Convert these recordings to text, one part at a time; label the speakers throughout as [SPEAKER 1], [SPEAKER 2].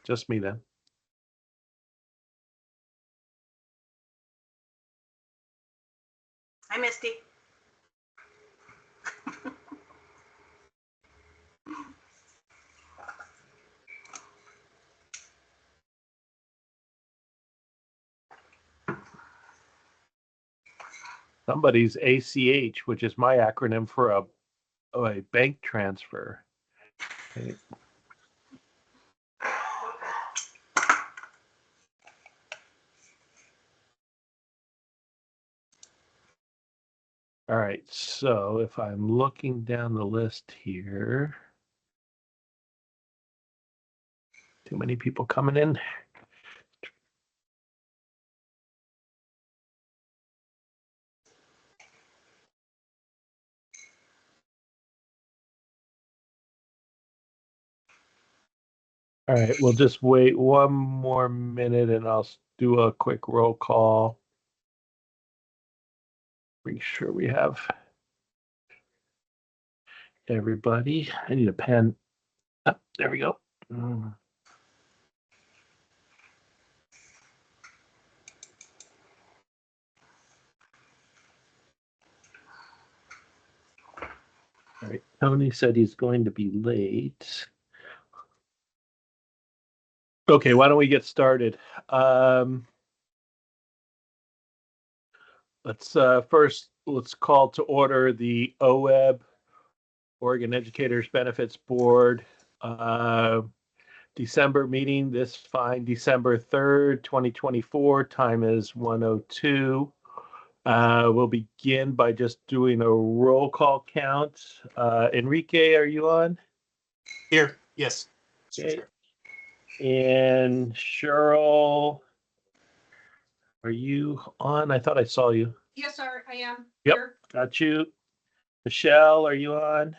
[SPEAKER 1] Just me then.
[SPEAKER 2] Hi, Misty.
[SPEAKER 1] Somebody's ACH, which is my acronym for a bank transfer. Okay. All right, so if I'm looking down the list here, too many people coming in. All right, we'll just wait one more minute and I'll do a quick roll call. Make sure we have everybody. I need a pen. Oh, there we go. All right, Tony said he's going to be late. Okay, why don't we get started? Let's call to order the OEB, Oregon Educators Benefits Board, December meeting. This fine, December 3rd, 2024. Time is 1:02. We'll begin by just doing a roll call count. Enrique, are you on?
[SPEAKER 3] Here, yes.
[SPEAKER 1] Okay. And Cheryl, are you on? I thought I saw you.
[SPEAKER 2] Yes, sir, I am.
[SPEAKER 1] Yep,
[SPEAKER 2] Here.
[SPEAKER 1] got you. Michelle, are you on?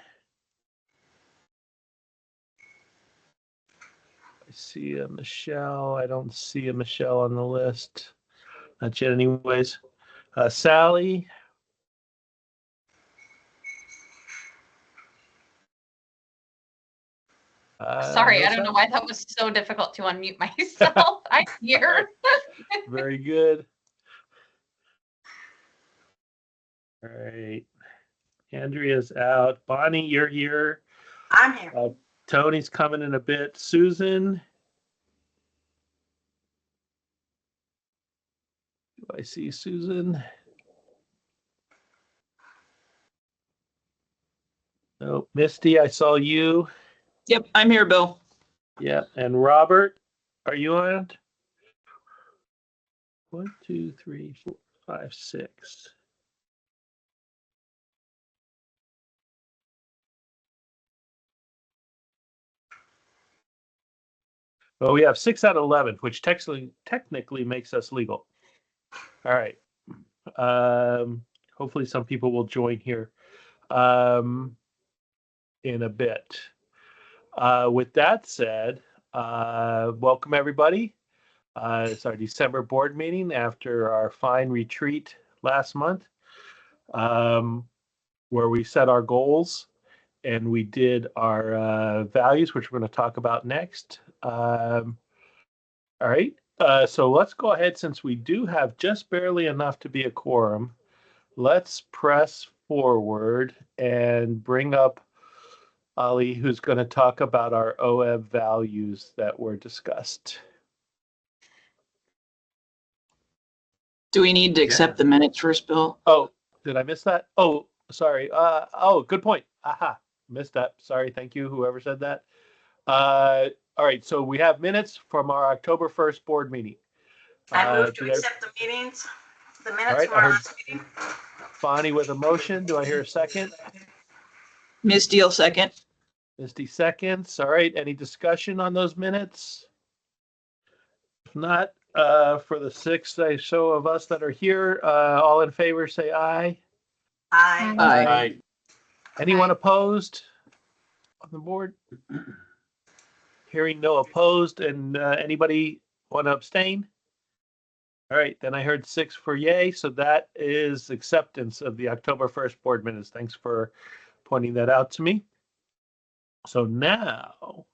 [SPEAKER 1] I see a Michelle. I don't see a Michelle on the list. Not yet, anyways. Sally.
[SPEAKER 4] Sorry, I don't know why that was so difficult to unmute myself. I'm here.
[SPEAKER 1] Very good. All right. Andrea's out. Bonnie, you're here.
[SPEAKER 2] I'm here.
[SPEAKER 1] Tony's coming in a bit. Susan. Do I see Susan? No. Misty, I saw you.
[SPEAKER 5] Yep, I'm here, Bill.
[SPEAKER 1] Yeah. And Robert, are you on? 1, 2, 3, 4, 5, 6. Well, we have 6 out of 11, which technically makes us legal. All right. Hopefully some people will join here in a bit. With that said, welcome everybody. It's our December board meeting after our fine retreat last month, where we set our goals and we did our values, which we're going to talk about next. All right. So let's go ahead, since we do have just barely enough to be a quorum. Let's press forward and bring up Ali, who's going to talk about our OEB values that were discussed.
[SPEAKER 5] Do we need to accept the minutes first, Bill?
[SPEAKER 1] Oh, did I miss that? Oh, sorry. Oh, good point. Aha, missed that. Sorry. Thank you, whoever said that. All right. So we have minutes from our October 1st board meeting.
[SPEAKER 2] I move to accept the minutes from our last meeting.
[SPEAKER 1] Bonnie with a motion. Do I hear a second?
[SPEAKER 5] Ms. Deal, second.
[SPEAKER 1] Misty seconds. All right. Any discussion on those minutes? If not, for the 6 show of us that are here, all in favor say aye.
[SPEAKER 2] Aye.
[SPEAKER 5] Aye.
[SPEAKER 1] Anyone opposed on the board? Hearing no opposed, and anybody want to abstain? All right, then I heard 6 for yay, so that is acceptance of the October 1st board minutes. Thanks for pointing that out to me. So now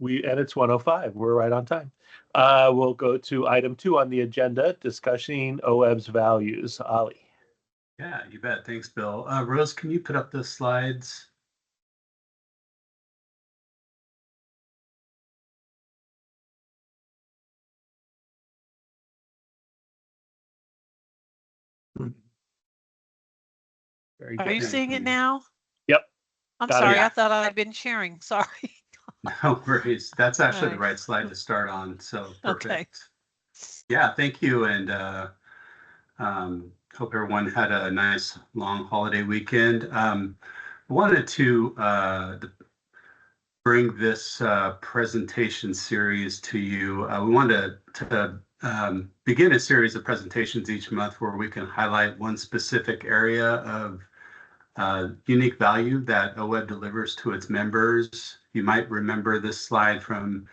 [SPEAKER 1] And it's 1:05. We're right on time. We'll go to item 2 on the agenda, discussing OEB's values. Ali.
[SPEAKER 3] Yeah, you bet. Thanks, Bill. Rose, can you put up the slides?
[SPEAKER 1] Very
[SPEAKER 6] Are
[SPEAKER 1] good.
[SPEAKER 6] you
[SPEAKER 3] Thank
[SPEAKER 6] seeing it
[SPEAKER 3] you.
[SPEAKER 6] now?
[SPEAKER 1] Yep.
[SPEAKER 6] I'm
[SPEAKER 1] Got it.
[SPEAKER 6] sorry,
[SPEAKER 3] Yeah.
[SPEAKER 6] I thought I'd been sharing. Sorry.
[SPEAKER 3] No worries. That's actually the
[SPEAKER 6] Alright.
[SPEAKER 3] right slide to start on. So
[SPEAKER 6] Okay.
[SPEAKER 3] perfect. Yeah, thank you. And hope everyone had a nice long holiday weekend. I wanted to bring this presentation series to you. We wanted to begin a series of presentations each month where we can highlight one specific area of unique value that OEB delivers to its members. You might remember this slide from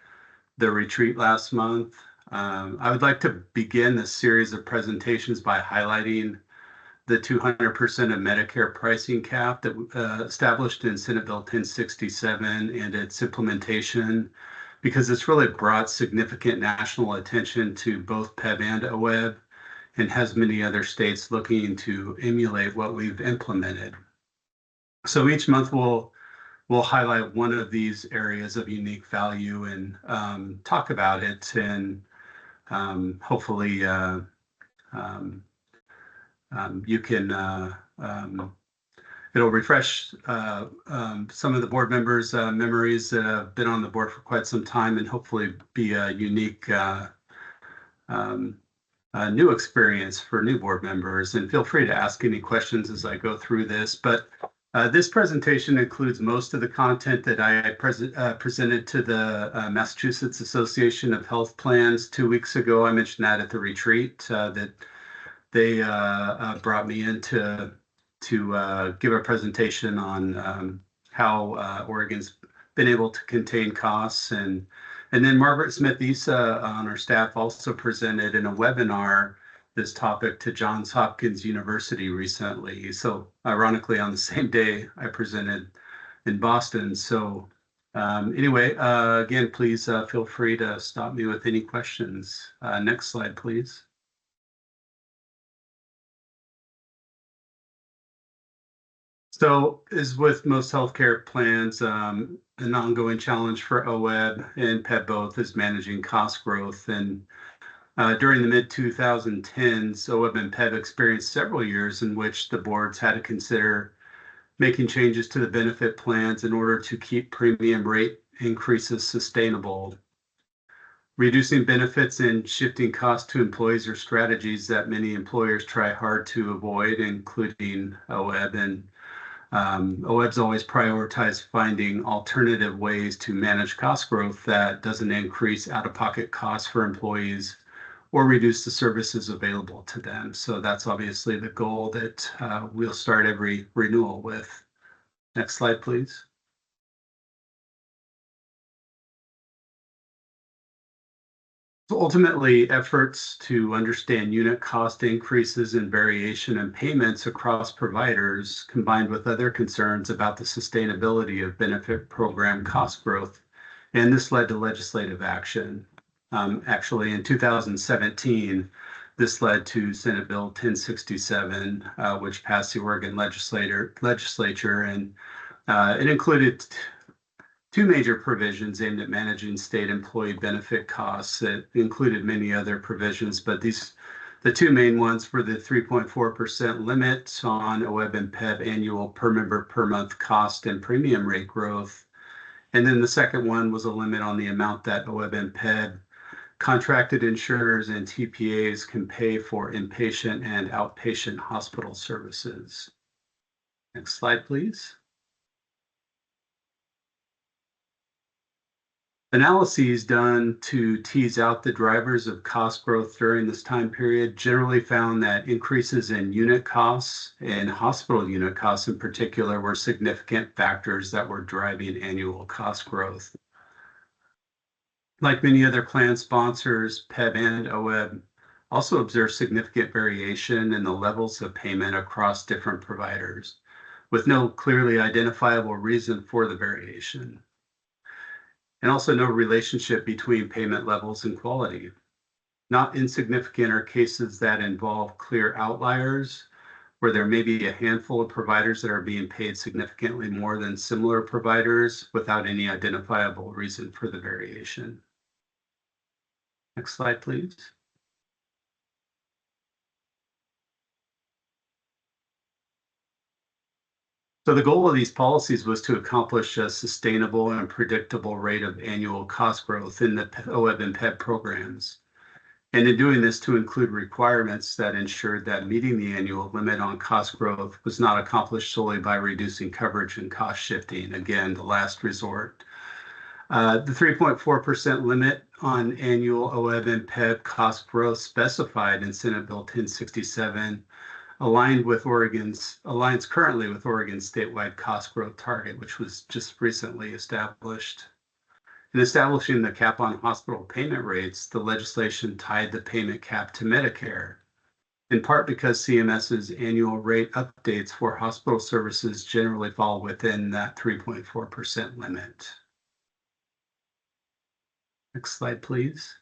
[SPEAKER 3] the retreat last month. I would like to begin this series of presentations by highlighting the 200% of Medicare pricing cap that established in Senate Bill 1067 and its implementation, because it's really brought significant national attention to both PEB and OEB and has many other states looking to emulate what we've implemented. So each month we'll highlight one of these areas of unique value and talk about it, and hopefully you can it'll refresh some of the board members' memories that have been on the board for quite some time, and hopefully be a unique new experience for new board members. And feel free to ask any questions as I go through this. But this presentation includes most of the content that I presented to the Massachusetts Association of Health Plans 2 weeks ago. I mentioned that at the retreat that they brought me in to give a presentation on how Oregon's been able to contain costs. And then Margaret Smith-Issa on our staff also presented in a webinar this topic to Johns Hopkins University recently. So ironically, on the same day I presented in Boston. So anyway, again, please feel free to stop me with any questions. Next slide, please. So, as with most healthcare plans, an ongoing challenge for OEB and PEB both is managing cost growth. And during the mid-2010s, OEB and PEB experienced several years in which the boards had to consider making changes to the benefit plans in order to keep premium rate increases sustainable. Reducing benefits and shifting costs to employees are strategies that many employers try hard to avoid, including OEB. And OEB's always prioritized finding alternative ways to manage cost growth that doesn't increase out-of-pocket costs for employees or reduce the services available to them. So that's obviously the goal that we'll start every renewal with. Next slide, please. So ultimately, efforts to understand unit cost increases and variation in payments across providers, combined with other concerns about the sustainability of benefit program cost growth, and this led to legislative action. Actually, in 2017, this led to Senate Bill 1067, which passed the Oregon legislature, and it included two major provisions aimed at managing state employee benefit costs. It included many other provisions, but the two main ones were the 3.4% limit on OEB and PEB annual per member per month cost and premium rate growth. And then the second one was a limit on the amount that OEB and PEB contracted insurers and TPAs can pay for inpatient and outpatient hospital services. Next slide, please. Analyses done to tease out the drivers of cost growth during this time period generally found that increases in unit costs and hospital unit costs in particular were significant factors that were driving annual cost growth. Like many other plan sponsors, PEB and OEB also observed significant variation in the levels of payment across different providers, with no clearly identifiable reason for the variation. and also no relationship between payment levels and quality. Not insignificant are cases that involve clear outliers, where there may be a handful of providers that are being paid significantly more than similar providers without any identifiable reason for the variation. Next slide, please. So the goal of these policies was to accomplish a sustainable and predictable rate of annual cost growth in the OEB and PEB programs. And in doing this, to include requirements that ensured that meeting the annual limit on cost growth was not accomplished solely by reducing coverage and cost shifting, again, the last resort. The 3.4% limit on annual OEB and PEB cost growth specified in Senate Bill 1067 aligns currently with Oregon's statewide cost growth target, which was just recently established. In establishing the cap on hospital payment rates, the legislation tied the payment cap to Medicare, in part because CMS's annual rate updates for hospital services generally fall within that 3.4% limit. Next slide, please.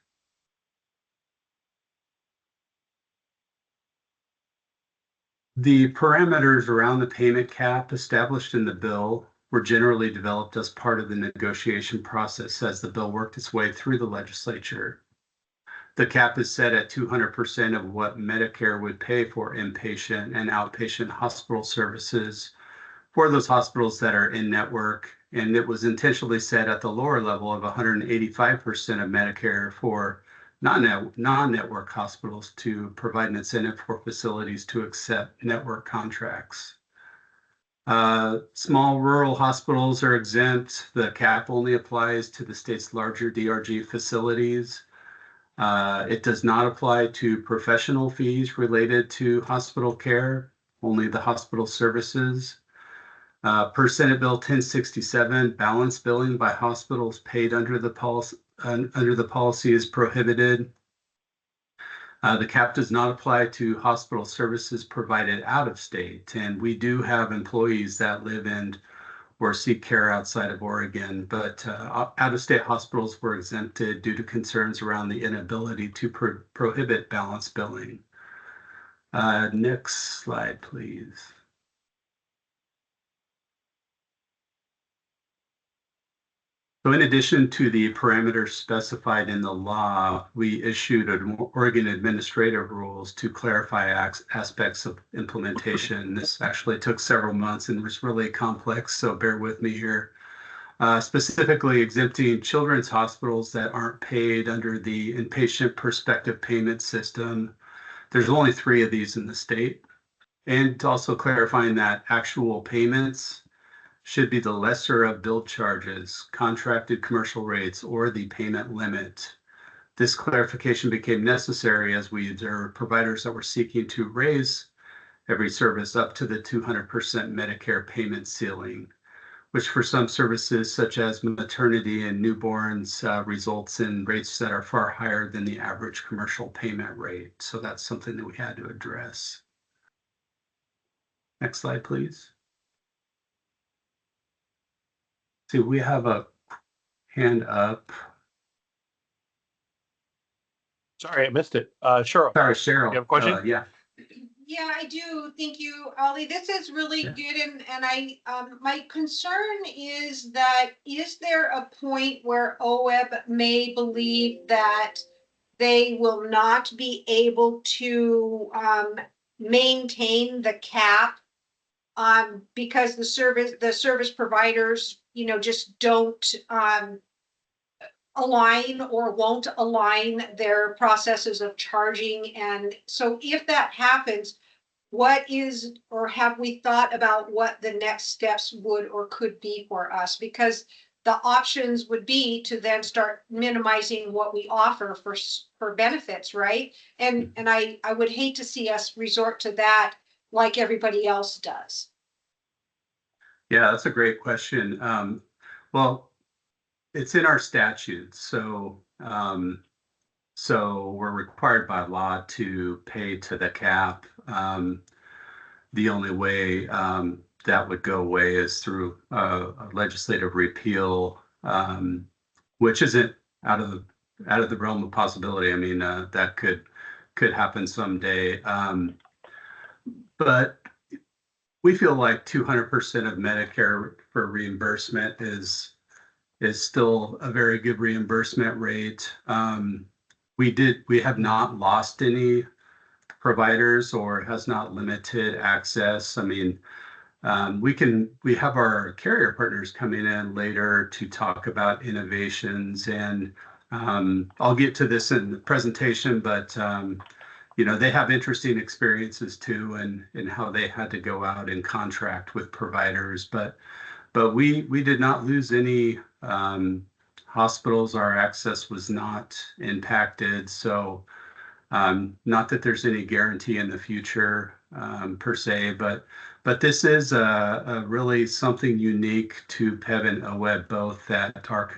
[SPEAKER 3] The parameters around the payment cap established in the bill were generally developed as part of the negotiation process as the bill worked its way through the legislature. The cap is set at 200% of what Medicare would pay for inpatient and outpatient hospital services for those hospitals that are in network, and it was intentionally set at the lower level of 185% of Medicare for non-network hospitals to provide an incentive for facilities to accept network contracts. Small rural hospitals are exempt. The cap only applies to the state's larger DRG facilities. It does not apply to professional fees related to hospital care, only the hospital services. Per Senate Bill 1067, balance billing by hospitals paid under the policy is prohibited. The cap does not apply to hospital services provided out of state, and we do have employees that live in or seek care outside of Oregon, but out-of-state hospitals were exempted due to concerns around the inability to prohibit balance billing. Next slide, please. So in addition to the parameters specified in the law, we issued Oregon administrative rules to clarify aspects of implementation. This actually took several months and was really complex, so bear with me here. Specifically exempting children's hospitals that aren't paid under the inpatient prospective payment system. There's only 3 of these in the state. And also clarifying that actual payments should be the lesser of billed charges, contracted commercial rates, or the payment limit. This clarification became necessary as we observed providers that were seeking to raise every service up to the 200% Medicare payment ceiling, which for some services such as maternity and newborns results in rates that are far higher than the average commercial payment rate. So that's something that we had to address. Next slide, please. See, we have a hand up.
[SPEAKER 1] Sorry, I missed it. Cheryl.
[SPEAKER 3] Sorry, Cheryl.
[SPEAKER 1] You have a question?
[SPEAKER 3] Yeah.
[SPEAKER 2] Yeah, I do. Thank you, Ollie. This is really good. And I, my concern is that, is there a point where OEB may believe that they will not be able to maintain the cap because the service providers, just don't align or won't align their processes of charging? And so if that happens, what is, or have we thought about what the next steps would or could be for us? Because the options would be to then start minimizing what we offer for benefits, right? And I would hate to see us resort to that like everybody else does.
[SPEAKER 3] Yeah, that's a great question. Well, it's in our statutes, so we're required by law to pay to the cap. The only way that would go away is through a legislative repeal which isn't out of the realm of possibility. I mean, that could happen someday. But we feel like 200% of Medicare for reimbursement is still a very good reimbursement rate. We have not lost any providers or has not limited access. I mean, we have our carrier partners coming in later to talk about innovations, and I'll get to this in the presentation, but they have interesting experiences too, and how they had to go out and contract with providers. But we did not lose any hospitals. Our access was not impacted. So not that there's any guarantee in the future per se, but this is a really something unique to PEB and OEB both, that our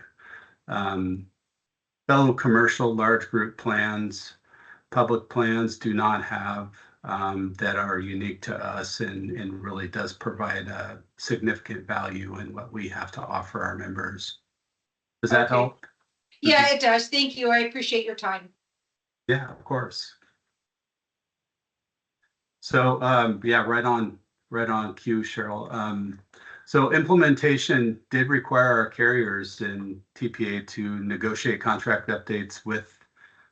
[SPEAKER 3] fellow commercial large group plans, public plans do not have, that are unique to us, and really does provide a significant value in what we have to offer our members. Does that
[SPEAKER 2] Okay.
[SPEAKER 3] help?
[SPEAKER 2] Yeah, it does. Thank you. I appreciate your time.
[SPEAKER 3] Yeah, of course. So yeah, right on cue, Cheryl. So implementation did require our carriers and TPA to negotiate contract updates with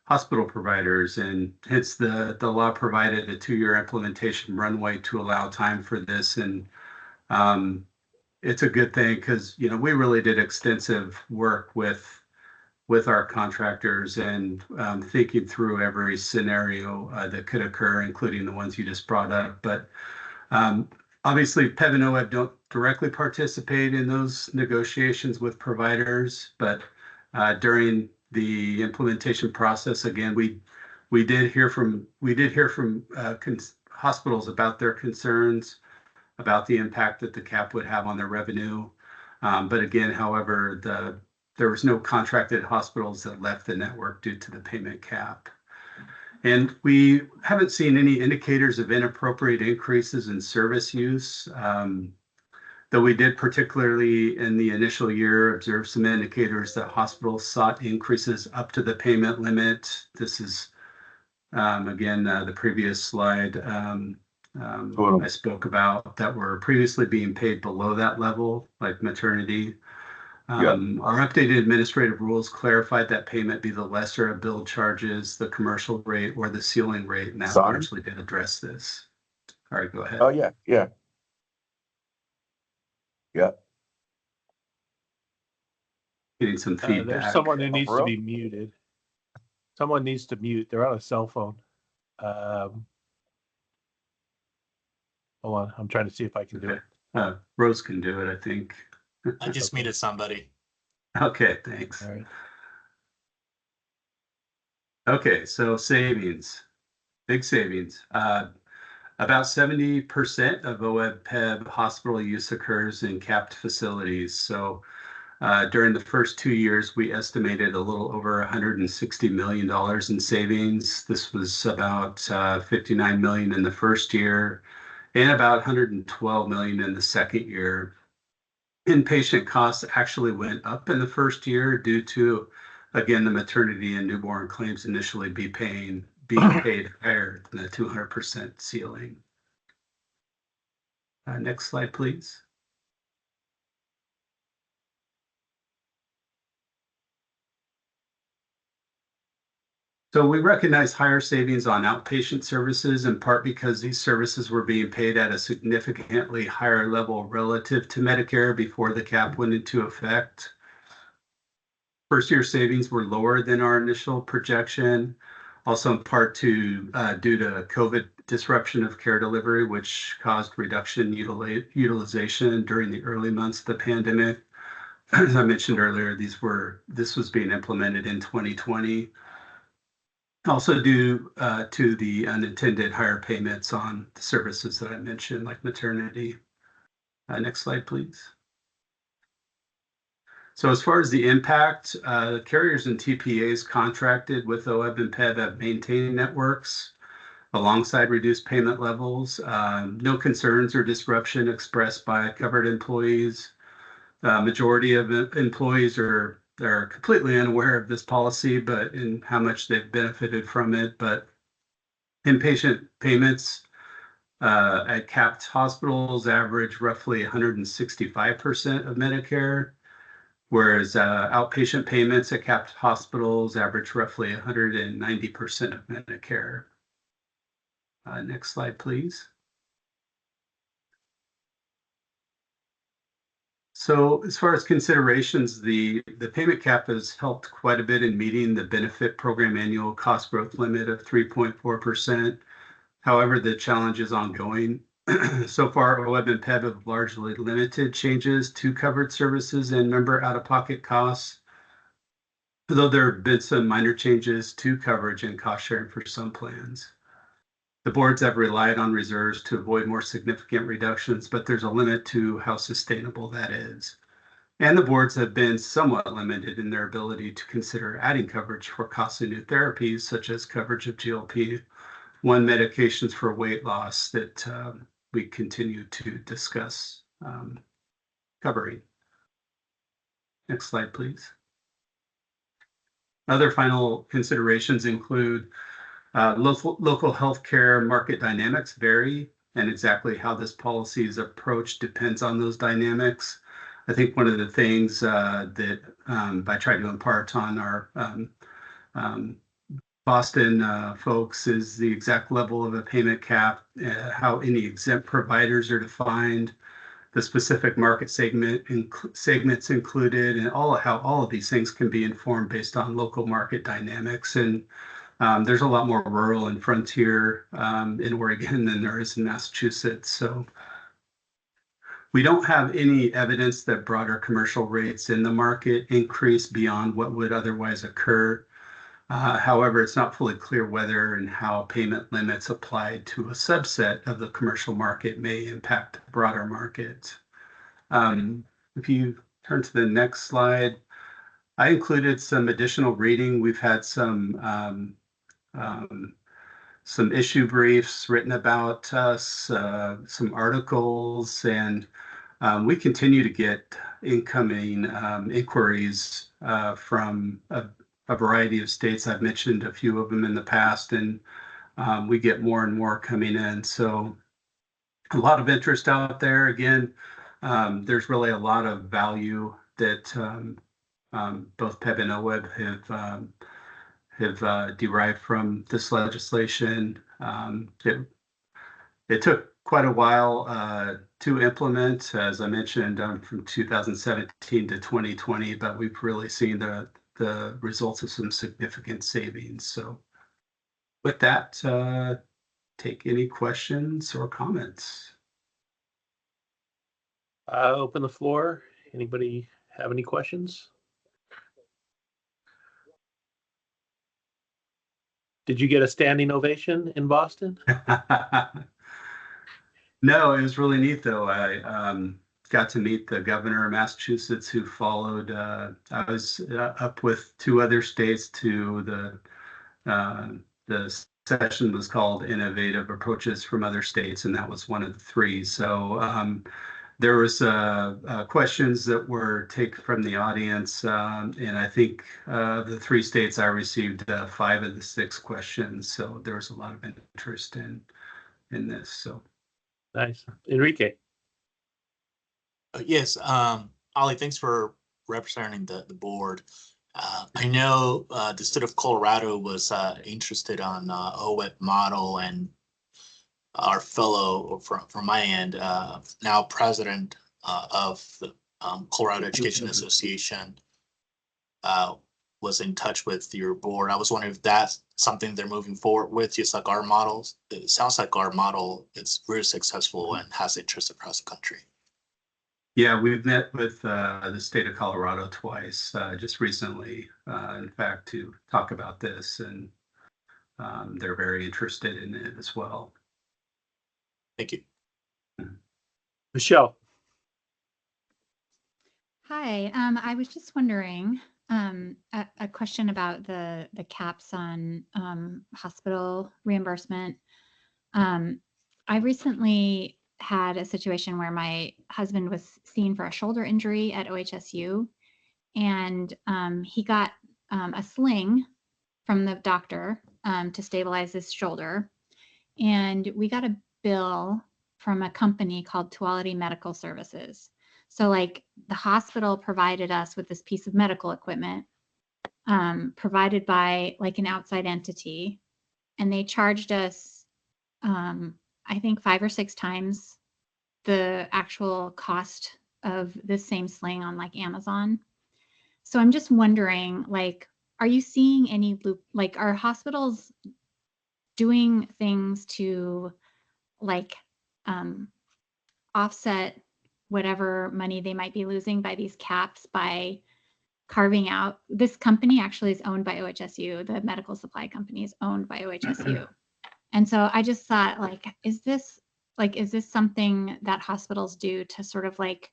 [SPEAKER 3] hospital providers, and hence the law provided a 2-year implementation runway to allow time for this. And it's a good thing, because we really did extensive work with our contractors, and thinking through every scenario that could occur, including the ones you just brought up. But obviously, PEB and OEB don't directly participate in those negotiations with providers, but during the implementation process, again, we did hear from hospitals about their concerns about the impact that the cap would have on their revenue. But again, however, there was no contracted hospitals that left the network due to the payment cap. And we haven't seen any indicators of inappropriate increases in service use, though we did, particularly in the initial year, observe some indicators that hospitals sought increases up to the payment limit. This is, again, the previous slide I spoke about, that were previously being paid below that level, like maternity. Our updated administrative rules clarified that payment be the lesser of billed charges, the commercial rate, or the ceiling rate, and that largely did address this. All right, go ahead.
[SPEAKER 7] Oh, yeah.
[SPEAKER 3] Getting some feedback.
[SPEAKER 1] There's someone who needs to
[SPEAKER 7] real?
[SPEAKER 1] be muted. Someone needs to mute. They're on a cell phone. Hold on. I'm trying to see if I can do it.
[SPEAKER 3] Rose can do it, I think.
[SPEAKER 8] I just muted somebody.
[SPEAKER 3] Okay, thanks.
[SPEAKER 1] All right.
[SPEAKER 3] Okay, so savings, big savings. About 70% of OEB-PEB hospital use occurs in capped facilities. So during the first 2 years, we estimated a little over $160 million in savings. This was about $59 million in the first year, and about $112 million in the second year. Inpatient costs actually went up in the first year due to, again, the maternity and newborn claims initially being paid higher than the 200% ceiling. Next slide, please. So we recognize higher savings on outpatient services, in part because these services were being paid at a significantly higher level relative to Medicare before the cap went into effect. First year savings were lower than our initial projection, also in part due to COVID disruption of care delivery, which caused reduction utilization during the early months of the pandemic. As I mentioned earlier, this was being implemented in 2020. Also due to the unintended higher payments on the services that I mentioned, like maternity. Next slide, please. So as far as the impact, the carriers and TPAs contracted with OEB and PEB have maintained networks alongside reduced payment levels. No concerns or disruption expressed by covered employees. Majority of employees are they're completely unaware of this policy, but in how much they've benefited from it. But inpatient payments at capped hospitals average roughly 165% of Medicare, whereas outpatient payments at capped hospitals average roughly 190% of Medicare. Next slide, please. So as far as considerations, the payment cap has helped quite a bit in meeting the benefit program annual cost growth limit of 3.4%. However, the challenge is ongoing. So far, OEBB and PEB have largely limited changes to covered services and member out-of-pocket costs, though there have been some minor changes to coverage and cost sharing for some plans. The boards have relied on reserves to avoid more significant reductions, but there's a limit to how sustainable that is. And the boards have been somewhat limited in their ability to consider adding coverage for costly new therapies, such as coverage of GLP-1 medications for weight loss that we continue to discuss covering. Next slide, please. Other final considerations include local healthcare market dynamics vary, and exactly how this policy is approached depends on those dynamics. I think one of the things that I try to impart on our Boston folks is the exact level of a payment cap, how any exempt providers are defined, the specific market segments included, and how all of these things can be informed based on local market dynamics. And there's a lot more rural and frontier in Oregon than there is in Massachusetts. So we don't have any evidence that broader commercial rates in the market increase beyond what would otherwise occur. However, it's not fully clear whether and how payment limits applied to a subset of the commercial market may impact the broader market. If you turn to the next slide, I included some additional reading. We've had some issue briefs written about us, some articles, and we continue to get incoming inquiries from a variety of states. I've mentioned a few of them in the past, and we get more and more coming in. So a lot of interest out there. Again, there's really a lot of value that both PEB and OEBB have derived from this legislation. It took quite a while to implement, as I mentioned, from 2017 to 2020, but we've really seen the results of some significant savings. So with that, take any questions or comments.
[SPEAKER 1] Open the floor. Anybody have any questions? Did you get a standing ovation in Boston?
[SPEAKER 3] No, it was really neat though. I got to meet the governor of Massachusetts who followed. I was up with two other states to the session was called Innovative Approaches from Other States, and that was one of the three. So there was questions that were taken from the audience, and I think the three states I received 5 of the 6 questions. So there was a lot of interest in this. So
[SPEAKER 1] nice, Enrique.
[SPEAKER 8] Yes, Ollie, thanks for representing the board. I know the state of Colorado was interested on OEBB model, and our fellow from my end, now president of the Colorado Education Association, was in touch with your board. I was wondering if that's something they're moving forward with, just like our models. It sounds like our model is very successful and has interest across the country.
[SPEAKER 3] Yeah, we've met with the state of Colorado twice, just recently, in fact, to talk about this, and they're very interested in it as well.
[SPEAKER 8] Thank you.
[SPEAKER 1] Michelle.
[SPEAKER 7] Hi, I was just wondering, a question about the caps on hospital reimbursement. I recently had a situation where my husband was seen for a shoulder injury at OHSU, and he got a sling from the doctor to stabilize his shoulder. And we got a bill from a company called Tuality Medical Services. So like the hospital provided us with this piece of medical equipment provided by like an outside entity. And they charged us, I think 5 or 6 times the actual cost of this same sling on like Amazon. So I'm just wondering, like, are you seeing any loop, like are hospitals doing things to like offset whatever money they might be losing by these caps by carving out? This company actually is owned by OHSU. The medical supply company is owned by OHSU. And so I just thought, like, is this something that hospitals do to sort of like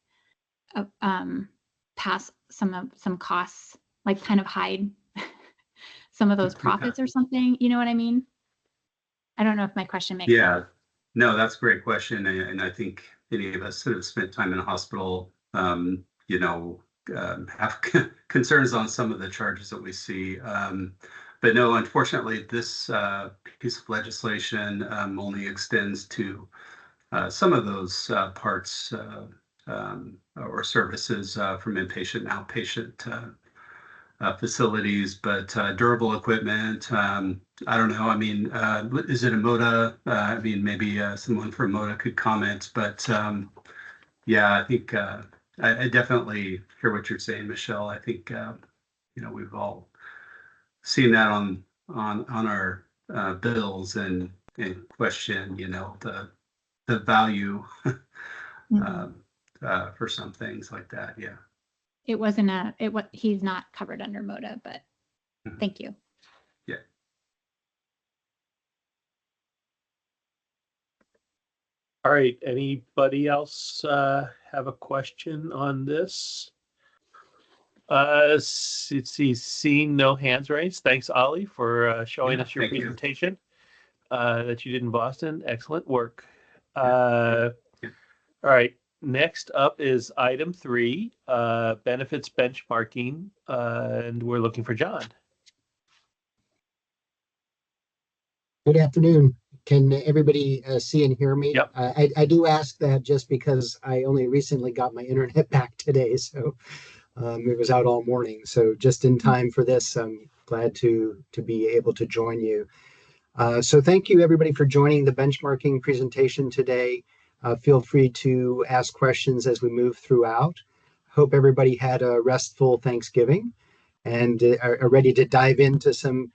[SPEAKER 7] pass some costs, like kind of hide some of those profits or something? You know what I mean? I don't know if my question makes sense.
[SPEAKER 3] Yeah, no, that's a great question. And I think any of us that have spent time in a hospital, have concerns on some of the charges that we see. But no, unfortunately, this piece of legislation only extends to some of those parts or services from inpatient and outpatient facilities, but durable equipment, I don't know. I mean, is it a MOTA? I mean, maybe someone from MOTA could comment, but yeah, I think I definitely hear what you're saying, Michelle. I think we've all seen that on our bills and question, the value for some things like that. Yeah.
[SPEAKER 7] It wasn't he's not covered under MOTA, but thank you.
[SPEAKER 3] Yeah.
[SPEAKER 1] All right. Anybody else have a question on this? Seeing no hands raised. Thanks, Ollie, for showing us your presentation that you did in Boston. Excellent work. All right. Next up is item 3, benefits benchmarking, and we're looking for John.
[SPEAKER 9] Good afternoon. Can everybody see and hear me?
[SPEAKER 1] Yep.
[SPEAKER 9] I do ask that just because I only recently got my internet back today, so it was out all morning. So just in time for this, I'm glad to be able to join you. So thank you everybody for joining the benchmarking presentation today. Feel free to ask questions as we move throughout. Hope everybody had a restful Thanksgiving and are ready to dive into some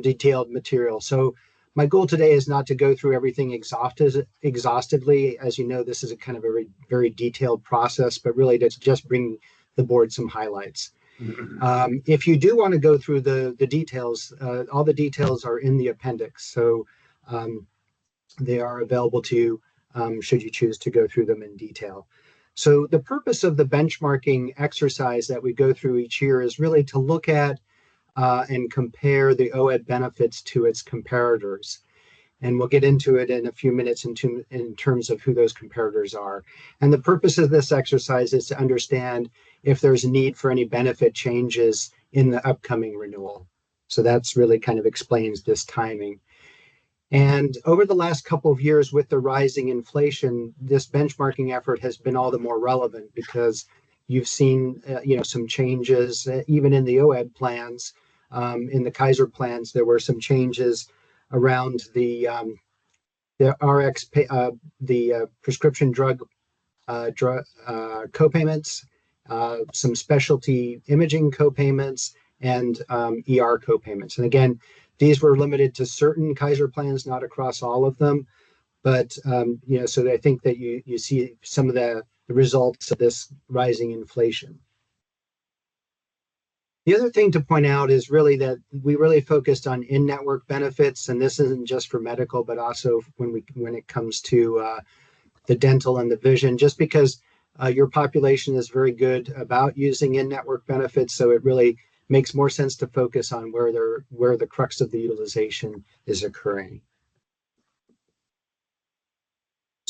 [SPEAKER 9] detailed material. So my goal today is not to go through everything exhaustively. As you know, this is a kind of a very detailed process, but really to just bring the board some highlights. If you do want to go through the details, all the details are in the appendix. So they are available to you should you choose to go through them in detail. So the purpose of the benchmarking exercise that we go through each year is really to look at and compare the OEB benefits to its comparators. And we'll get into it in a few minutes in terms of who those comparators are. And the purpose of this exercise is to understand if there's a need for any benefit changes in the upcoming renewal. So that's really kind of explains this timing. And over the last couple of years with the rising inflation, this benchmarking effort has been all the more relevant because you've seen some changes even in the OEB plans. In the Kaiser plans, there were some changes around the RX the prescription drug copayments, some specialty imaging copayments, and ER copayments. And again, these were limited to certain Kaiser plans, not across all of them. But so I think that you see some of the results of this rising inflation. The other thing to point out is really that we really focused on in-network benefits, and this isn't just for medical, but also when it comes to the dental and the vision, just because your population is very good about using in-network benefits, so it really makes more sense to focus on where the crux of the utilization is occurring.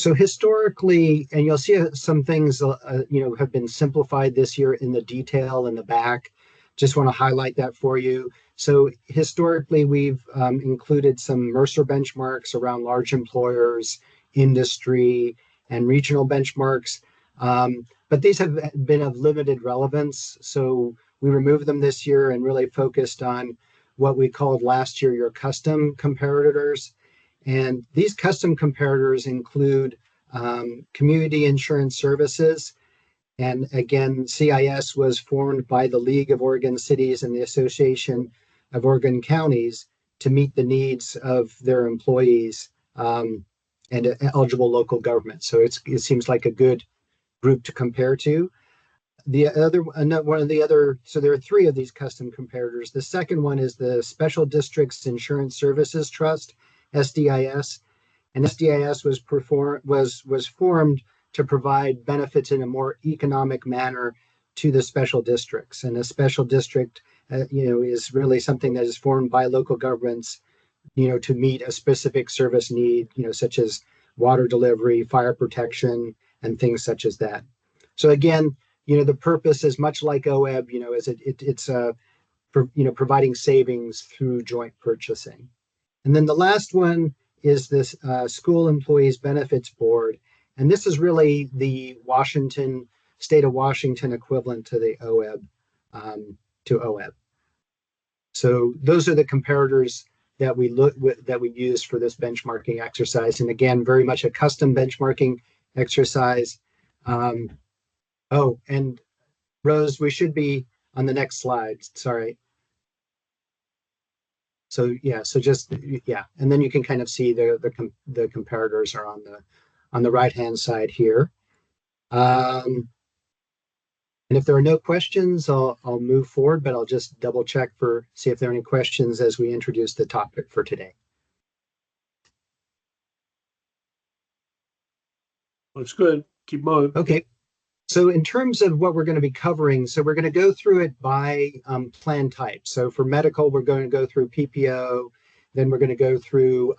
[SPEAKER 9] So historically, and you'll see some things, have been simplified this year in the detail in the back. Just want to highlight that for you. So historically, we've included some Mercer benchmarks around large employers, industry, and regional benchmarks. But these have been of limited relevance. So we removed them this year and really focused on what we called last year your custom comparators. And these custom comparators include community insurance services. And again, CIS was formed by the League of Oregon Cities and the Association of Oregon Counties to meet the needs of their employees and eligible local government. So it seems like a good group to compare to. The other one of the other, so there are three of these custom comparators. The second one is the Special Districts Insurance Services Trust, SDIS, and SDIS was formed to provide benefits in a more economic manner to the special districts. And a special district, is really something that is formed by local governments, to meet a specific service need, such as water delivery, fire protection, and things such as that. So again, the purpose is much like OEB, is it's providing savings through joint purchasing. And then the last one is this School Employees Benefits Board. And this is really the state of Washington equivalent to the OEB. So those are the comparators that we use for this benchmarking exercise. And again, very much a custom benchmarking exercise. And Rose, we should be on the next slide. Sorry. So and then you can kind of see the comparators are on the right hand side here. And if there are no questions, I'll move forward, but I'll just double check see if there are any questions as we introduce the topic for today.
[SPEAKER 1] Looks good. Keep moving.
[SPEAKER 9] Okay. So in terms of what we're going to be covering, so we're going to go through it by plan type. So for medical, we're going to go through PPO, then we're going to go through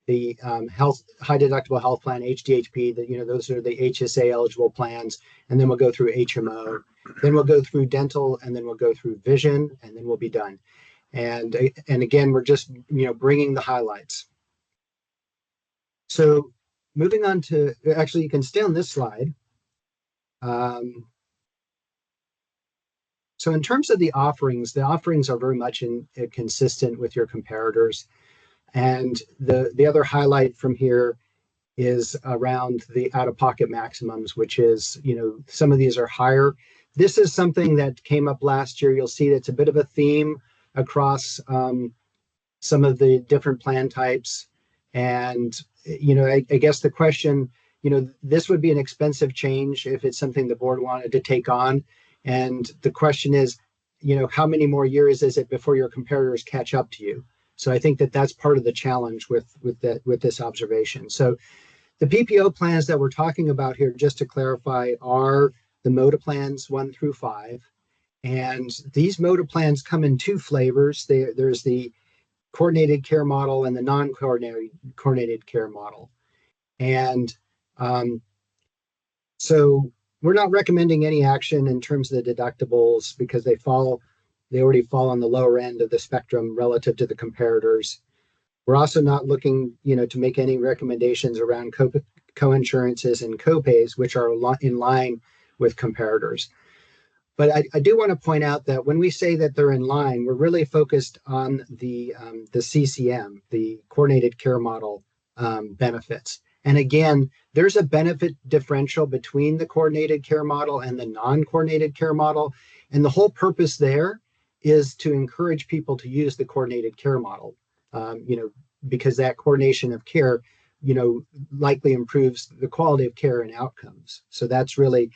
[SPEAKER 9] the health high deductible health plan, HDHP, those are the HSA eligible plans, and then we'll go through HMO, then we'll go through dental, and then we'll go through vision, and then we'll be done. And again, we're just bringing the highlights. So moving on to, actually you can stay on this slide. So in terms of the offerings are very much consistent with your comparators. And the other highlight from here is around the out-of-pocket maximums, which is, some of these are higher. This is something that came up last year. You'll see it's a bit of a theme across some of the different plan types. And, I guess the question, this would be an expensive change if it's something the board wanted to take on. And the question is, how many more years is it before your comparators catch up to you? So I think that's part of the challenge with this observation. So the PPO plans that we're talking about here, just to clarify, are the MOTA plans 1 through 5. And these MOTA plans come in two flavors. There's the coordinated care model and the non-coordinated care model. And so we're not recommending any action in terms of the deductibles because they already fall on the lower end of the spectrum relative to the comparators. We're also not looking, to make any recommendations around co-insurances and copays, which are in line with comparators. But I do want to point out that when we say that they're in line, we're really focused on the CCM, the coordinated care model benefits. And again, there's a benefit differential between the coordinated care model and the non-coordinated care model. And the whole purpose there is to encourage people to use the coordinated care model, because that coordination of care, likely improves the quality of care and outcomes. So that's really,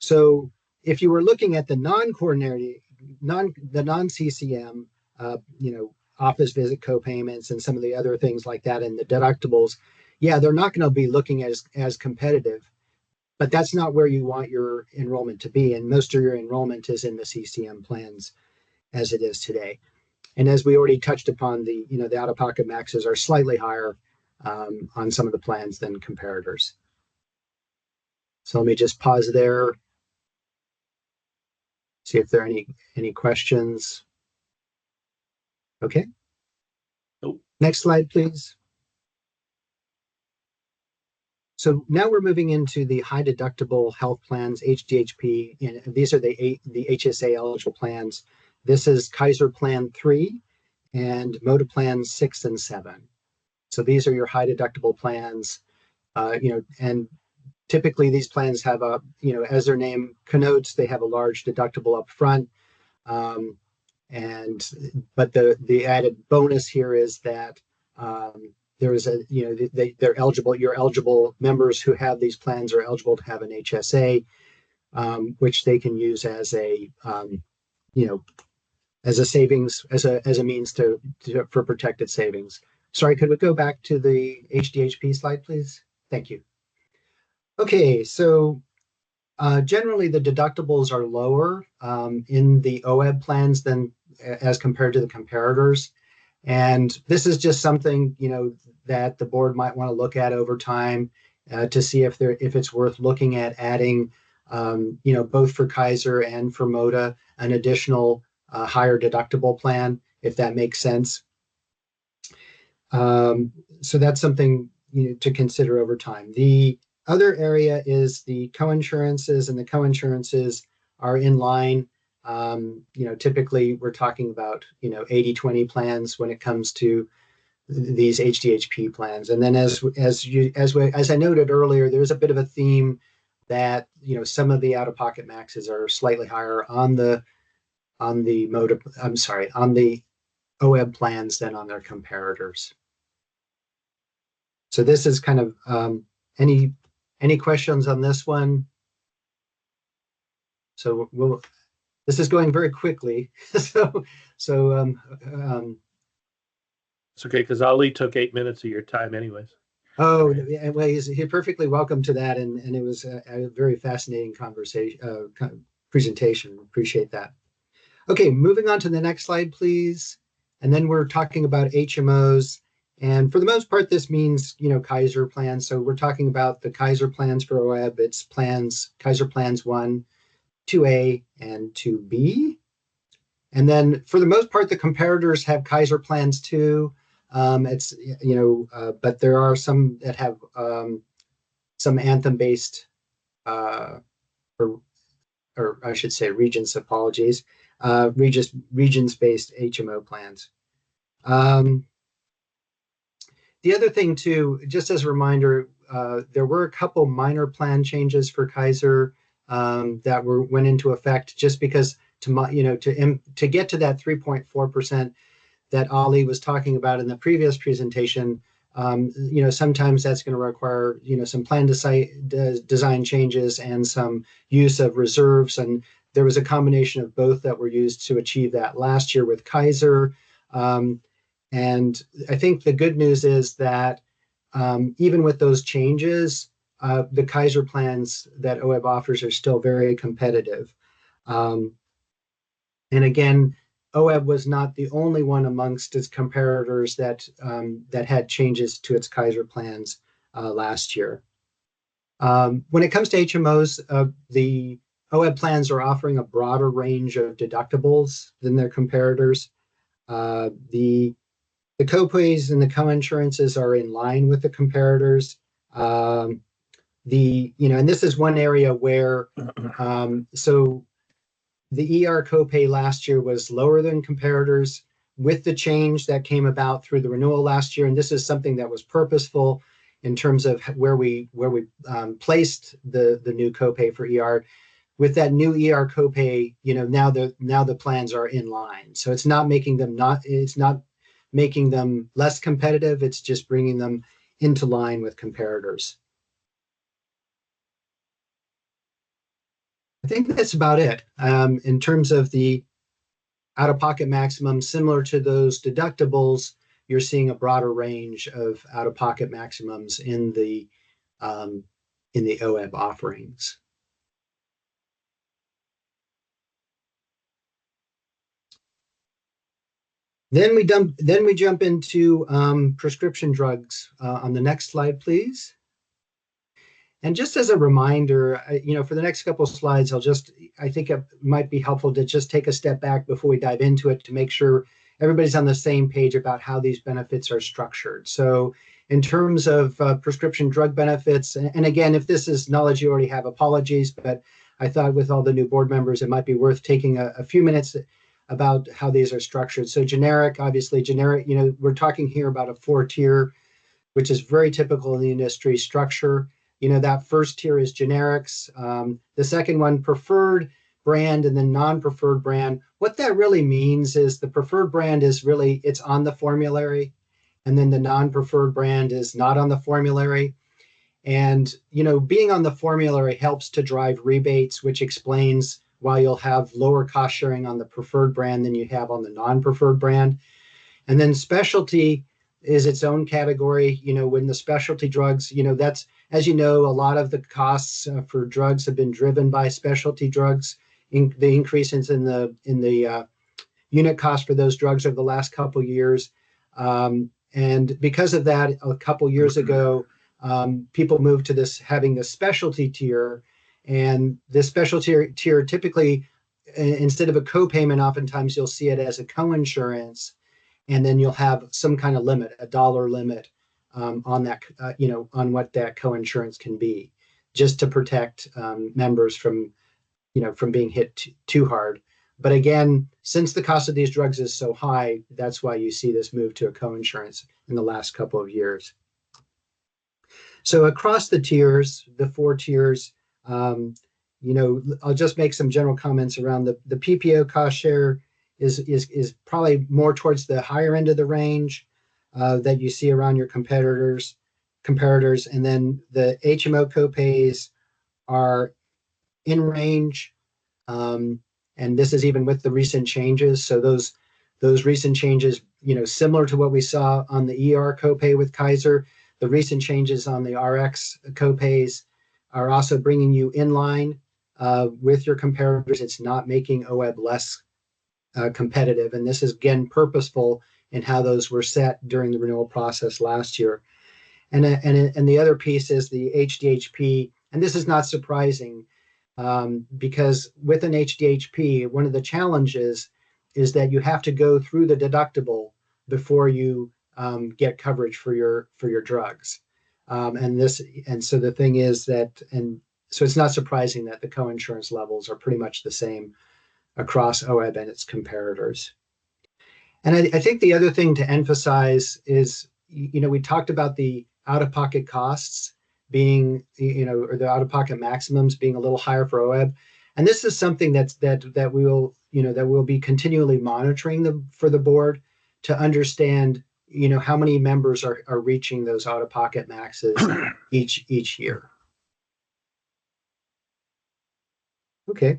[SPEAKER 9] so if you were looking at the non-coordinated, the non-CCM, office visit copayments and some of the other things like that and the deductibles, yeah, they're not going to be looking as competitive, but that's not where you want your enrollment to be. And most of your enrollment is in the CCM plans as it is today. And as we already touched upon, the out-of-pocket maxes are slightly higher on some of the plans than comparators. So let me just pause there. See if there are any questions. Okay.
[SPEAKER 1] Nope.
[SPEAKER 9] Next slide, please. So now we're moving into the high deductible health plans, HDHP, and these are the HSA eligible plans. This is Kaiser Plan 3 and Moda Plans 6 and 7. So these are your high deductible plans, and typically these plans have a, as their name connotes, they have a large deductible up front. But the added bonus here is that there is they're eligible. You're eligible members who have these plans are eligible to have an HSA, which they can use as a as a savings, as a means for protected savings. Sorry, could we go back to the HDHP slide, please? Thank you. Okay, so generally the deductibles are lower in the OEB plans than as compared to the comparators. And this is just something, that the board might want to look at over time to see if it's worth looking at adding, both for Kaiser and for Moda, an additional higher deductible plan, if that makes sense. So that's something to consider over time. The other area is the coinsurances, and the coinsurances are in line. Typically we're talking about 80-20 plans when it comes to these HDHP plans. And then as I noted earlier, there's a bit of a theme that some of the out-of-pocket maxes are slightly higher on the OEB plans than on their comparators. So this is kind of any questions on this one? So this is going very quickly. so
[SPEAKER 1] It's okay, because Ali took 8 minutes of your time anyways.
[SPEAKER 9] Oh, well, he's perfectly welcome to that, and it was a very fascinating presentation. Appreciate that. Okay, moving on to the next slide, please. And then we're talking about HMOs, and for the most part, this means Kaiser plans. So we're talking about the Kaiser plans for OEB. It's Kaiser plans 1, 2A, and 2B. And then for the most part, the comparators have Kaiser plans too. But there are some that have some Anthem-based, or I should say Regence, apologies, Regence-based HMO plans. The other thing too, just as a reminder, there were a couple minor plan changes for Kaiser that went into effect just because to get to that 3.4% that Ali was talking about in the previous presentation. Sometimes that's going to require some plan design changes and some use of reserves, and there was a combination of both that were used to achieve that last year with Kaiser. And I think the good news is that even with those changes, the Kaiser plans that OEB offers are still very competitive. And again, OEB was not the only one amongst its comparators that had changes to its Kaiser plans last year. When it comes to HMOs, the OEB plans are offering a broader range of deductibles than their comparators. The copays and the coinsurances are in line with the comparators. And this is one area where the ER copay last year was lower than comparators with the change that came about through the renewal last year. And this is something that was purposeful in terms of where we placed the new copay for ER. With that new ER copay, now the plans are in line. So it's not making them less competitive. It's just bringing them into line with comparators. I think that's about it. In terms of the out-of-pocket maximum, similar to those deductibles, you're seeing a broader range of out-of-pocket maximums in the OEB offerings. Then we jump into prescription drugs on the next slide, please. And just as a reminder, for the next couple of slides, I think it might be helpful to just take a step back before we dive into it to make sure everybody's on the same page about how these benefits are structured. So in terms of prescription drug benefits, and again, if this is knowledge you already have, apologies, but I thought with all the new board members, it might be worth taking a few minutes about how these are structured. So obviously generic, we're talking here about a 4-tier, which is very typical in the industry structure. That first tier is generics. The second one, preferred brand, and then non-preferred brand. What that really means is the preferred brand is really, it's on the formulary, and then the non-preferred brand is not on the formulary. And, being on the formulary helps to drive rebates, which explains why you'll have lower cost sharing on the preferred brand than you have on the non-preferred brand. And then specialty is its own category. When the specialty drugs, that's, as you know, a lot of the costs for drugs have been driven by specialty drugs. The increases in the unit cost for those drugs over the last couple of years. And because of that, a couple years ago, people moved to having the specialty tier. And the specialty tier typically, instead of a copayment, oftentimes you'll see it as a coinsurance. And then you'll have some kind of limit, a dollar limit on that, on what that coinsurance can be, just to protect members from being hit too hard. But again, since the cost of these drugs is so high, that's why you see this move to a coinsurance in the last couple of years. So across the tiers, the 4 tiers, I'll just make some general comments around the PPO cost share is probably more towards the higher end of the range that you see around your comparators. And then the HMO copays are in range. And this is even with the recent changes. So those recent changes, similar to what we saw on the ER copay with Kaiser, the recent changes on the RX copays are also bringing you in line with your comparators. It's not making OEB less competitive. And this is, again, purposeful in how those were set during the renewal process last year. And the other piece is the HDHP. And this is not surprising because with an HDHP, one of the challenges is that you have to go through the deductible before you get coverage for your drugs. So the thing is that, and so it's not surprising that the coinsurance levels are pretty much the same across OEB and its comparators. And I think the other thing to emphasize is, we talked about the out-of-pocket costs being, or the out-of-pocket maximums being a little higher for OEB. And this is something that we'll be continually monitoring for the board to understand, how many members are reaching those out-of-pocket maxes each year. Okay.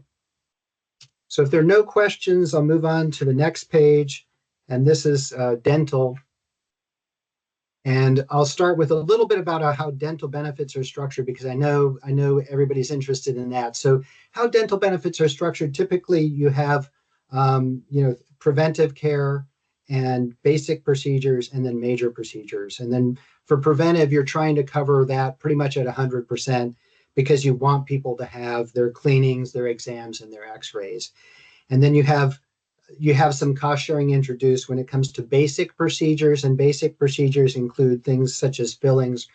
[SPEAKER 9] So if there are no questions, I'll move on to the next page. And this is dental. And I'll start with a little bit about how dental benefits are structured, because I know everybody's interested in that. So how dental benefits are structured, typically you have, preventive care and basic procedures and then major procedures. And then for preventive, you're trying to cover that pretty much at 100% because you want people to have their cleanings, their exams, and their x-rays. And then you have some cost sharing introduced when it comes to basic procedures, and basic procedures include things such as fillings,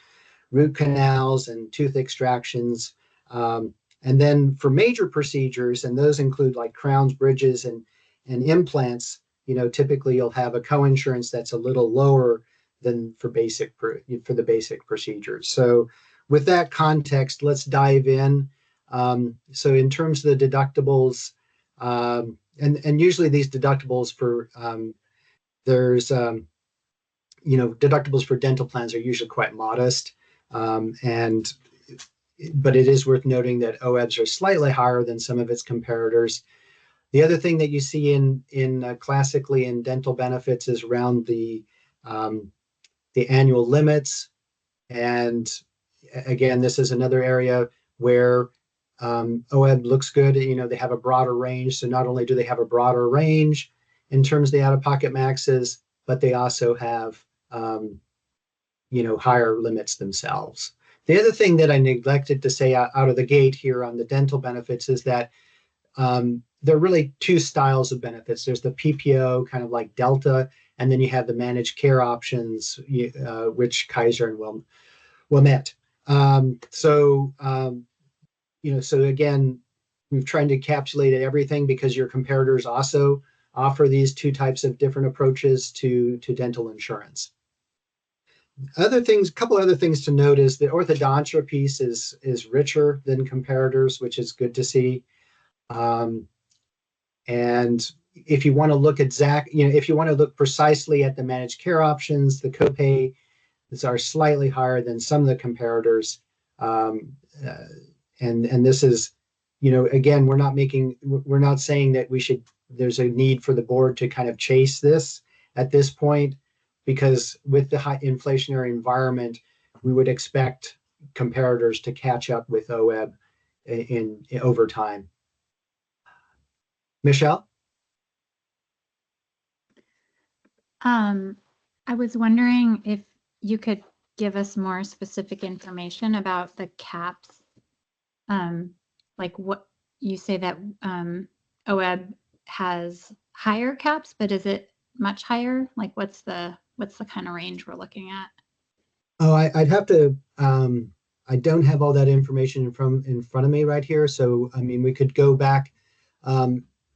[SPEAKER 9] root canals, and tooth extractions. And then for major procedures, and those include like crowns, bridges, and implants, typically you'll have a coinsurance that's a little lower than for the basic procedures. So with that context, let's dive in. So in terms of the deductibles, and usually these deductibles for deductibles for dental plans are usually quite modest, but it is worth noting that OEBs are slightly higher than some of its comparators. The other thing that you see in classically in dental benefits is around the annual limits, and again, this is another area where OEB looks good. They have a broader range. So not only do they have a broader range in terms of the out-of-pocket maxes, but they also have, higher limits themselves. The other thing that I neglected to say out of the gate here on the dental benefits is that there are really two styles of benefits. There's the PPO, kind of like Delta, and then you have the managed care options, which Kaiser and Wilmette. So again, we've tried to encapsulate everything because your comparators also offer these two types of different approaches to dental insurance. A couple other things to note is the orthodontia piece is richer than comparators, which is good to see. And if you want to look if you want to look precisely at the managed care options, the copay are slightly higher than some of the comparators. And this is, again, we're not saying that there's a need for the board to kind of chase this at this point, because with the high inflationary environment, we would expect comparators to catch up with OEB in over time. Michelle?
[SPEAKER 7] I was wondering if you could give us more specific information about the caps. Like what you say that OEB has higher caps, but is it much higher? Like what's the kind of range we're looking at?
[SPEAKER 9] Oh, I'd have to, I don't have all that information in front of me right here. So, I mean, we could go back.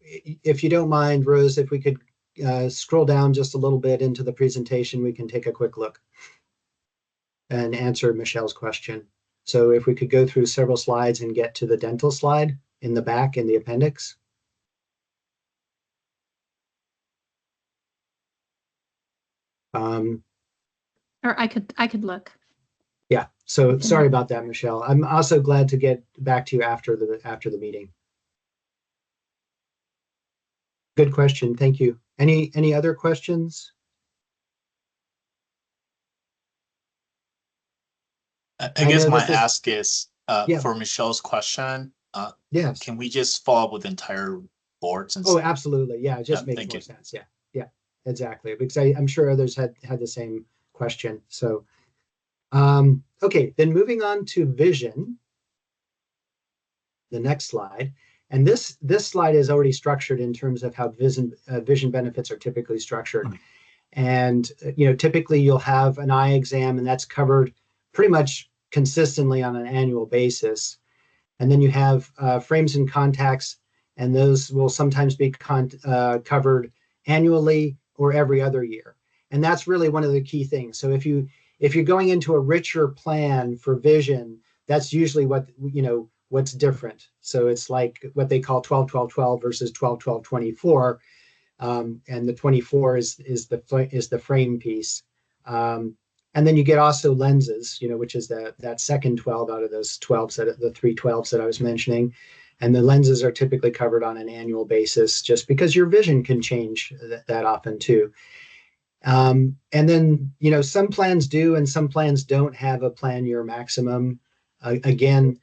[SPEAKER 9] If you don't mind, Rose, if we could scroll down just a little bit into the presentation, we can take a quick look and answer Michelle's question. So if we could go through several slides and get to the dental slide in the back in the appendix.
[SPEAKER 7] Or I could look.
[SPEAKER 9] Yeah, so sorry about that, Michelle. I'm also glad to get back to you after the meeting. Good question, thank you. Any other questions?
[SPEAKER 8] I guess my ask is for Michelle's question.
[SPEAKER 9] Yes.
[SPEAKER 8] Can we just follow up with the entire board?
[SPEAKER 9] Oh, absolutely. Yeah, it just makes more sense. Yeah, exactly. Because I'm sure others had the same question. So, okay, then moving on to vision. The next slide. And this slide is already structured in terms of how vision benefits are typically structured. And, typically you'll have an eye exam and that's covered pretty much consistently on an annual basis. And then you have frames and contacts, and those will sometimes be covered annually or every other year. And that's really one of the key things. So if you're going into a richer plan for vision, that's usually what's different. So it's like what they call 12-12-12 versus 12-12-24. And the 24 is the frame piece. And then you get also lenses, which is that second 12 out of those 12s, the 3 12s that I was mentioning. And the lenses are typically covered on an annual basis just because your vision can change that often too. And then, some plans do and some plans don't have a plan year maximum. Again,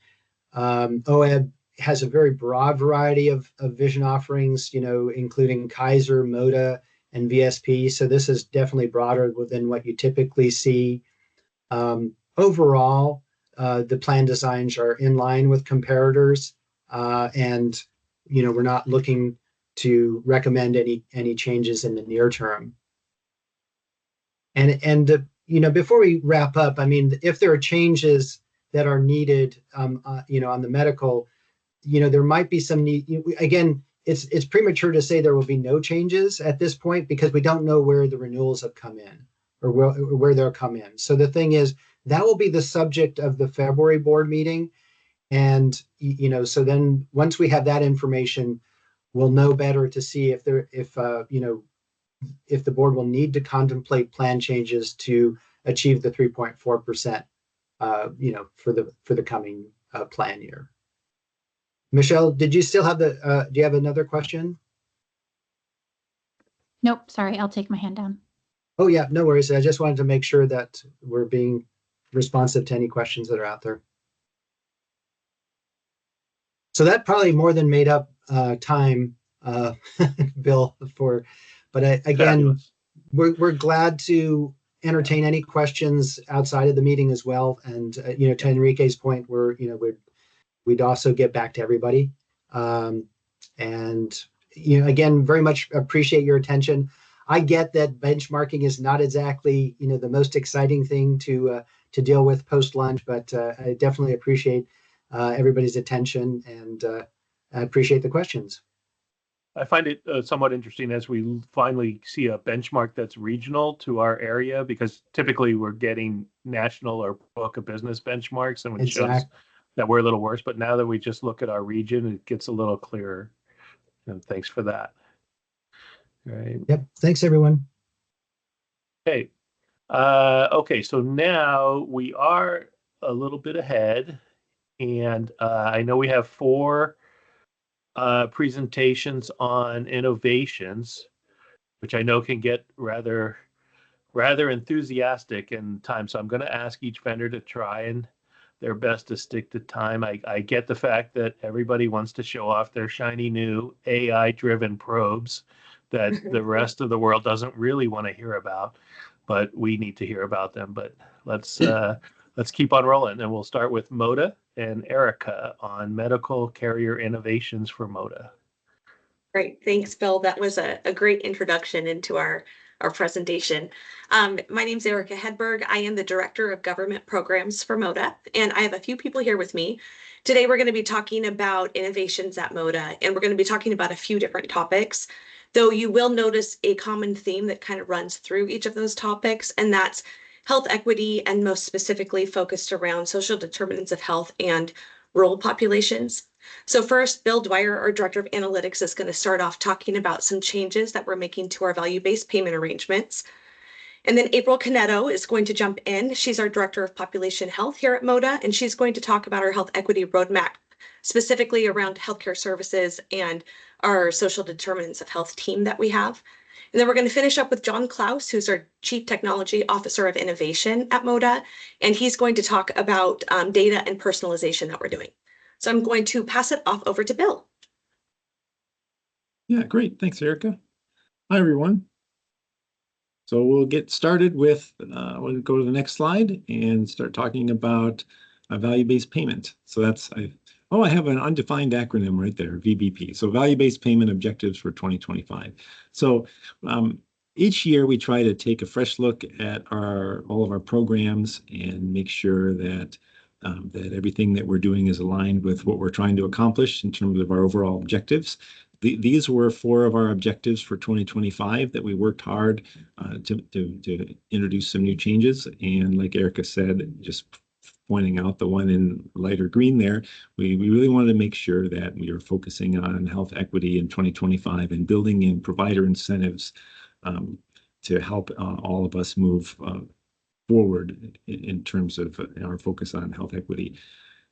[SPEAKER 9] OEB has a very broad variety of vision offerings, including Kaiser, Moda, and VSP. So this is definitely broader than what you typically see. Overall, the plan designs are in line with comparators, and we're not looking to recommend any changes in the near term. And before we wrap up, I mean, if there are changes that are needed, on the medical, there might be some need. Again, it's premature to say there will be no changes at this point because we don't know where the renewals have come in or where they'll come in. So the thing is, that will be the subject of the February board meeting. And, so then once we have that information, we'll know better to see if the board will need to contemplate plan changes to achieve the 3.4%, for the coming plan year. Michelle, did you still have do you have another question?
[SPEAKER 7] Nope, sorry, I'll take my hand down.
[SPEAKER 9] Oh yeah, no worries. I just wanted to make sure that we're being responsive to any questions that are out there. So that probably more than made up time, Bill, But again,
[SPEAKER 1] Fabulous.
[SPEAKER 9] we're glad to entertain any questions outside of the meeting as well. And to Enrique's point, we'd also get back to everybody. And again, very much appreciate your attention. I get that benchmarking is not exactly the most exciting thing to deal with post lunch, but I definitely appreciate everybody's attention, and I appreciate the questions.
[SPEAKER 1] I find it somewhat interesting as we finally see a benchmark that's regional to our area, because typically we're getting national or book of business benchmarks, and it shows that we're a little worse. But now that we just look at our region, it gets a little clearer. And thanks for that. All right.
[SPEAKER 9] Yep. Thanks, everyone.
[SPEAKER 1] Okay. Okay. So now we are a little bit ahead, and I know we have 4 presentations on innovations, which I know can get rather enthusiastic in time. So I'm going to ask each vendor to try and their best to stick to time. I get the fact that everybody wants to show off their shiny new AI-driven probes that the rest of the world doesn't really want to hear about, but we need to hear about them. But let's keep on rolling, and we'll start with Moda and Erica on medical carrier innovations for Moda.
[SPEAKER 10] Great. Thanks, Bill. That was a great introduction into our presentation. My name's Erica Hedberg. I am the Director of Government Programs for Moda, and I have a few people here with me. Today, we're going to be talking about innovations at Moda, and we're going to be talking about a few different topics, though you will notice a common theme that kind of runs through each of those topics, and that's health equity, and most specifically focused around social determinants of health and rural populations. So first, Bill Dwyer, our Director of Analytics, is going to start off talking about some changes that we're making to our value-based payment arrangements. And then April Canetto is going to jump in. She's our Director of Population Health here at Moda, and she's going to talk about our health equity roadmap, specifically around healthcare services and our social determinants of health team that we have. And then we're going to finish up with John Klaus, who's our Chief Technology Officer of Innovation at Moda, and he's going to talk about data and personalization that we're doing. So I'm going to pass it off over to Bill.
[SPEAKER 11] Yeah, great. Thanks, Erica. Hi, everyone. So we'll get started with, we'll go to the next slide and start talking about a value-based payment. So that's, I have an undefined acronym right there, VBP. So value-based payment objectives for 2025. So each year we try to take a fresh look at all of our programs and make sure that that everything that we're doing is aligned with what we're trying to accomplish in terms of our overall objectives. These were 4 of our objectives for 2025 that we worked hard to introduce some new changes. And like Erica said, just pointing out the one in lighter green there, we really wanted to make sure that we are focusing on health equity in 2025 and building in provider incentives to help all of us move forward in terms of our focus on health equity.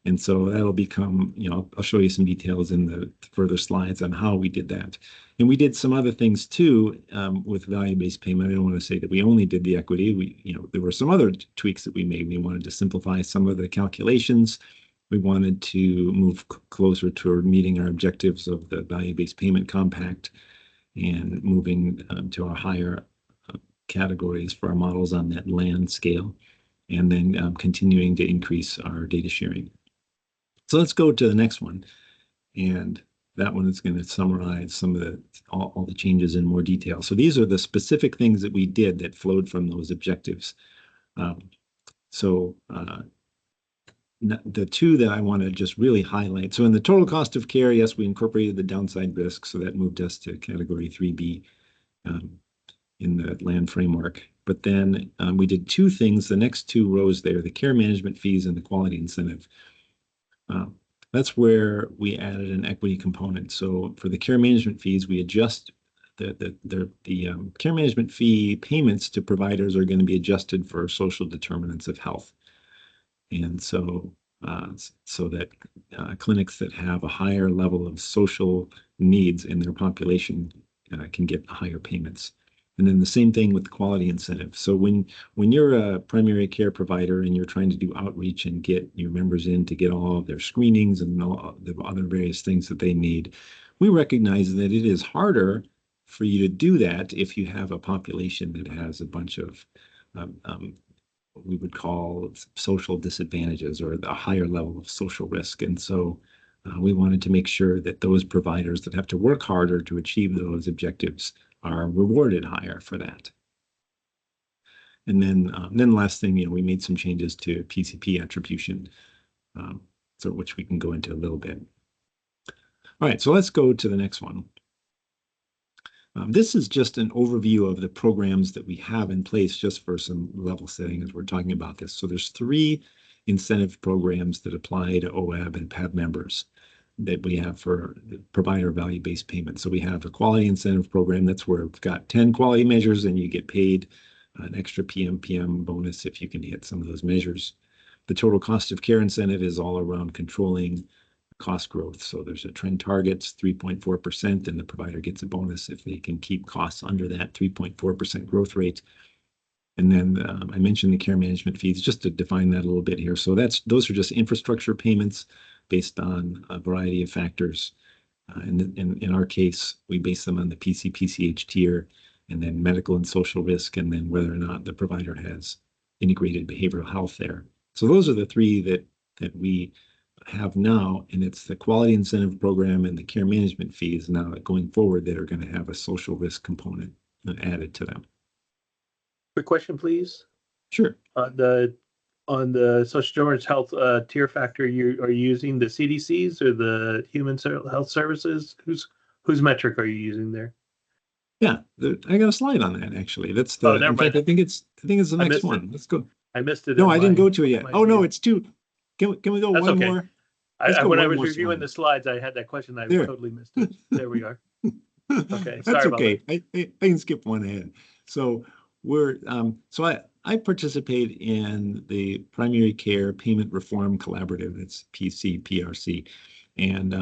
[SPEAKER 11] And so that'll become, I'll show you some details in the further slides on how we did that. And we did some other things too with value-based payment. I don't want to say that we only did the equity. There were some other tweaks that we made. We wanted to simplify some of the calculations. We wanted to move closer toward meeting our objectives of the value-based payment compact and moving to our higher categories for our models on that land scale, and then continuing to increase our data sharing. So let's go to the next one, and that one is going to summarize some of all the changes in more detail. So these are the specific things that we did that flowed from those objectives. The 2 that I want to just really highlight. So in the total cost of care, yes, we incorporated the downside risk, so that moved us to category 3B. In the land framework. But then we did 2 things, the next 2 rows there, the care management fees and the quality incentive. That's where we added an equity component. So for the care management fees, we adjust the care management fee payments to providers are going to be adjusted for social determinants of health. And so that clinics that have a higher level of social needs in their population can get higher payments. And then the same thing with the quality incentive. So when you're a primary care provider and you're trying to do outreach and get your members in to get all of their screenings and all the other various things that they need, we recognize that it is harder for you to do that if you have a population that has a bunch of what we would call social disadvantages or a higher level of social risk. And so we wanted to make sure that those providers that have to work harder to achieve those objectives are rewarded higher for that. And then last thing, we made some changes to PCP attribution, so which we can go into a little bit. All right, so let's go to the next one. This is just an overview of the programs that we have in place, just for some level setting as we're talking about this. So there's 3 incentive programs that apply to OEB and PAB members that we have for provider value-based payments. So we have a quality incentive program. That's where we've got 10 quality measures and you get paid an extra PM bonus if you can hit some of those measures. The total cost of care incentive is all around controlling cost growth. So there's a trend targets 3.4%, and the provider gets a bonus if they can keep costs under that 3.4% growth rate. And then I mentioned the care management fees, just to define that a little bit here. So those are just infrastructure payments based on a variety of factors. And in our case, we base them on the PC-PCH tier, and then medical and social risk, and then whether or not the provider has integrated behavioral health there. So those are the 3 that we have now, and it's the quality incentive program and the care management fees now going forward that are going to have a social risk component added to them.
[SPEAKER 1] Quick question, please.
[SPEAKER 11] Sure.
[SPEAKER 1] On the social insurance health tier factor, are you using the CDCs or the Human Health Services? Whose metric are you using there?
[SPEAKER 11] Yeah, I got a slide on that actually. That's the. In fact, I think it's the next one. Let's go.
[SPEAKER 1] I missed it.
[SPEAKER 11] No, I didn't go to it yet. Oh no, it's 2. Can we go
[SPEAKER 1] That's
[SPEAKER 11] one
[SPEAKER 1] okay.
[SPEAKER 11] more?
[SPEAKER 1] When I was reviewing the slides, I had that question. I totally missed it. There we are. Okay,
[SPEAKER 11] that's
[SPEAKER 1] sorry
[SPEAKER 11] okay.
[SPEAKER 1] about that.
[SPEAKER 11] I can skip one ahead. So we're I participate in the Primary Care Payment Reform Collaborative. It's PCPRC. And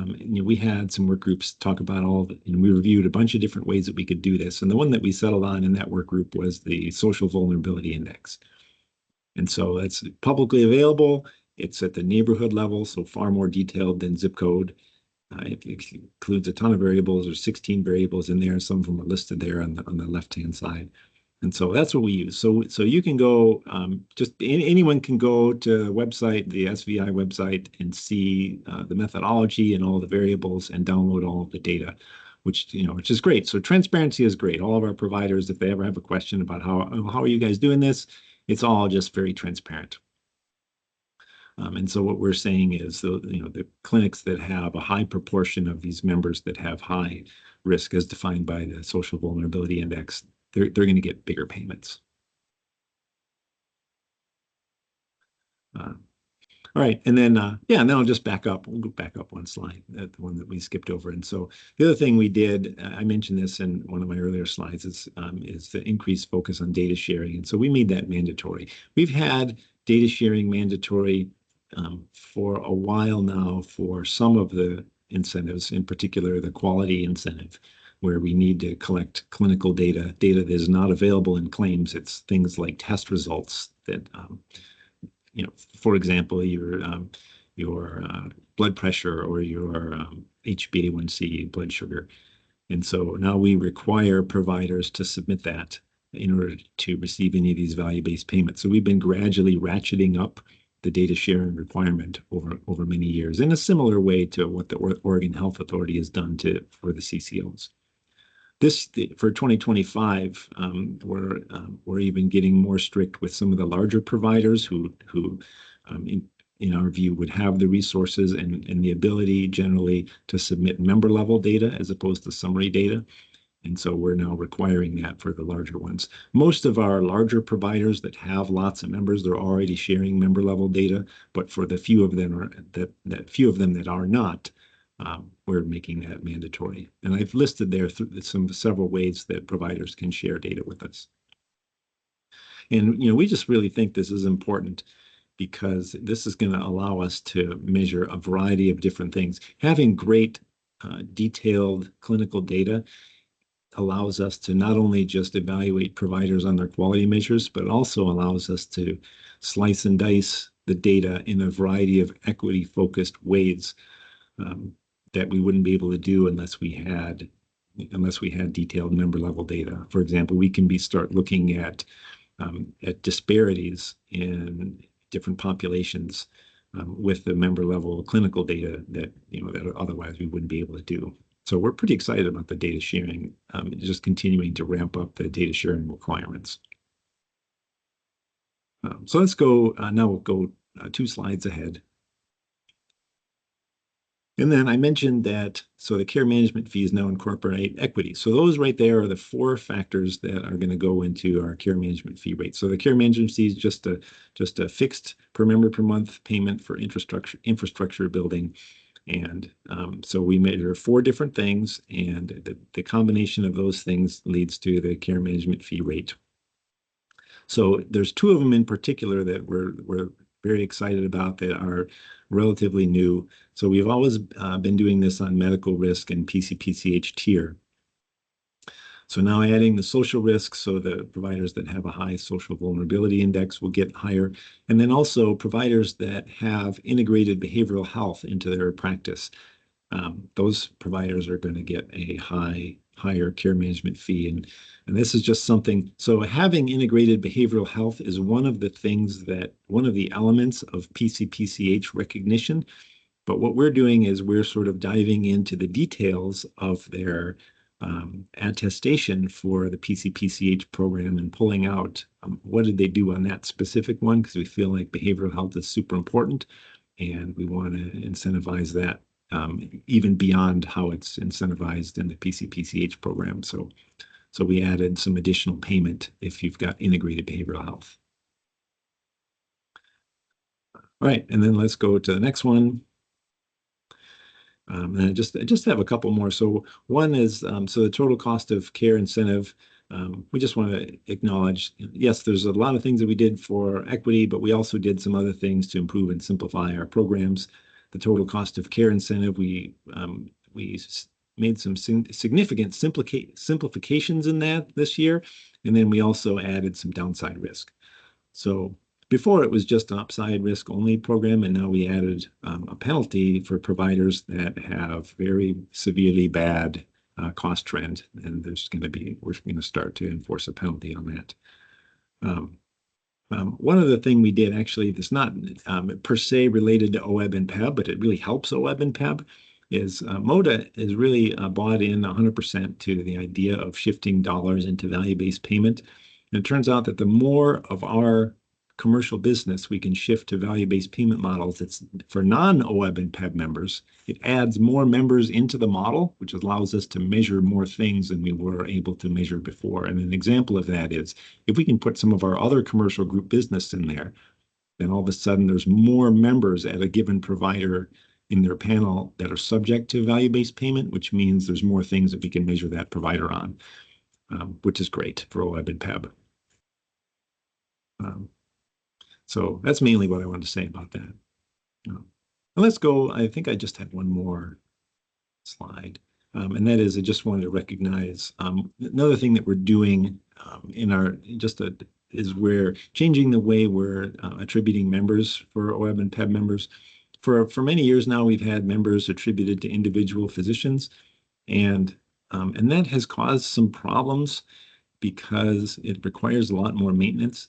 [SPEAKER 11] we had some work groups talk about we reviewed a bunch of different ways that we could do this. And the one that we settled on in that work group was the Social Vulnerability Index. And so it's publicly available. It's at the neighborhood level, so far more detailed than zip code. It includes a ton of variables. There's 16 variables in there. Some of them are listed there on the left-hand side. And so that's what we use. So you can go, anyone can go to the website, the SVI website, and see the methodology and all the variables and download all of the data, which is great. So transparency is great. All of our providers, if they ever have a question about how are you guys doing this, it's all just very transparent. And so what we're saying is, the clinics that have a high proportion of these members that have high risk, as defined by the Social Vulnerability Index, they're going to get bigger payments. All right, and then then I'll just back up. We'll go back up one slide, the one that we skipped over. And so the other thing we did, I mentioned this in one of my earlier slides, is the increased focus on data sharing. And so we made that mandatory. We've had data sharing mandatory for a while now for some of the incentives, in particular the quality incentive, where we need to collect clinical data that is not available in claims. It's things like test results that, for example, your blood pressure or your HbA1c, blood sugar. And so now we require providers to submit that in order to receive any of these value-based payments. So we've been gradually ratcheting up the data sharing requirement over many years, in a similar way to what the Oregon Health Authority has done for the CCOs. For 2025, we're even getting more strict with some of the larger providers who in our view, would have the resources and the ability generally to submit member level data as opposed to summary data. And so we're now requiring that for the larger ones. Most of our larger providers that have lots of members, they're already sharing member level data, but for the few of them that are not, we're making that mandatory. And I've listed there several ways that providers can share data with us. And we just really think this is important, because this is going to allow us to measure a variety of different things. Having great detailed clinical data allows us to not only just evaluate providers on their quality measures, but also allows us to slice and dice the data in a variety of equity-focused ways that we wouldn't be able to do unless we had unless we had detailed member level data. For example, we can start looking at disparities in different populations with the member level clinical data that that otherwise we wouldn't be able to do. So we're pretty excited about the data sharing, just continuing to ramp up the data sharing requirements. So let's go, now we'll go 2 slides ahead. And then I mentioned that, so the care management fees now incorporate equity. So those right there are the 4 factors that are going to go into our care management fee rate. So the care management fee is just a fixed per member per month payment for infrastructure building. And so we measure 4 different things, and the combination of those things leads to the care management fee rate. So there's 2 of them in particular that we're very excited about that are relatively new. So we've always been doing this on medical risk and PCPCH tier. So now adding the social risk, so the providers that have a high social vulnerability index will get higher. And then also providers that have integrated behavioral health into their practice. Those providers are going to get a higher care management fee. And this is just something, so having integrated behavioral health is one of the elements of PCPCH recognition. But what we're doing is we're sort of diving into the details of their attestation for the PCPCH program and pulling out what did they do on that specific one, because we feel like behavioral health is super important and we want to incentivize that even beyond how it's incentivized in the PCPCH program. So we added some additional payment if you've got integrated behavioral health. All right, and then let's go to the next one. And I just have a couple more. So one is, so the total cost of care incentive, we just want to acknowledge, yes, there's a lot of things that we did for equity, but we also did some other things to improve and simplify our programs. The total cost of care incentive, we made some significant simplifications in that this year. And then we also added some downside risk. So before it was just an upside risk only program, and now we added a penalty for providers that have very severely bad cost trend, and we're going to start to enforce a penalty on that. One other thing we did actually that's not per se related to OEB and PEB, but it really helps OEB and PEB, is MODA is really bought in 100% to the idea of shifting dollars into value-based payment. And it turns out that the more of our commercial business we can shift to value-based payment models, it's for non-OEB and PEB members, it adds more members into the model, which allows us to measure more things than we were able to measure before. And an example of that is if we can put some of our other commercial group business in there, then all of a sudden there's more members at a given provider in their panel that are subject to value-based payment, which means there's more things that we can measure that provider on, which is great for OEB and PEB. So that's mainly what I wanted to say about that. And let's go, I think I just had one more slide. And that is, I just wanted to recognize another thing that we're doing is we're changing the way we're attributing members for OEB and PEB members. For many years now, we've had members attributed to individual physicians, and that has caused some problems because it requires a lot more maintenance.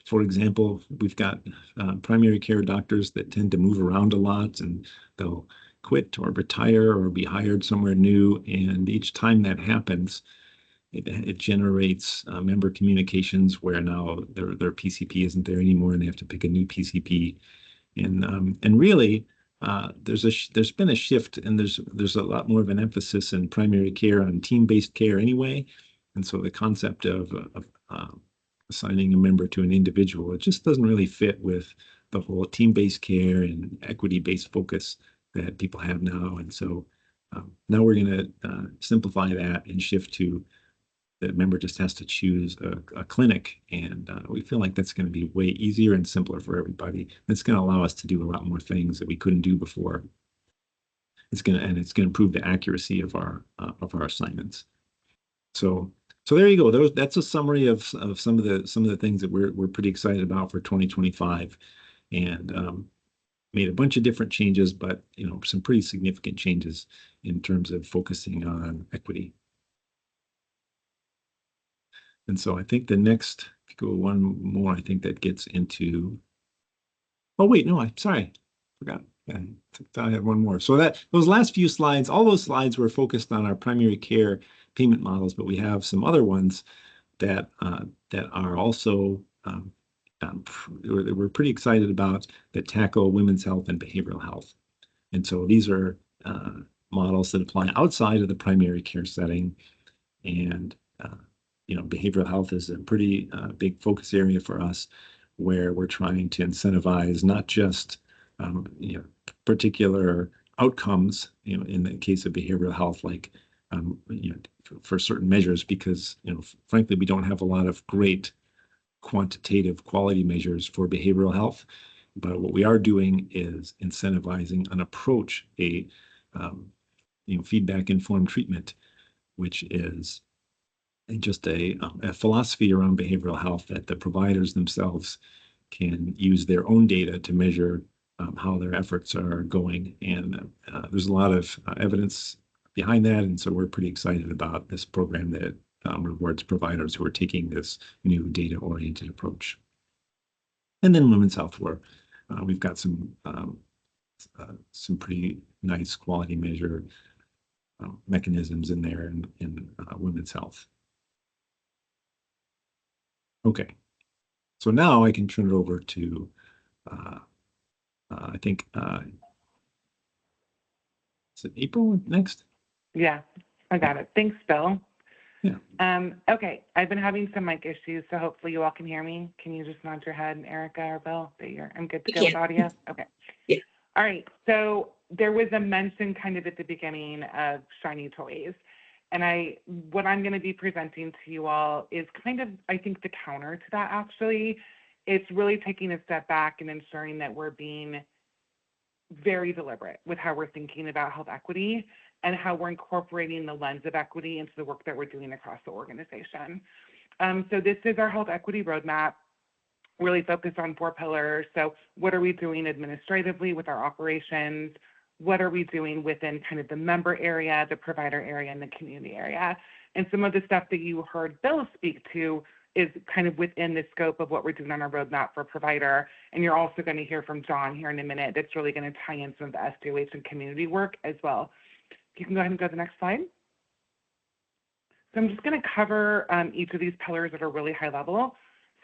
[SPEAKER 11] For example, we've got primary care doctors that tend to move around a lot, and they'll quit or retire or be hired somewhere new. And each time that happens, it generates member communications where now their PCP isn't there anymore, and they have to pick a new PCP. And really, there's been a shift, and there's a lot more of an emphasis in primary care on team-based care anyway. And so the concept of assigning a member to an individual, it just doesn't really fit with the whole team-based care and equity-based focus that people have now. And so now we're going to simplify that and shift to the member just has to choose a clinic. And we feel like that's going to be way easier and simpler for everybody. It's going to allow us to do a lot more things that we couldn't do before. It's going to improve the accuracy of our assignments. So there you go. That's a summary of some of the things that we're pretty excited about for 2025. And made a bunch of different changes, but some pretty significant changes in terms of focusing on equity. And so I think the next, if you go one more, I think that gets into, oh wait, no, I'm sorry, forgot. I thought I had one more. So those last few slides, all those slides were focused on our primary care payment models, but we have some other ones that are also we're pretty excited about, that tackle women's health and behavioral health. And so these are models that apply outside of the primary care setting. And behavioral health is a pretty big focus area for us, where we're trying to incentivize not just particular outcomes, in the case of behavioral health, like for certain measures, because frankly, we don't have a lot of great quantitative quality measures for behavioral health. But what we are doing is incentivizing an approach, a feedback informed treatment, which is just a philosophy around behavioral health, that the providers themselves can use their own data to measure how their efforts are going. And there's a lot of evidence behind that. And so we're pretty excited about this program that rewards providers who are taking this new data-oriented approach. And then women's health, where we've got some pretty nice quality measure mechanisms in there in women's health. Okay, so now I can turn it over to, I think, is it April next?
[SPEAKER 12] Yeah, I got it. Thanks, Bill.
[SPEAKER 11] Yeah.
[SPEAKER 12] Okay, I've been having some mic issues, so hopefully you all can hear me. Can you just nod your head, Erica or Bill, that I'm good to go with audio? Okay.
[SPEAKER 10] Yeah.
[SPEAKER 12] All right, so there was a mention kind of at the beginning of shiny toys. And what I'm going to be presenting to you all is kind of, I think, the counter to that, actually. It's really taking a step back and ensuring that we're being very deliberate with how we're thinking about health equity and how we're incorporating the lens of equity into the work that we're doing across the organization. So this is our health equity roadmap, really focused on 4 pillars. So what are we doing administratively with our operations? What are we doing within kind of the member area, the provider area, and the community area? And some of the stuff that you heard Bill speak to is kind of within the scope of what we're doing on our roadmap for provider. And you're also going to hear from John here in a minute. That's really going to tie in some of the SDOH and community work as well. You can go ahead and go to the next slide. So I'm just going to cover each of these pillars at a really high level.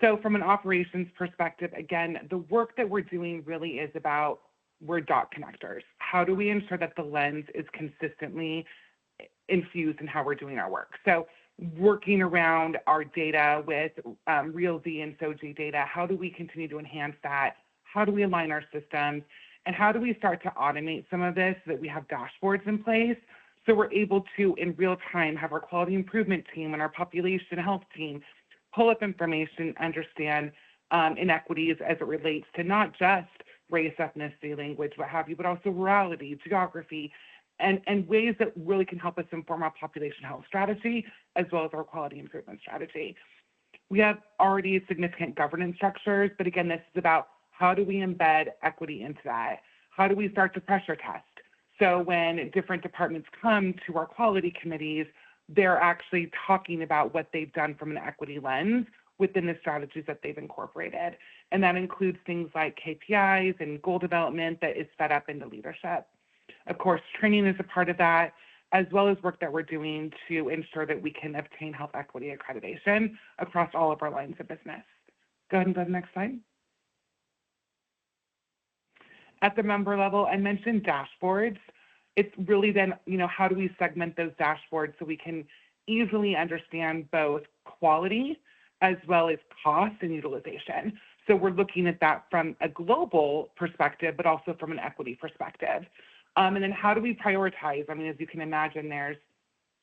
[SPEAKER 12] So from an operations perspective, again, the work that we're doing really is about, we're dot connectors. How do we ensure that the lens is consistently infused in how we're doing our work? So working around our data with RealZ and SOGI data, how do we continue to enhance that? How do we align our systems? And how do we start to automate some of this so that we have dashboards in place so we're able to, in real time, have our quality improvement team and our population health team pull up information, understand inequities as it relates to not just race, ethnicity, language, what have you, but also rurality, geography, and ways that really can help us inform our population health strategy as well as our quality improvement strategy. We have already significant governance structures, but again, this is about how do we embed equity into that? How do we start to pressure test? So when different departments come to our quality committees, they're actually talking about what they've done from an equity lens within the strategies that they've incorporated. And that includes things like KPIs and goal development that is fed up into leadership. Of course, training is a part of that, as well as work that we're doing to ensure that we can obtain health equity accreditation across all of our lines of business. Go ahead and go to the next slide. At the member level, I mentioned dashboards. It's really then, how do we segment those dashboards so we can easily understand both quality as well as cost and utilization. So we're looking at that from a global perspective, but also from an equity perspective. And then how do we prioritize? I mean, as you can imagine, there's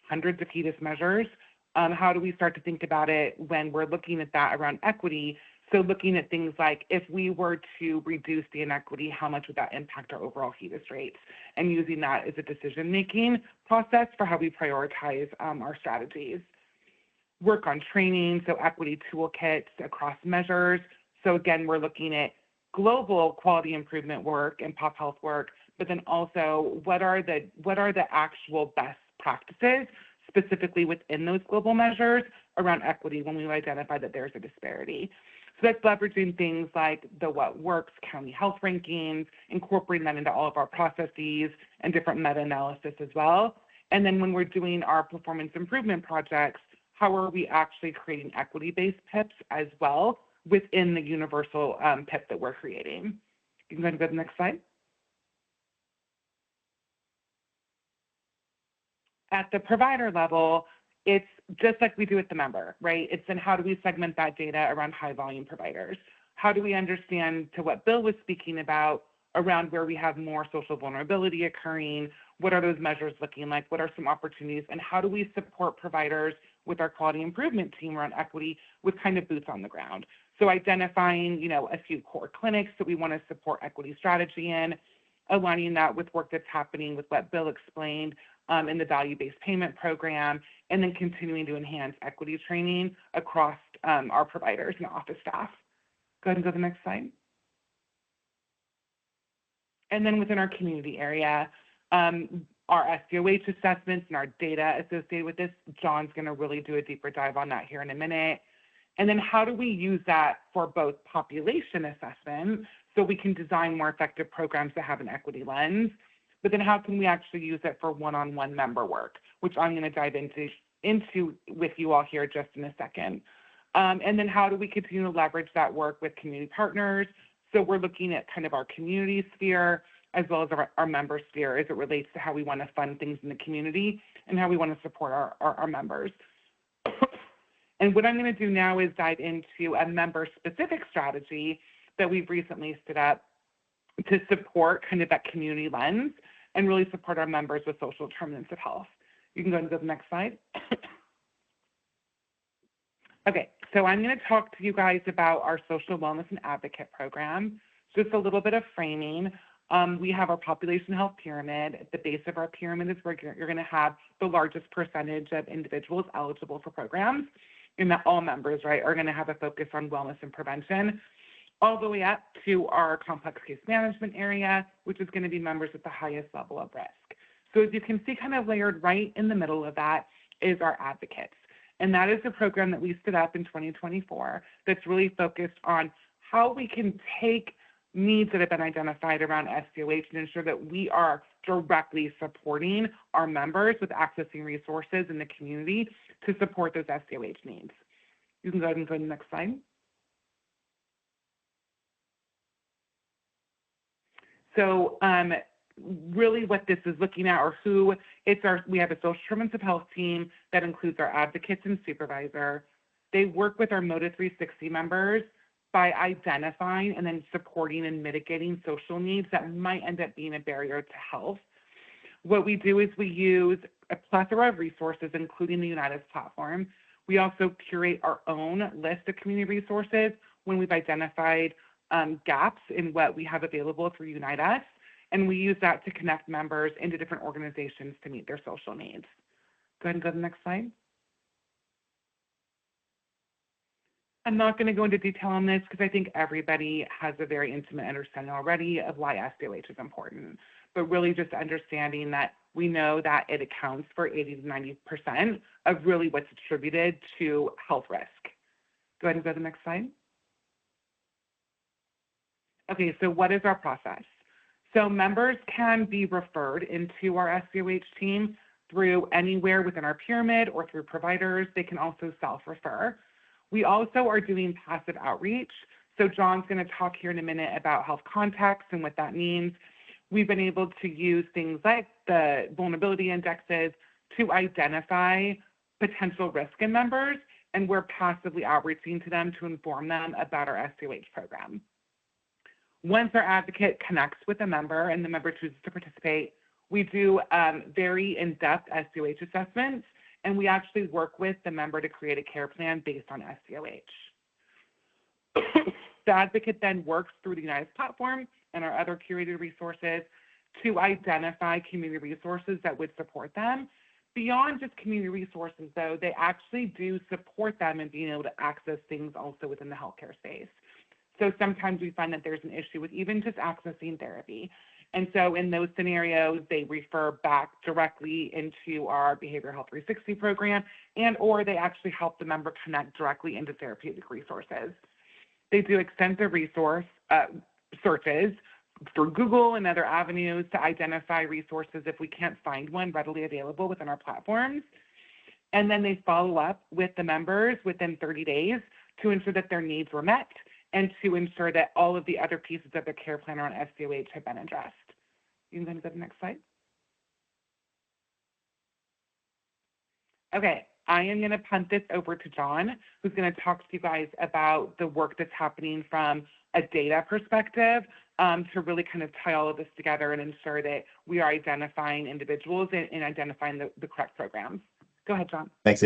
[SPEAKER 12] hundreds of HEDIS measures. How do we start to think about it when we're looking at that around equity? So looking at things like, if we were to reduce the inequity, how much would that impact our overall HEDIS rates? And using that as a decision-making process for how we prioritize our strategies. Work on training, so equity toolkits across measures. So again, we're looking at global quality improvement work and pop health work, but then also what are the actual best practices specifically within those global measures around equity when we identify that there's a disparity. So that's leveraging things like the What Works county health rankings, incorporating that into all of our processes and different meta-analysis as well. And then when we're doing our performance improvement projects, how are we actually creating equity-based PIPs as well within the universal PIP that we're creating? You can go to the next slide. At the provider level, it's just like we do at the member, right? It's then how do we segment that data around high volume providers? How do we understand, to what Bill was speaking about, around where we have more social vulnerability occurring? What are those measures looking like? What are some opportunities? And how do we support providers with our quality improvement team around equity with kind of boots on the ground? So identifying, a few core clinics that we want to support equity strategy in, aligning that with work that's happening with what Bill explained in the value-based payment program, and then continuing to enhance equity training across our providers and office staff. Go ahead and go to the next slide. And then within our community area, our SDOH assessments and our data associated with this, John's going to really do a deeper dive on that here in a minute. And then how do we use that for both population assessment so we can design more effective programs that have an equity lens, but then how can we actually use it for one-on-one member work, which I'm going to dive into with you all here just in a second. And then how do we continue to leverage that work with community partners? So we're looking at kind of our community sphere as well as our member sphere as it relates to how we want to fund things in the community and how we want to support our members. And what I'm going to do now is dive into a member-specific strategy that we've recently stood up to support kind of that community lens and really support our members with social determinants of health. You can go to the next slide. Okay, so I'm going to talk to you guys about our social wellness and advocate program. Just a little bit of framing. We have our population health pyramid. At the base of our pyramid is where you're going to have the largest percentage of individuals eligible for programs, and that all members, right, are going to have a focus on wellness and prevention, all the way up to our complex case management area, which is going to be members at the highest level of risk. So as you can see, kind of layered right in the middle of that is our advocates. And that is a program that we stood up in 2024 that's really focused on how we can take needs that have been identified around SDOH and ensure that we are directly supporting our members with accessing resources in the community to support those SDOH needs. You can go ahead and go to the next slide. So really what this is looking at, or who it's we have a social determinants of health team that includes our advocates and supervisor. They work with our MOTA 360 members by identifying and then supporting and mitigating social needs that might end up being a barrier to health. What we do is we use a plethora of resources, including the Unitas platform. We also curate our own list of community resources when we've identified gaps in what we have available through Unitas, and we use that to connect members into different organizations to meet their social needs. Go ahead and go to the next slide. I'm not going to go into detail on this because I think everybody has a very intimate understanding already of why SDOH is important, but really just understanding that we know that it accounts for 80 to 90% of really what's attributed to health risk. Go ahead and go to the next slide. Okay, so what is our process? So members can be referred into our SDOH team through anywhere within our pyramid or through providers. They can also self-refer. We also are doing passive outreach. So John's going to talk here in a minute about health contacts and what that means. We've been able to use things like the vulnerability indexes to identify potential risk in members, and we're passively outreaching to them to inform them about our SDOH program. Once our advocate connects with a member and the member chooses to participate, we do very in-depth SDOH assessments, and we actually work with the member to create a care plan based on SDOH. The advocate then works through the Unitas platform and our other curated resources to identify community resources that would support them. Beyond just community resources, though, they actually do support them in being able to access things also within the healthcare space. So sometimes we find that there's an issue with even just accessing therapy. And so in those scenarios, they refer back directly into our Behavioral Health 360 program, and or they actually help the member connect directly into therapeutic resources. They do extensive resource searches through Google and other avenues to identify resources if we can't find one readily available within our platforms. And then they follow up with the members within 30 days to ensure that their needs were met and to ensure that all of the other pieces of their care plan around SDOH have been addressed. You can go to the next slide. Okay, I am going to punt this over to John, who's going to talk to you guys about the work that's happening from a data perspective to really kind of tie all of this together and ensure that we are identifying individuals and identifying the correct programs. Go ahead, John.
[SPEAKER 13] Thanks,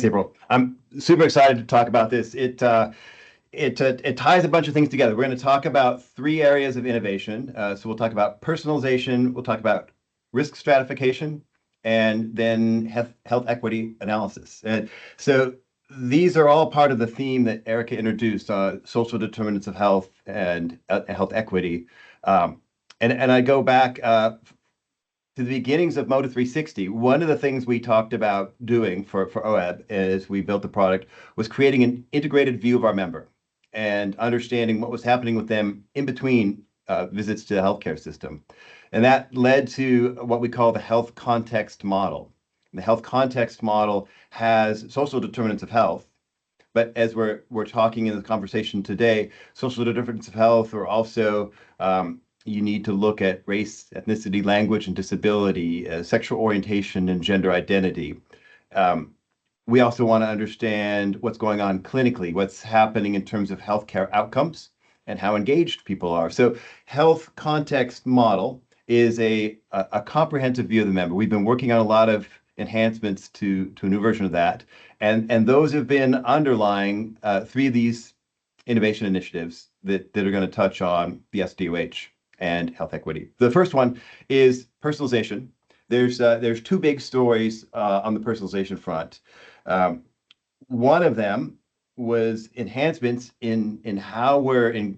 [SPEAKER 13] April. I'm super excited to talk about this. It ties a bunch of things together. We're going to talk about 3 areas of innovation. So we'll talk about personalization, we'll talk about risk stratification, and then health equity analysis. And so these are all part of the theme that Erica introduced, social determinants of health and health equity. And I go back to the beginnings of Moda 360. One of the things we talked about doing for OEB as we built the product was creating an integrated view of our member and understanding what was happening with them in between visits to the healthcare system. And that led to what we call the health context model. The health context model has social determinants of health, but as we're talking in the conversation today, social determinants of health are also you need to look at race, ethnicity, language, and disability, sexual orientation, and gender identity. We also want to understand what's going on clinically, what's happening in terms of healthcare outcomes, and how engaged people are. So health context model is a comprehensive view of the member. We've been working on a lot of enhancements to a new version of that. And those have been underlying 3 of these innovation initiatives that are going to touch on the SDOH and health equity. The first one is personalization. There's 2 big stories on the personalization front. One of them was enhancements in how we're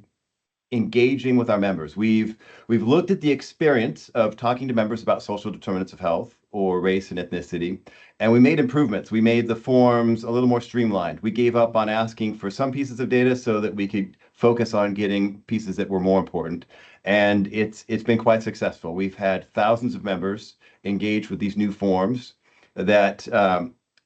[SPEAKER 13] engaging with our members. We've looked at the experience of talking to members about social determinants of health or race and ethnicity, and we made improvements. We made the forms a little more streamlined. We gave up on asking for some pieces of data so that we could focus on getting pieces that were more important. And it's been quite successful. We've had thousands of members engage with these new forms that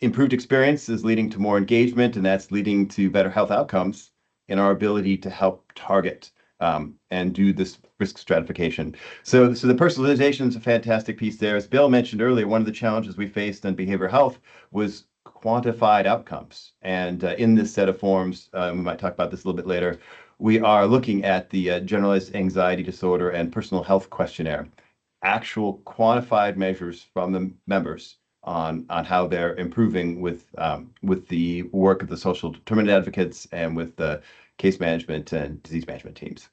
[SPEAKER 13] improved experience is leading to more engagement, and that's leading to better health outcomes in our ability to help target and do this risk stratification. So the personalization is a fantastic piece there. As Bill mentioned earlier, one of the challenges we faced in behavioral health was quantified outcomes. And in this set of forms, we might talk about this a little bit later, we are looking at the generalized anxiety disorder and personal health questionnaire, actual quantified measures from the members on how they're improving with the work of the social determinant advocates and with the case management and disease management teams.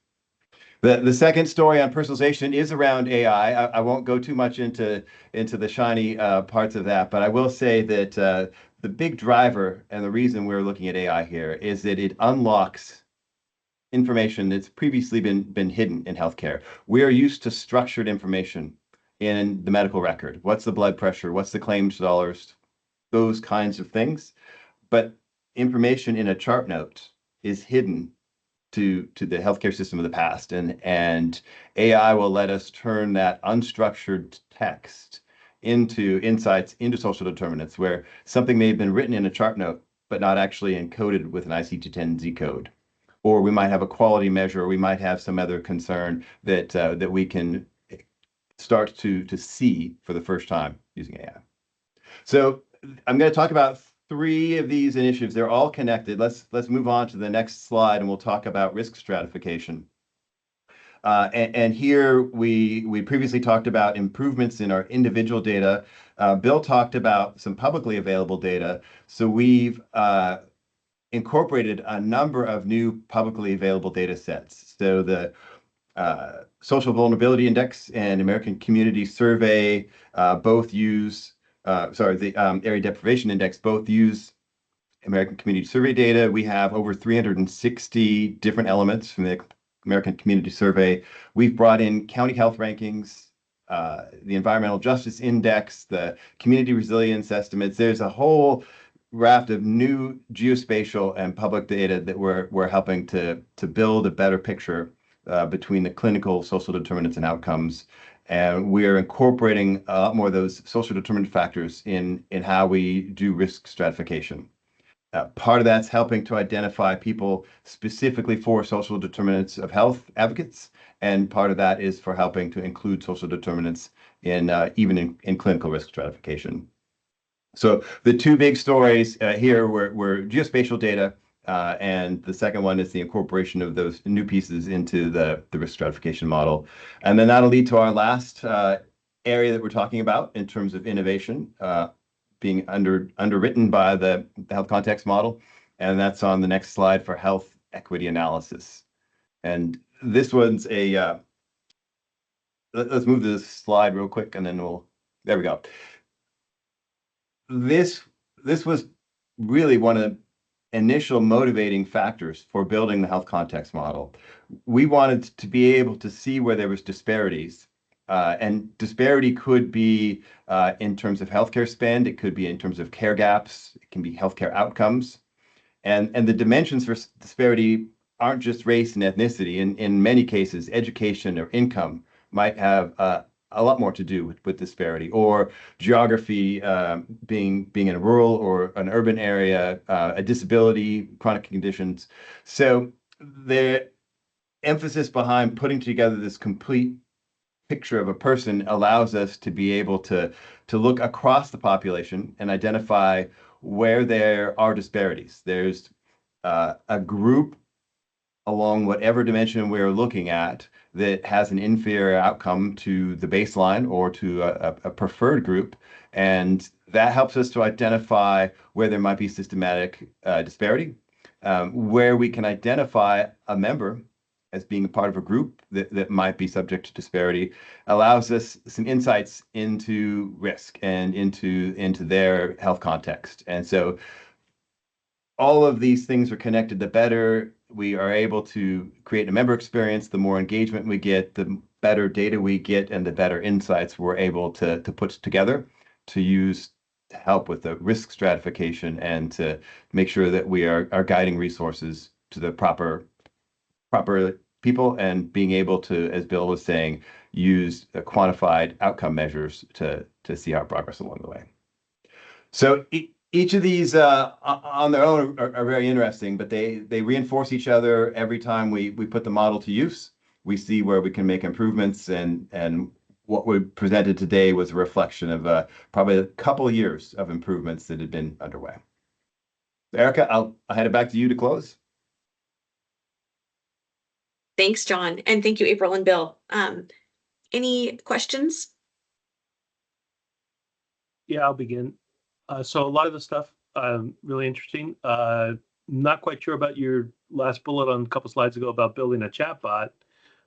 [SPEAKER 13] The second story on personalization is around AI. I won't go too much into the shiny parts of that, but I will say that the big driver and the reason we're looking at AI here is that it unlocks information that's previously been hidden in healthcare. We are used to structured information in the medical record. What's the blood pressure? What's the claims dollars? Those kinds of things. But information in a chart note is hidden to the healthcare system of the past. And AI will let us turn that unstructured text into insights into social determinants where something may have been written in a chart note, but not actually encoded with an ICD-10 code. Or we might have a quality measure, or we might have some other concern that we can start to see for the first time using AI. So I'm going to talk about 3 of these initiatives. They're all connected. Let's move on to the next slide, and we'll talk about risk stratification. And here we previously talked about improvements in our individual data. Bill talked about some publicly available data. So we've incorporated a number of new publicly available data sets. So the Social Vulnerability Index and American Community Survey both use, the Area Deprivation Index both use American Community Survey data. We have over 360 different elements from the American Community Survey. We've brought in county health rankings, the Environmental Justice Index, the community resilience estimates. There's a whole raft of new geospatial and public data that we're helping to build a better picture between the clinical, social determinants, and outcomes. And we are incorporating a lot more of those social determinant factors in how we do risk stratification. Part of that's helping to identify people specifically for social determinants of health advocates, and part of that is for helping to include social determinants in even in clinical risk stratification. So the two big stories here were geospatial data, and the second one is the incorporation of those new pieces into the risk stratification model. And then that'll lead to our last area that we're talking about in terms of innovation, being underwritten by the health context model. And that's on the next slide for health equity analysis. And this one's a, let's move this slide real quick and then there we go. This was really one of the initial motivating factors for building the health context model. We wanted to be able to see where there was disparities, and disparity could be in terms of healthcare spend, it could be in terms of care gaps, it can be healthcare outcomes, and the dimensions for disparity aren't just race and ethnicity. In many cases, education or income might have a lot more to do with disparity, or geography, being in a rural or an urban area, a disability, chronic conditions. So the emphasis behind putting together this complete picture of a person allows us to be able to look across the population and identify where there are disparities. There's a group along whatever dimension we're looking at that has an inferior outcome to the baseline or to a preferred group. And that helps us to identify where there might be systematic disparity, where we can identify a member as being a part of a group that might be subject to disparity, allows us some insights into risk and into their health context. And so all of these things are connected. The better we are able to create a member experience, the more engagement we get, the better data we get, and the better insights we're able to put together to use to help with the risk stratification and to make sure that we are guiding resources to the proper people, and being able to, as Bill was saying, use quantified outcome measures to see our progress along the way. So each of these on their own are very interesting, but they reinforce each other every time we put the model to use. We see where we can make improvements, and what we presented today was a reflection of probably a couple of years of improvements that had been underway. Erica, I'll hand it back to you to close.
[SPEAKER 10] Thanks, John, and thank you, April and Bill. Any questions?
[SPEAKER 1] Yeah, I'll begin. So a lot of the stuff really interesting. Not quite sure about your last bullet on a couple slides ago about building a chatbot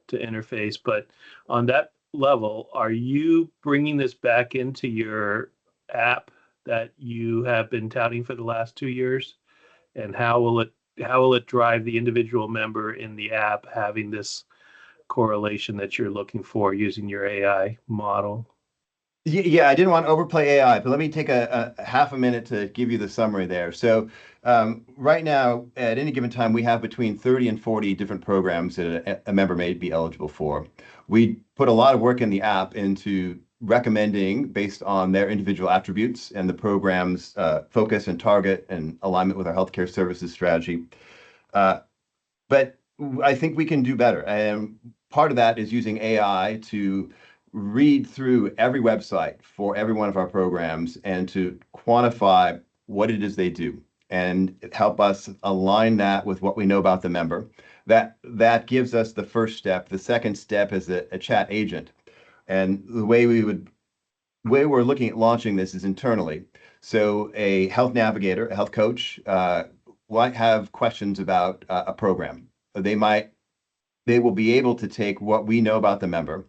[SPEAKER 1] to interface, but on that level, are you bringing this back into your app that you have been touting for the last 2 years? And how will it drive the individual member in the app having this correlation that you're looking for using your AI model?
[SPEAKER 13] Yeah, I didn't want to overplay AI, but let me take a half a minute to give you the summary there. So right now, at any given time, we have between 30 and 40 different programs that a member may be eligible for. We put a lot of work in the app into recommending based on their individual attributes and the program's focus and target and alignment with our healthcare services strategy. But I think we can do better. And part of that is using AI to read through every website for every one of our programs and to quantify what it is they do and help us align that with what we know about the member. That gives us the first step. The second step is a chat agent. And the way we're looking at launching this is internally. So a health navigator, a health coach, might have questions about a program. They will be able to take what we know about the member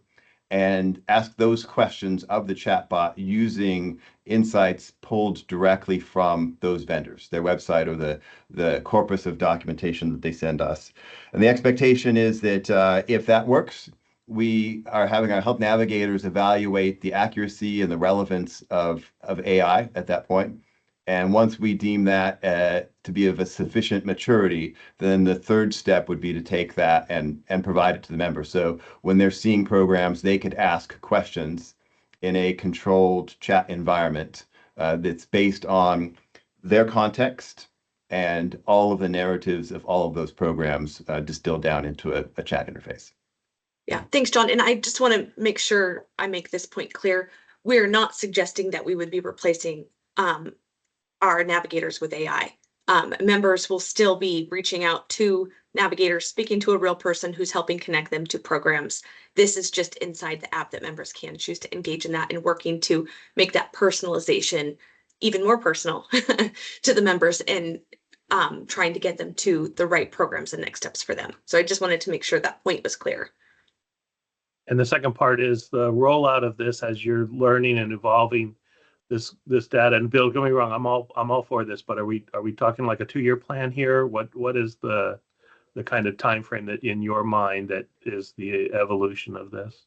[SPEAKER 13] and ask those questions of the chatbot using insights pulled directly from those vendors, their website or the corpus of documentation that they send us. And the expectation is that if that works, we are having our health navigators evaluate the accuracy and the relevance of AI at that point. And once we deem that to be of a sufficient maturity, then the third step would be to take that and provide it to the members. So when they're seeing programs, they could ask questions in a controlled chat environment that's based on their context and all of the narratives of all of those programs distilled down into a chat interface.
[SPEAKER 10] Yeah, thanks, John. And I just want to make sure I make this point clear. We're not suggesting that we would be replacing our navigators with AI. Members will still be reaching out to navigators, speaking to a real person who's helping connect them to programs. This is just inside the app that members can choose to engage in that and working to make that personalization even more personal to the members and trying to get them to the right programs and next steps for them. So I just wanted to make sure that point was clear.
[SPEAKER 1] And the second part is the rollout of this as you're learning and evolving this data. And Bill, don't get me wrong, I'm all for this, but are we talking like a 2-year plan here? What is the kind of time frame that in your mind that is the evolution of this?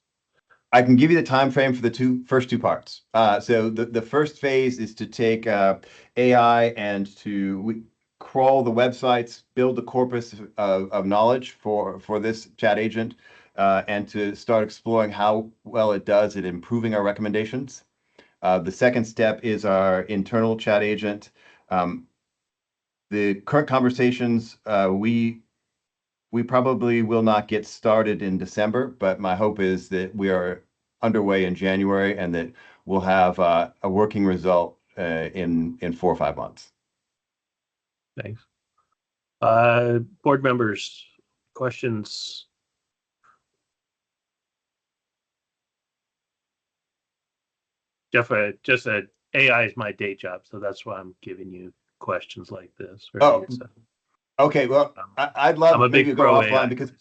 [SPEAKER 13] I can give you the time frame for the first two parts. So the first phase is to take AI and to crawl the websites, build the corpus of knowledge for this chat agent, and to start exploring how well it does at improving our recommendations. The second step is our internal chat agent. The current conversations, we probably will not get started in December, but my hope is that we are underway in January and that we'll have a working result in 4 or 5 months.
[SPEAKER 1] Thanks. Board members, questions? Jeff, just AI is my day job, so that's why I'm giving you questions like this. Right?
[SPEAKER 13] Oh,
[SPEAKER 1] so,
[SPEAKER 13] okay. Well, I'd love maybe to go offline
[SPEAKER 1] AI.
[SPEAKER 13] because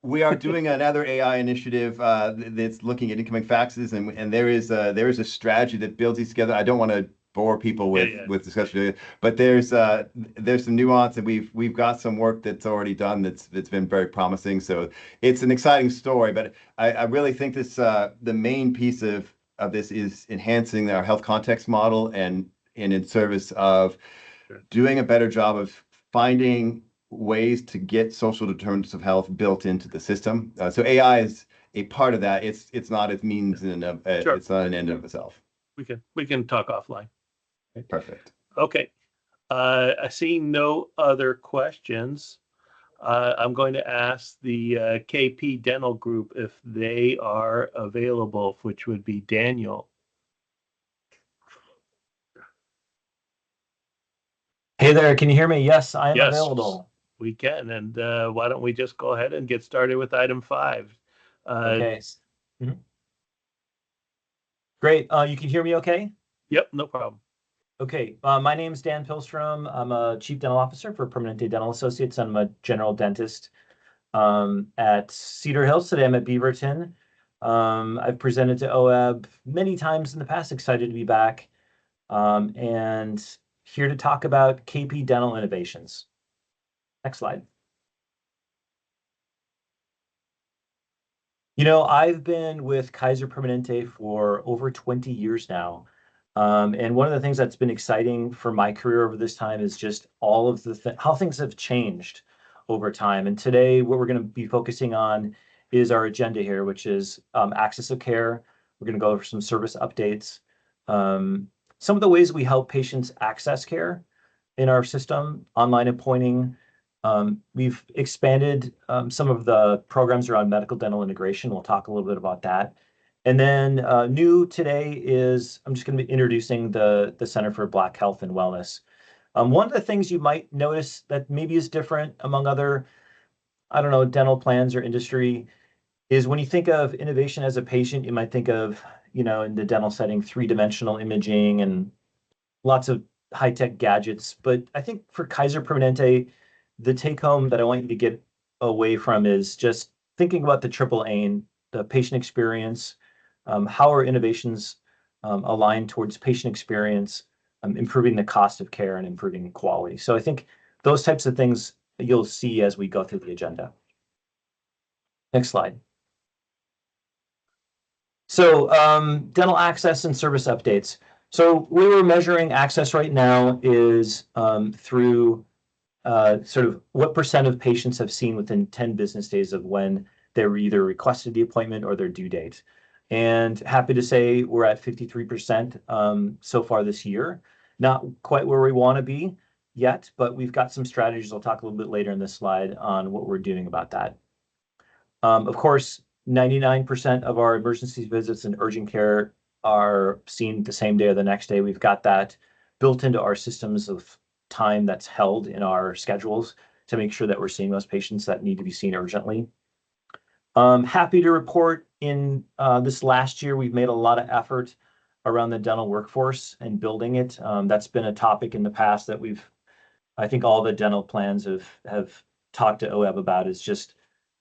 [SPEAKER 13] we are doing another AI initiative that's looking at incoming faxes, and there is a strategy that builds these together. I don't want to bore people with discussion, but there's some nuance, and we've got some work that's already done that's been very promising. So it's an exciting story, but I really think this the main piece of this is enhancing our health context model and in service of doing a better job of finding ways to get social determinants of health built into the system. So AI is a part of that. It's not its means in it's not an end of itself.
[SPEAKER 1] We can talk offline.
[SPEAKER 13] Okay. Perfect.
[SPEAKER 1] Okay. I see no other questions. I'm going to ask the KP Dental Group if they are available, which would be Daniel.
[SPEAKER 14] Hey there, can you hear me? Yes, I am available.
[SPEAKER 1] We can, and why don't we just go ahead and get started with item 5?
[SPEAKER 14] Okay. Mm-hmm. Great. You can hear me okay?
[SPEAKER 1] Yep, no problem.
[SPEAKER 14] Okay, my name is Dan Pilstrom. I'm a Chief Dental Officer for Permanente Dental Associates. I'm a general dentist at Cedar Hills. Today I'm at Beaverton. I've presented to OEBB many times in the past, excited to be back, and here to talk about KP Dental Innovations. Next slide. You know, I've been with Kaiser Permanente for over 20 years now. And one of the things that's been exciting for my career over this time is just all of how things have changed over time. And today, what we're going to be focusing on is our agenda here, which is access of care. We're going to go over some service updates, some of the ways we help patients access care in our system, online appointing. We've expanded some of the programs around medical dental integration. We'll talk a little bit about that. And then new today is I'm just going to be introducing the Center for Black Health and Wellness. One of the things you might notice that maybe is different among other, I don't know, dental plans or industry is when you think of innovation as a patient, you might think of, you know, in the dental setting, 3-dimensional imaging and lots of high-tech gadgets. But I think for Kaiser Permanente, the take home that I want you to get away from is just thinking about the triple aim the patient experience, how are innovations aligned towards patient experience, improving the cost of care and improving quality. So I think those types of things you'll see as we go through the agenda. Next slide. So dental access and service updates. So we were measuring access right now is through sort of what percent of patients have seen within 10 business days of when they were either requested the appointment or their due date. And happy to say we're at 53% so far this year. Not quite where we want to be yet, but we've got some strategies I'll talk a little bit later in this slide on what we're doing about that. Of course, 99% of our emergency visits and urgent care are seen the same day or the next day. We've got that built into our systems of time that's held in our schedules to make sure that we're seeing those patients that need to be seen urgently. Happy to report in this last year, we've made a lot of effort around the dental workforce and building it. That's been a topic in the past that I think all the dental plans have talked to OEB about, is just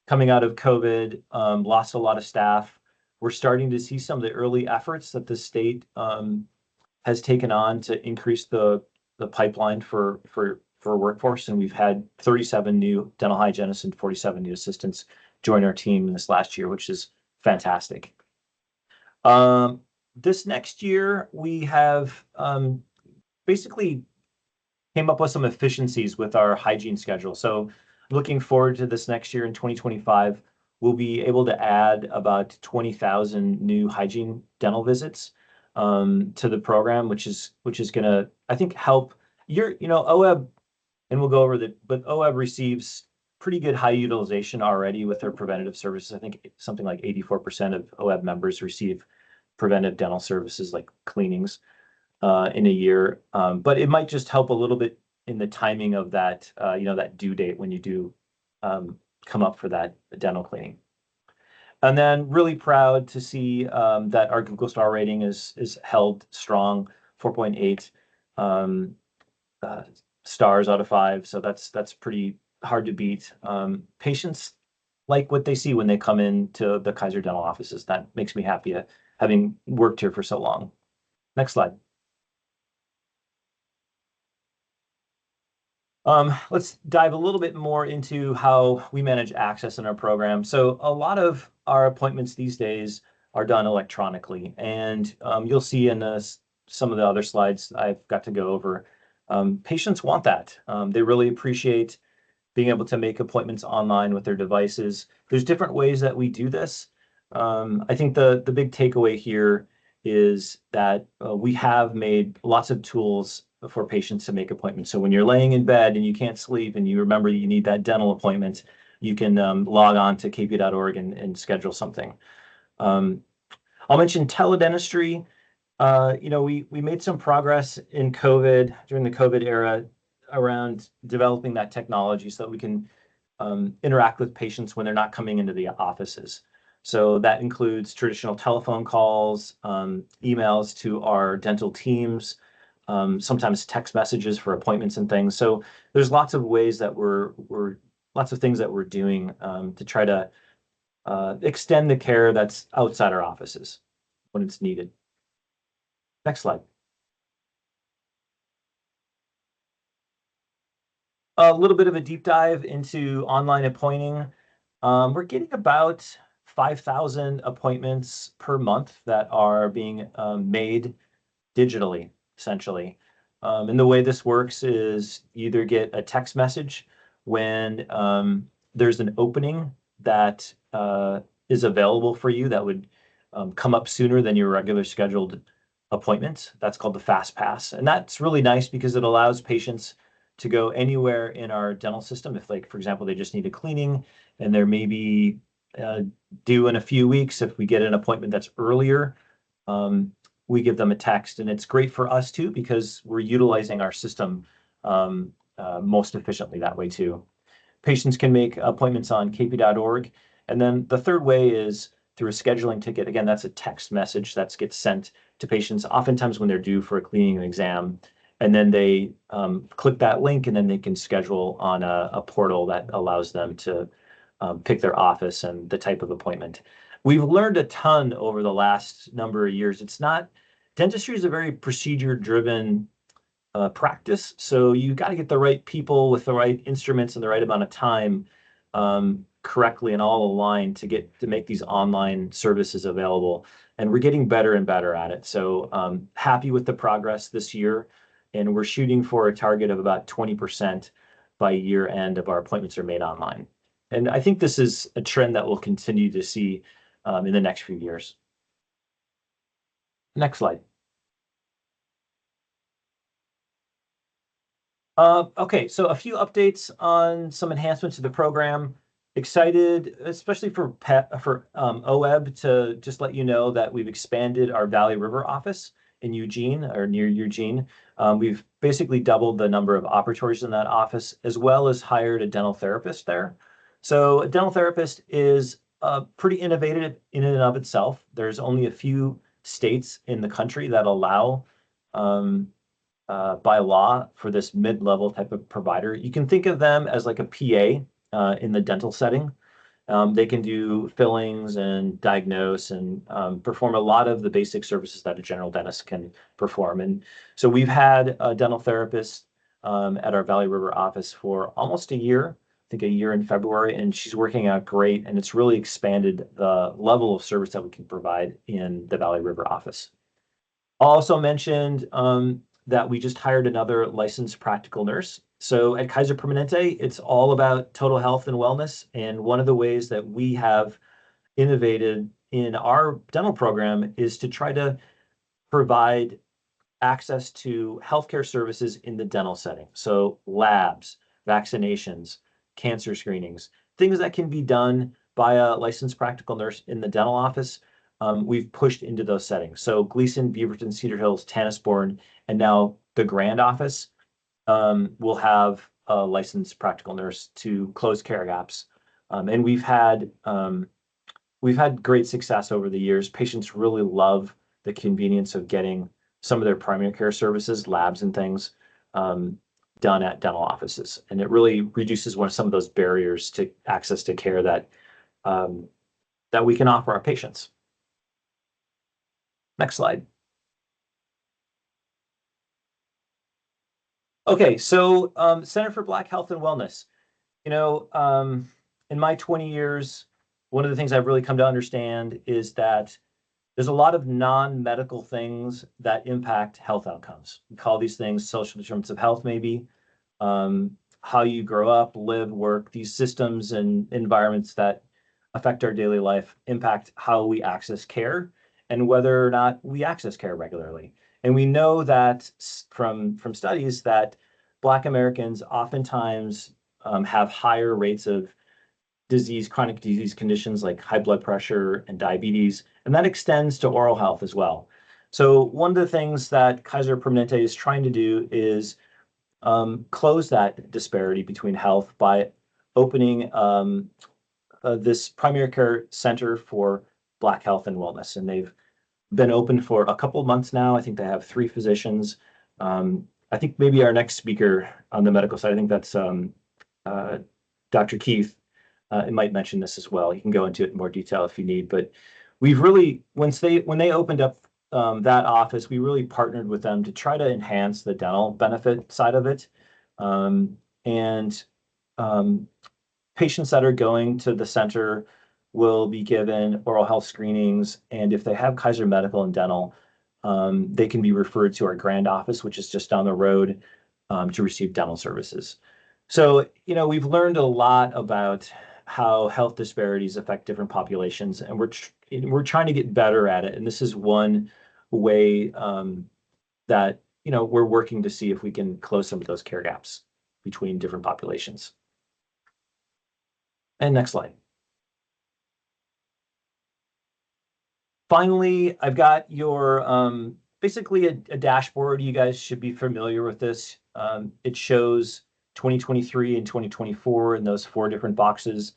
[SPEAKER 14] coming out of COVID, lost a lot of staff. We're starting to see some of the early efforts that the state has taken on to increase the pipeline for workforce, and we've had 37 new dental hygienists and 47 new assistants join our team in this last year, which is fantastic. This next year, we have basically came up with some efficiencies with our hygiene schedule. So looking forward to this next year in 2025, we'll be able to add about 20,000 new hygiene dental visits to the program, which is going to, I think, help OEB, and we'll go over that, but OEB receives pretty good high utilization already with their preventative services. I think something like 84% of OEB members receive preventive dental services like cleanings in a year. But it might just help a little bit in the timing of that, that due date when you do come up for that dental cleaning. And then really proud to see that our Google Star rating is held strong, 4.8 stars out of 5. So that's pretty hard to beat. Patients like what they see when they come into the Kaiser Dental offices. That makes me happy, having worked here for so long. Next slide. Let's dive a little bit more into how we manage access in our program. So a lot of our appointments these days are done electronically, and you'll see in some of the other slides I've got to go over. Patients want that. They really appreciate being able to make appointments online with their devices. There's different ways that we do this. I think the big takeaway here is that we have made lots of tools for patients to make appointments. So when you're laying in bed and you can't sleep and you remember you need that dental appointment, you can log on to kp.org and schedule something. I'll mention teledentistry. We made some progress in COVID, during the COVID era, around developing that technology so that we can interact with patients when they're not coming into the offices. So that includes traditional telephone calls, emails to our dental teams, sometimes text messages for appointments and things. So there's lots of ways that lots of things that we're doing to try to extend the care that's outside our offices when it's needed. Next slide. A little bit of a deep dive into online appointing. We're getting about 5,000 appointments per month that are being made digitally, essentially. And the way this works is you either get a text message when there's an opening that is available for you that would come up sooner than your regular scheduled appointment. That's called the Fast Pass. And that's really nice because it allows patients to go anywhere in our dental system. If, like, for example, they just need a cleaning and they're maybe due in a few weeks, if we get an appointment that's earlier, we give them a text. And it's great for us too, because we're utilizing our system most efficiently that way too. Patients can make appointments on kp.org. And then the third way is through a scheduling ticket. Again, that's a text message that gets sent to patients oftentimes when they're due for a cleaning and exam. And then they click that link and then they can schedule on a portal that allows them to pick their office and the type of appointment. We've learned a ton over the last number of years. Dentistry is a very procedure-driven practice. So you got to get the right people with the right instruments and the right amount of time correctly and all aligned to make these online services available. And we're getting better and better at it. So happy with the progress this year. And we're shooting for a target of about 20% by year end of our appointments are made online. And I think this is a trend that we'll continue to see in the next few years. Next slide. Okay, so a few updates on some enhancements to the program. Excited, especially for OEB, to just let you know that we've expanded our Valley River office in Eugene or near Eugene. We've basically doubled the number of operatories in that office, as well as hired a dental therapist there. So a dental therapist is pretty innovative in and of itself. There's only a few states in the country that allow by law for this mid-level type of provider. You can think of them as like a PA in the dental setting. They can do fillings and diagnose and perform a lot of the basic services that a general dentist can perform. And so we've had a dental therapist at our Valley River office for almost a year, I think a year in February, and she's working out great. And it's really expanded the level of service that we can provide in the Valley River office. Also mentioned that we just hired another licensed practical nurse. So at Kaiser Permanente, it's all about total health and wellness. And one of the ways that we have innovated in our dental program is to try to provide access to healthcare services in the dental setting. So labs, vaccinations, cancer screenings, things that can be done by a licensed practical nurse in the dental office. We've pushed into those settings. So Gleason, Beaverton, Cedar Hills, Tannisbourne, and now the Grand office will have a licensed practical nurse to close care gaps. And we've had great success over the years. Patients really love the convenience of getting some of their primary care services, labs and things, done at dental offices. And it really reduces some of those barriers to access to care that we can offer our patients. Next slide. Okay, so Center for Black Health and Wellness. In my 20 years, one of the things I've really come to understand is that there's a lot of non-medical things that impact health outcomes. We call these things social determinants of health, maybe. How you grow up, live, work, these systems and environments that affect our daily life impact how we access care and whether or not we access care regularly. And we know that from studies that Black Americans oftentimes have higher rates of chronic disease conditions like high blood pressure and diabetes, and that extends to oral health as well. So one of the things that Kaiser Permanente is trying to do is close that disparity between health by opening this primary care center for Black health and wellness. And they've been open for a couple of months now. I think they have 3 physicians. I think maybe our next speaker on the medical side, I think that's Dr. Keith. It might mention this as well. You can go into it in more detail if you need. But we've really, when they opened up that office, we really partnered with them to try to enhance the dental benefit side of it. Patients that are going to the center will be given oral health screenings. And if they have Kaiser Medical and Dental, they can be referred to our Grand office, which is just down the road, to receive dental services. So, we've learned a lot about how health disparities affect different populations, and we're trying to get better at it. And this is one way that we're working to see if we can close some of those care gaps between different populations. And next slide. Finally, I've got your basically a dashboard. You guys should be familiar with this. It shows 2023 and 2024 in those 4 different boxes.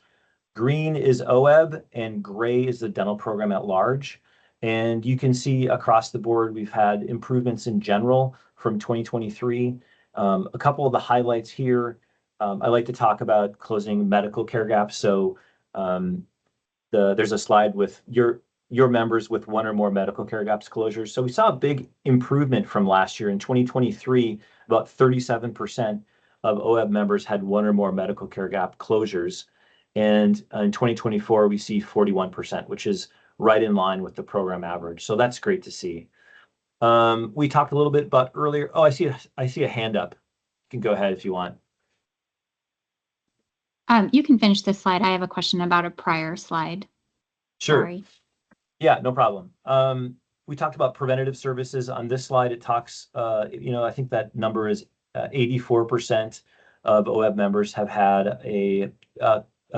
[SPEAKER 14] Green is OEB and gray is the dental program at large. And you can see across the board, we've had improvements in general from 2023. A couple of the highlights here, I like to talk about closing medical care gaps. So there's a slide with your members with one or more medical care gaps closures. So we saw a big improvement from last year. In 2023, about 37% of OEB members had one or more medical care gap closures. And in 2024, we see 41%, which is right in line with the program average. So that's great to see. We talked a little bit about earlier. Oh, I see a hand up. You can go ahead if you want.
[SPEAKER 7] You can finish this slide. I have a question about a prior slide.
[SPEAKER 14] Sure.
[SPEAKER 7] Sorry.
[SPEAKER 14] Yeah, no problem. We talked about preventative services. On this slide, it talks, I think that number is 84% of OEB members have had a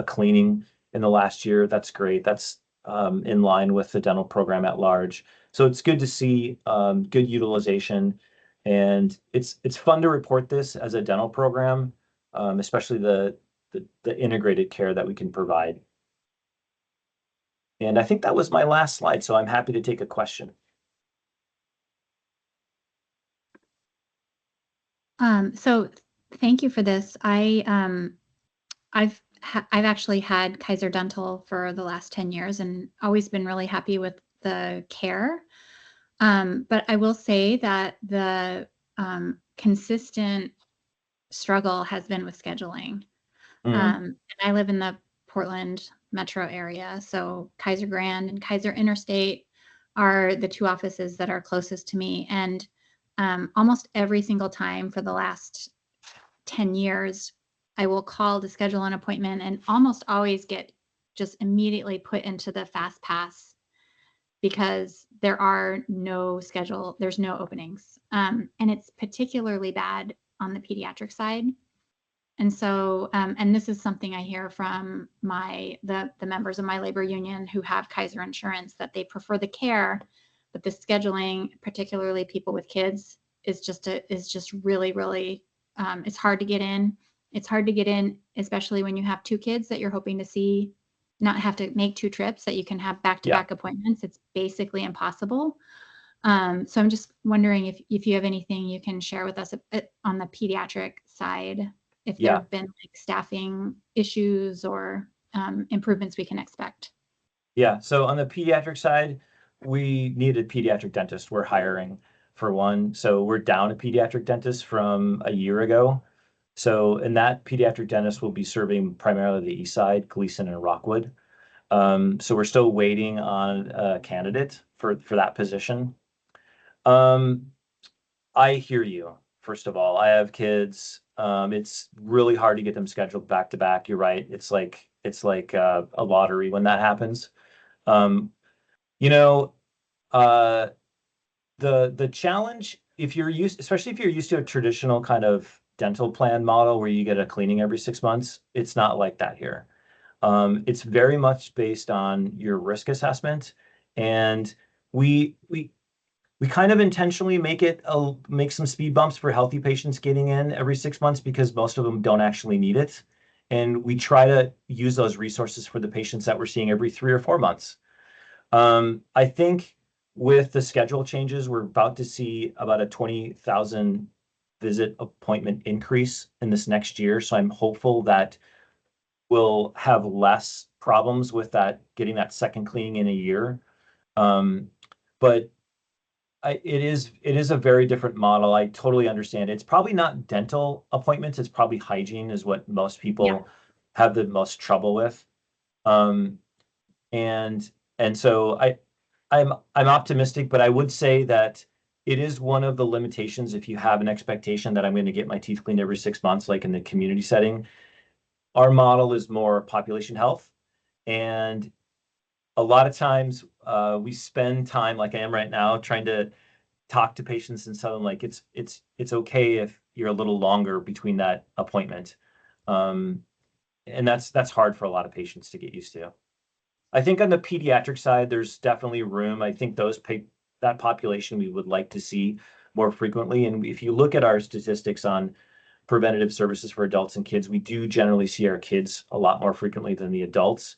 [SPEAKER 14] cleaning in the last year. That's great. That's in line with the dental program at large. So it's good to see good utilization, and it's fun to report this as a dental program, especially the integrated care that we can provide. And I think that was my last slide, so I'm happy to take a question.
[SPEAKER 7] So thank you for this. I've actually had Kaiser Dental for the last 10 years and always been really happy with the care. But I will say that the consistent struggle has been with scheduling. And I live in the Portland metro area, so Kaiser Grand and Kaiser Interstate are the two offices that are closest to me. And almost every single time for the last 10 years, I will call to schedule an appointment and almost always get just immediately put into the fast pass because there's no openings. And it's particularly bad on the pediatric side. And so, and this is something I hear from the members of my labor union who have Kaiser insurance, that they prefer the care, but the scheduling, particularly people with kids, is just really, really, it's hard to get in. It's hard to get in, especially when you have two kids that you're hoping to see, not have to make two trips, that you can have back-to-back appointments. It's basically impossible. So I'm just wondering if you have anything you can share with us on the pediatric side, if there have been like staffing issues or improvements we can expect.
[SPEAKER 14] Yeah, so on the pediatric side, we need a pediatric dentist. We're hiring for one. So we're down a pediatric dentist from a year ago. So, and that pediatric dentist will be serving primarily the east side, Gleason and Rockwood. So we're still waiting on a candidate for that position. I hear you. First of all, I have kids. It's really hard to get them scheduled back to back. You're right. It's like a lottery when that happens. The challenge, especially if you're used to a traditional kind of dental plan model where you get a cleaning every 6 months, it's not like that here. It's very much based on your risk assessment, and we kind of intentionally make some speed bumps for healthy patients getting in every 6 months because most of them don't actually need it. And we try to use those resources for the patients that we're seeing every 3 or 4 months. I think with the schedule changes, we're about to see about a 20,000 visit appointment increase in this next year. So I'm hopeful that we'll have less problems with getting that second cleaning in a year. But it is a very different model. I totally understand. It's probably not dental appointments. It's probably hygiene is what most people have the most trouble with. And so I'm optimistic, but I would say that it is one of the limitations if you have an expectation that I'm going to get my teeth cleaned every 6 months, like in the community setting. Our model is more population health, and a lot of times we spend time, like I am right now, trying to talk to patients and tell them like it's okay if you're a little longer between that appointment, and that's hard for a lot of patients to get used to. I think on the pediatric side, there's definitely room. I think that population we would like to see more frequently. And if you look at our statistics on preventative services for adults and kids, we do generally see our kids a lot more frequently than the adults.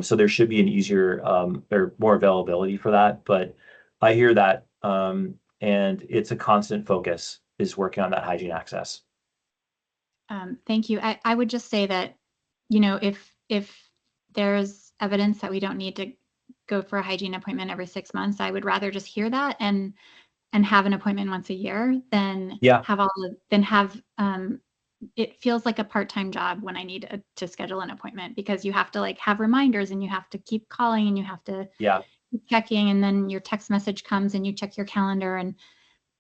[SPEAKER 14] So there should be an easier or more availability for that. But I hear that, and it's a constant focus is working on that hygiene access.
[SPEAKER 7] Thank you. I would just say that, if there's evidence that we don't need to go for a hygiene appointment every 6 months, I would rather just hear that and have an appointment once a year than have it feels like a part-time job when I need to schedule an appointment, because you have to like have reminders and you have to keep calling and you have to keep checking, and then your text message comes and you check your calendar, and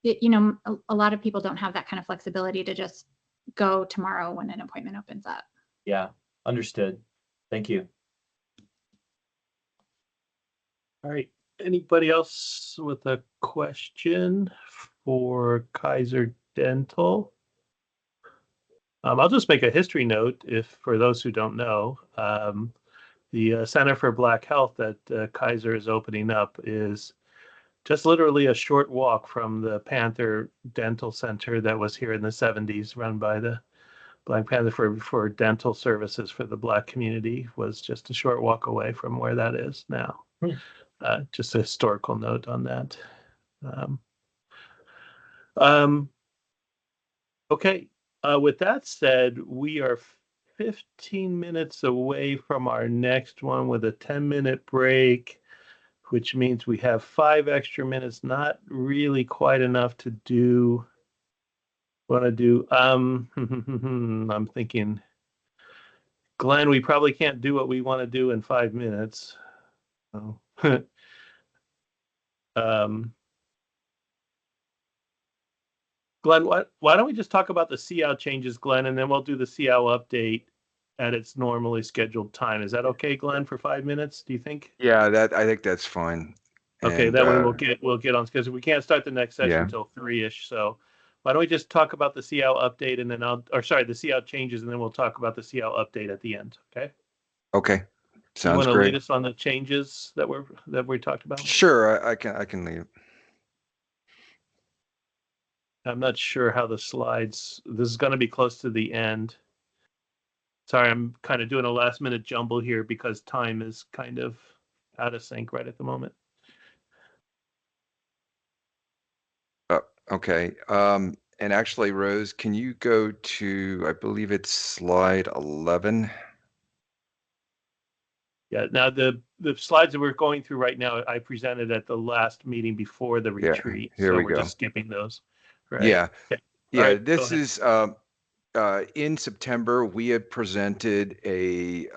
[SPEAKER 7] a lot of people don't have that kind of flexibility to just go tomorrow when an appointment opens up.
[SPEAKER 14] Yeah, understood. Thank you.
[SPEAKER 1] All right. Anybody else with a question for Kaiser Dental? I'll just make a history note, if for those who don't know, the Center for Black Health that Kaiser is opening up is just literally a short walk from the Panther Dental Center that was here in the 70s, run by the Black Panther for dental services for the Black community. Was just a short walk away from where that is now. Just a historical note on that. Okay. With that said, we are 15 minutes away from our next one with a 10-minute break, which means we have 5 extra minutes. Not really quite enough to do. Want to do? I'm thinking, Glenn, we probably can't do what we want to do in 5 minutes. Oh. Glenn, why don't we just talk about the CL changes, Glenn, and then we'll do the CL update at its normally scheduled time. Is that okay, Glenn, for 5 minutes, do you think?
[SPEAKER 15] Yeah, I think that's fine.
[SPEAKER 1] Okay,
[SPEAKER 15] And,
[SPEAKER 1] that way we'll get on, because we can't start the next session until 3-ish. So why don't we just talk about the CL update, and then the CL changes, and then we'll talk about the CL update at the end. Okay.
[SPEAKER 15] Okay. Sounds
[SPEAKER 1] you want to
[SPEAKER 15] great.
[SPEAKER 1] lead us on the changes that we talked about?
[SPEAKER 15] Sure, I can leave.
[SPEAKER 1] I'm not sure how the slides. This is going to be close to the end. Sorry, I'm kind of doing a last minute jumble here because time is kind of out of sync right at the moment.
[SPEAKER 15] Okay. And actually, Rose, can you go to, I believe it's slide 11?
[SPEAKER 1] Yeah. Now the slides that we're going through right now, I presented at the last meeting before the retreat.
[SPEAKER 15] Here we
[SPEAKER 1] we're
[SPEAKER 15] go.
[SPEAKER 1] just skipping those. Right.
[SPEAKER 15] Yeah.
[SPEAKER 1] Okay.
[SPEAKER 15] Yeah.
[SPEAKER 1] Right,
[SPEAKER 15] this is in September, we had presented a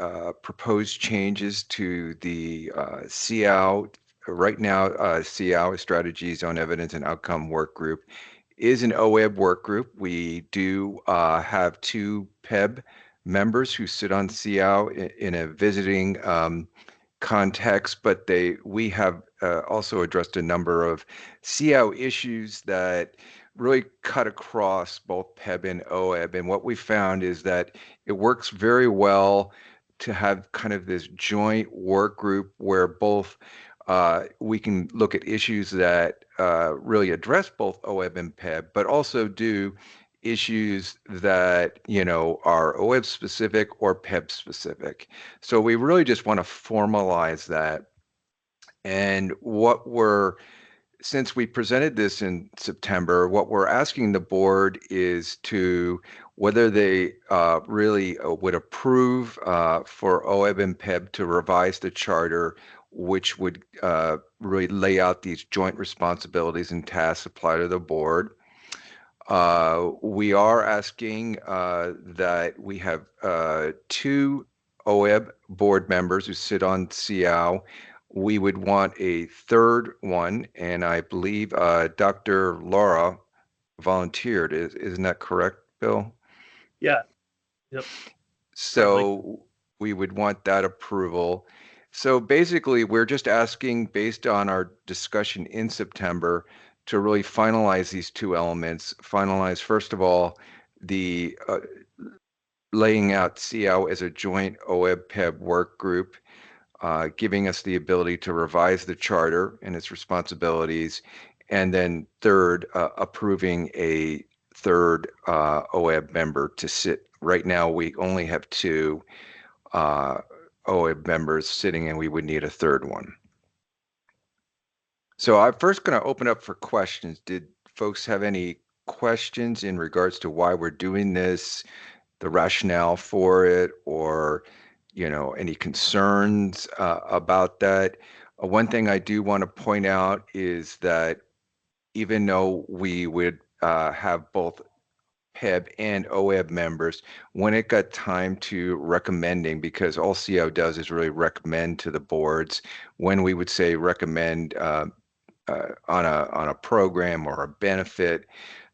[SPEAKER 15] proposed changes to the CL. Right now, CL, Strategies on Evidence and Outcome Work Group, is an OEB work group. We do have 2 PEB members who sit on CL in a visiting context, but we have also addressed a number of CL issues that really cut across both PEB and OEB. And what we found is that it works very well to have kind of this joint work group where both we can look at issues that really address both OEB and PEB, but also do issues that, are OEB specific or PEB specific. So we really just want to formalize that. And since we presented this in September, what we're asking the board is to whether they really would approve for OEB and PEB to revise the charter, which would really lay out these joint responsibilities and tasks applied to the board. We are asking that we have 2 OEB board members who sit on CL. We would want a 3rd one, and I believe Dr. Laura volunteered. Isn't that correct, Bill?
[SPEAKER 1] Yeah. Yep.
[SPEAKER 15] So we would want that approval. So basically, we're just asking, based on our discussion in September, to really finalize these 2 elements. Finalize, first of all, the laying out CL as a joint OEB-PEB work group, giving us the ability to revise the charter and its responsibilities, and then 3rd, approving a 3rd OEB member to sit. Right now, we only have 2 OEB members sitting, and we would need a 3rd one. So I'm first going to open up for questions. Did folks have any questions in regards to why we're doing this, the rationale for it, or any concerns about that. One thing I do want to point out is that even though we would have both PEB and OEB members, when it got time to recommending, because all CO does is really recommend to the boards, when we would say recommend on a program or a benefit,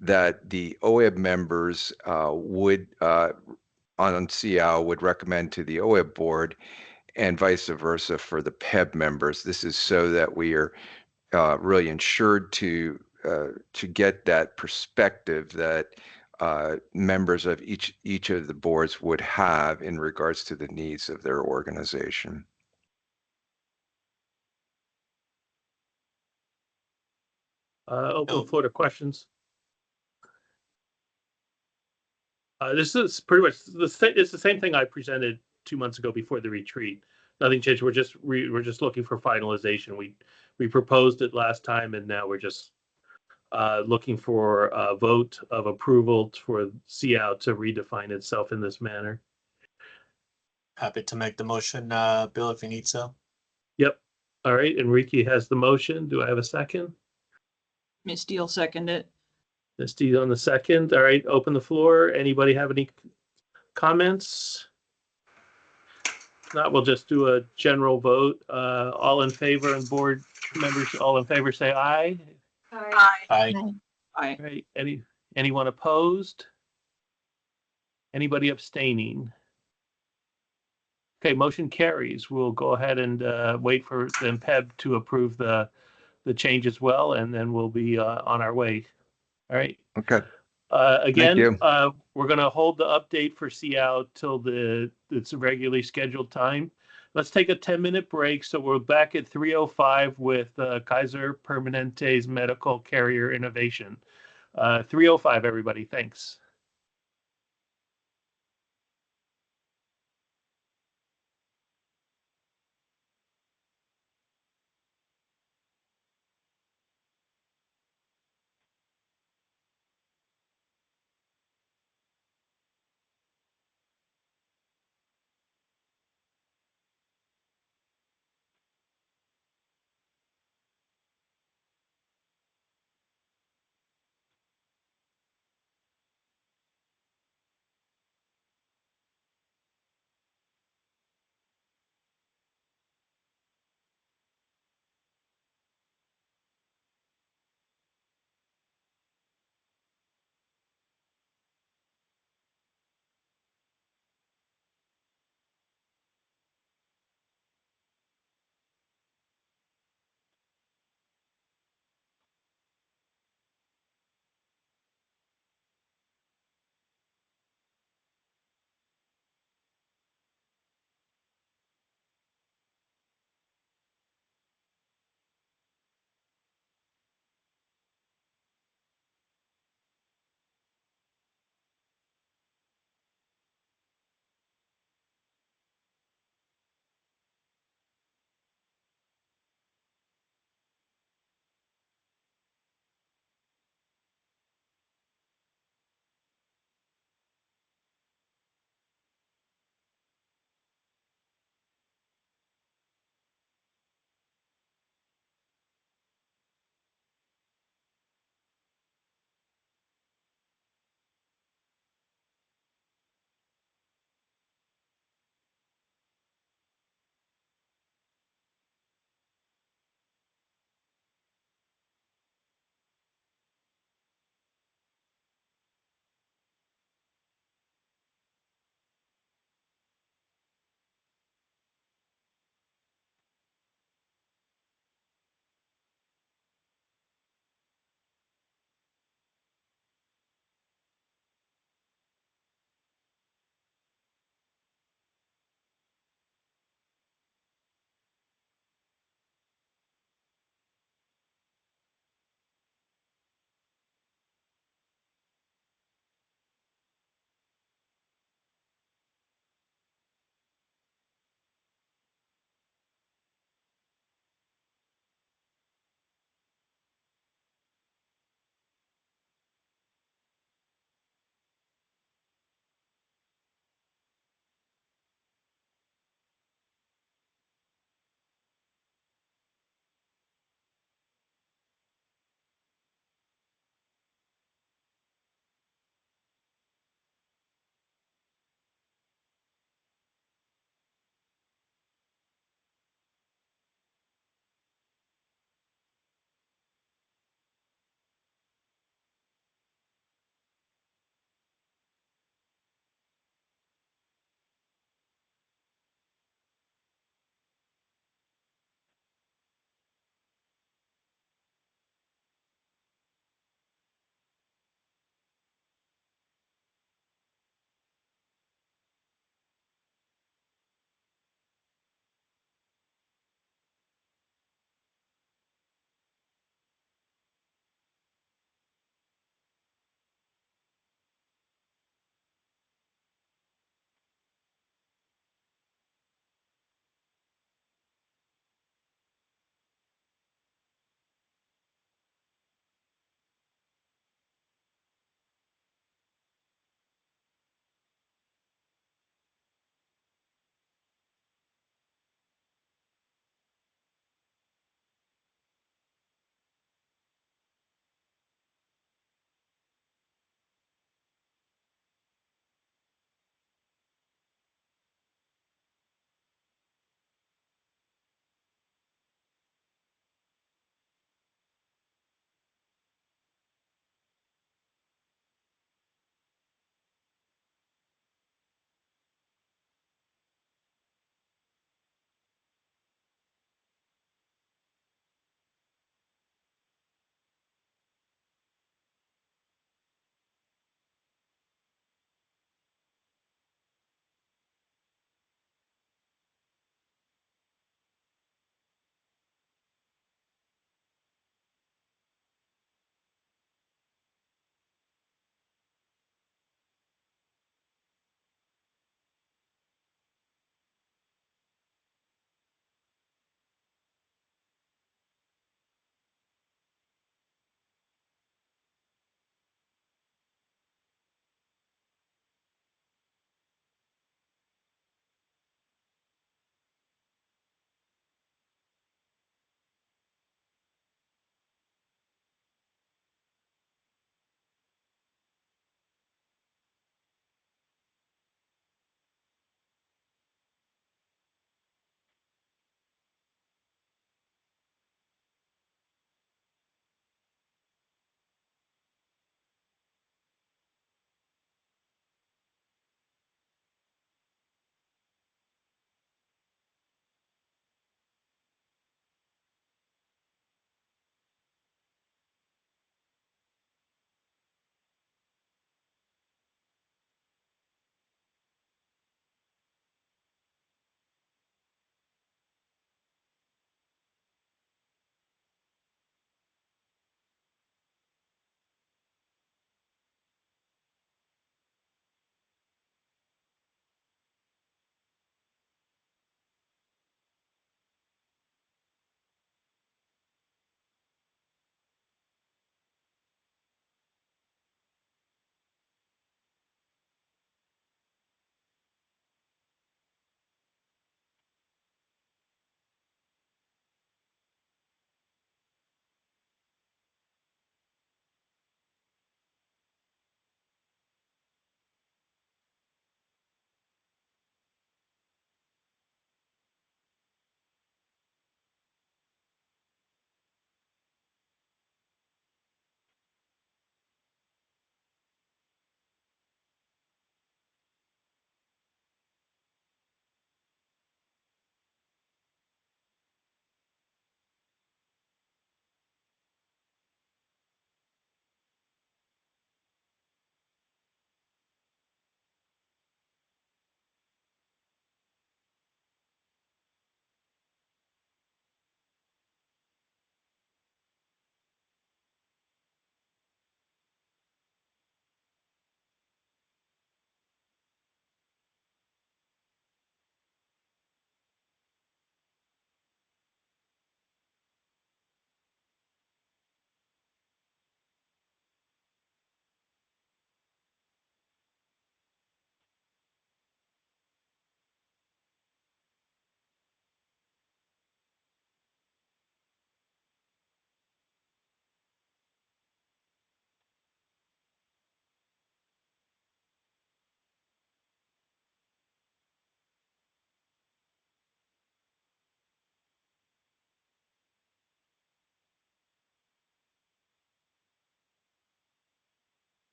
[SPEAKER 15] that the OEB members would on CL would recommend to the OEB board, and vice versa for the PEB members. This is so that we are really ensured to get that perspective that members of each of the boards would have in regards to the needs of their organization.
[SPEAKER 1] Open the floor to questions. This is pretty much it's the same thing I presented 2 months ago before the retreat. Nothing changed. We're just looking for finalization. We proposed it last time, and now we're just looking for a vote of approval for CIAO to redefine itself in this manner.
[SPEAKER 8] Happy to make the motion, Bill, if you need so.
[SPEAKER 1] Yep. All right. Enrique has the motion. Do I have a second?
[SPEAKER 5] Misty will second it.
[SPEAKER 1] Misty on the second. All right. Open the floor. Anybody have any comments? If not, we'll just do a general vote. All in favor, and board members, all in favor, say aye.
[SPEAKER 8] Aye.
[SPEAKER 5] Aye.
[SPEAKER 1] Right. Anyone opposed? Anybody abstaining? Okay, motion carries. We'll go ahead and wait for the PEB to approve the change as well, and then we'll be on our way. All right.
[SPEAKER 15] Okay.
[SPEAKER 1] Again,
[SPEAKER 15] Thank you.
[SPEAKER 1] we're going to hold the update for CIAO till it's a regularly scheduled time. Let's take a 10-minute break. So we're back at 3:05 with Kaiser Permanente's Medical Carrier Innovation. 3:05, everybody. Thanks.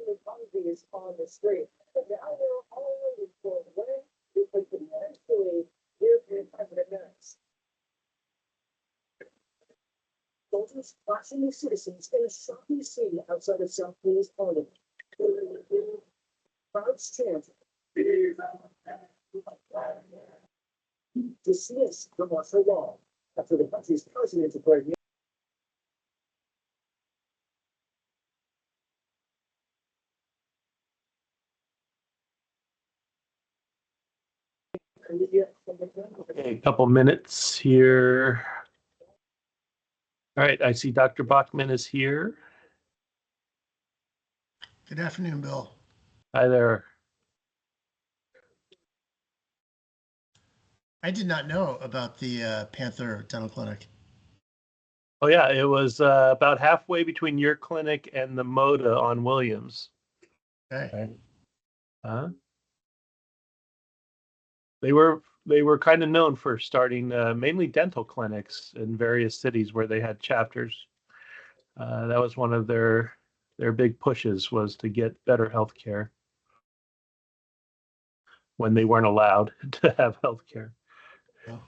[SPEAKER 16] is on the screen. But now we're all waiting for when we can actually give the President minutes. Soldiers watching the citizens in a shocking scene outside of South Korea's parliament. Crowds chant. Dismiss the martial law after the country's president declared.
[SPEAKER 1] Okay, a couple minutes here. All right, I see Dr. Bachman is here.
[SPEAKER 17] Good afternoon, Bill.
[SPEAKER 1] Hi there.
[SPEAKER 17] I did not know about the Panther Dental Clinic.
[SPEAKER 1] Oh yeah, it was about halfway between your clinic and the Moda on Williams.
[SPEAKER 17] Okay.
[SPEAKER 1] They were kind of known for starting mainly dental clinics in various cities where they had chapters. That was one of their big pushes, was to get better health care when they weren't allowed to have health care.
[SPEAKER 17] Oh.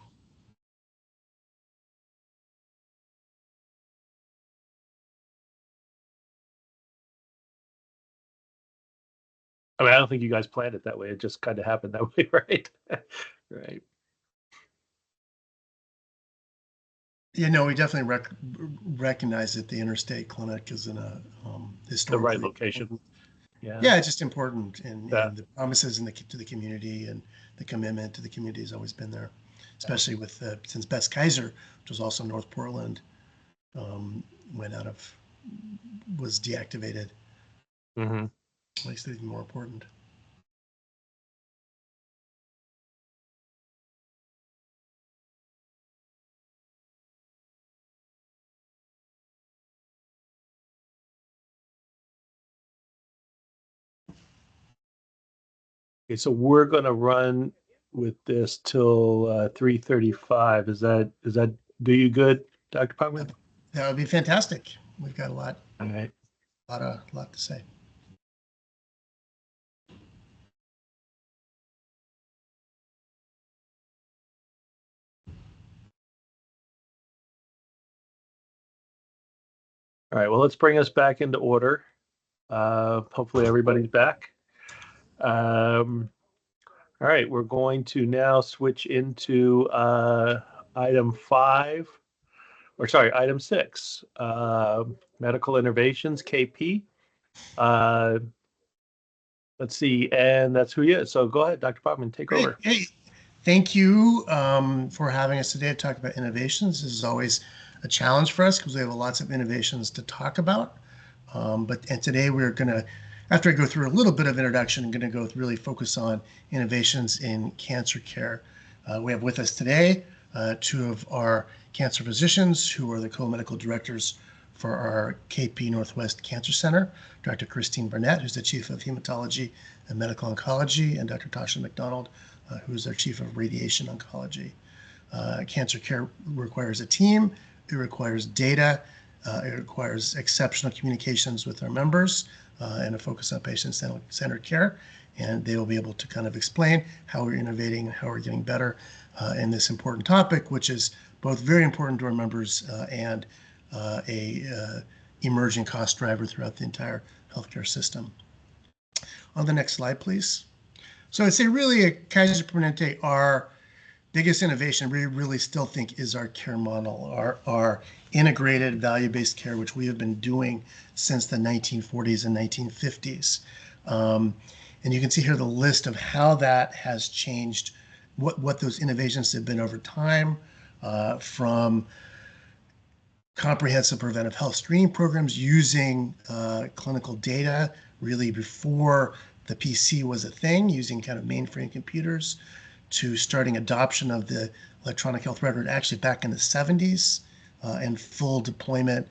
[SPEAKER 1] I mean, I don't think you guys planned it that way. It just kind of happened that way, right? Right.
[SPEAKER 17] Yeah, no, we definitely recognize that the interstate clinic is in a historically
[SPEAKER 1] the right location. Yeah.
[SPEAKER 17] Yeah, it's just important, and
[SPEAKER 1] Yeah.
[SPEAKER 17] the promises to the community and the commitment to the community has always been there, especially with since Best Kaiser, which was also North Portland, was deactivated.
[SPEAKER 1] Mm-hmm.
[SPEAKER 17] Makes it even more important.
[SPEAKER 1] Okay, so we're gonna run with this till 3:35. Is that do you good, Dr. Pugman?
[SPEAKER 17] That would be fantastic. We've got a lot.
[SPEAKER 1] All right.
[SPEAKER 17] Lot to say.
[SPEAKER 1] All right, well, let's bring us back into order. Hopefully everybody's back. All right, we're going to now switch into item 6, medical innovations, KP. Let's see, and that's who he is. So go ahead, Dr. Pogman, take over.
[SPEAKER 17] Hey, thank you for having us today to talk about innovations. This is always a challenge for us because we have lots of innovations to talk about. And today we're going to, after I go through a little bit of introduction, I'm going to go really focus on innovations in cancer care. We have with us today 2 of our cancer physicians who are the co-medical directors for our KP Northwest Cancer Center, Dr. Christine Burnett, who's the Chief of Hematology and Medical Oncology, and Dr. Tasha McDonald, who's our Chief of Radiation Oncology. Cancer care requires a team, it requires data, it requires exceptional communications with our members and a focus on patient-centered care. And they will be able to kind of explain how we're innovating and how we're getting better in this important topic, which is both very important to our members and a emerging cost driver throughout the entire healthcare system. On the next slide, please. So I'd say really at Kaiser Permanente, our biggest innovation we really still think is our care model, our integrated value-based care, which we have been doing since the 1940s and 1950s. And you can see here the list of how that has changed, what those innovations have been over time, from comprehensive preventive health screening programs using clinical data really before the PC was a thing, using kind of mainframe computers, to starting adoption of the electronic health record actually back in the 70s and full deployment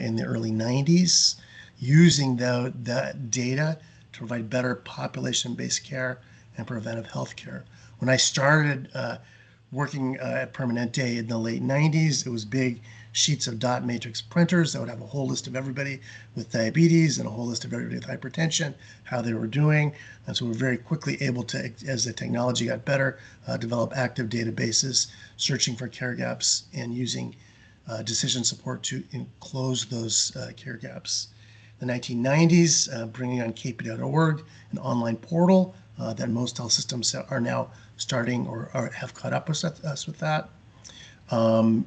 [SPEAKER 17] in the early 90s, using that data to provide better population-based care and preventive health care. When I started working at Permanente in the late 90s, it was big sheets of dot matrix printers that would have a whole list of everybody with diabetes and a whole list of everybody with hypertension, how they were doing. And so we're very quickly able to, as the technology got better, develop active databases, searching for care gaps and using decision support to close those care gaps. The 1990s, bringing on kp.org, an online portal that most health systems are now starting or have caught up with us with that.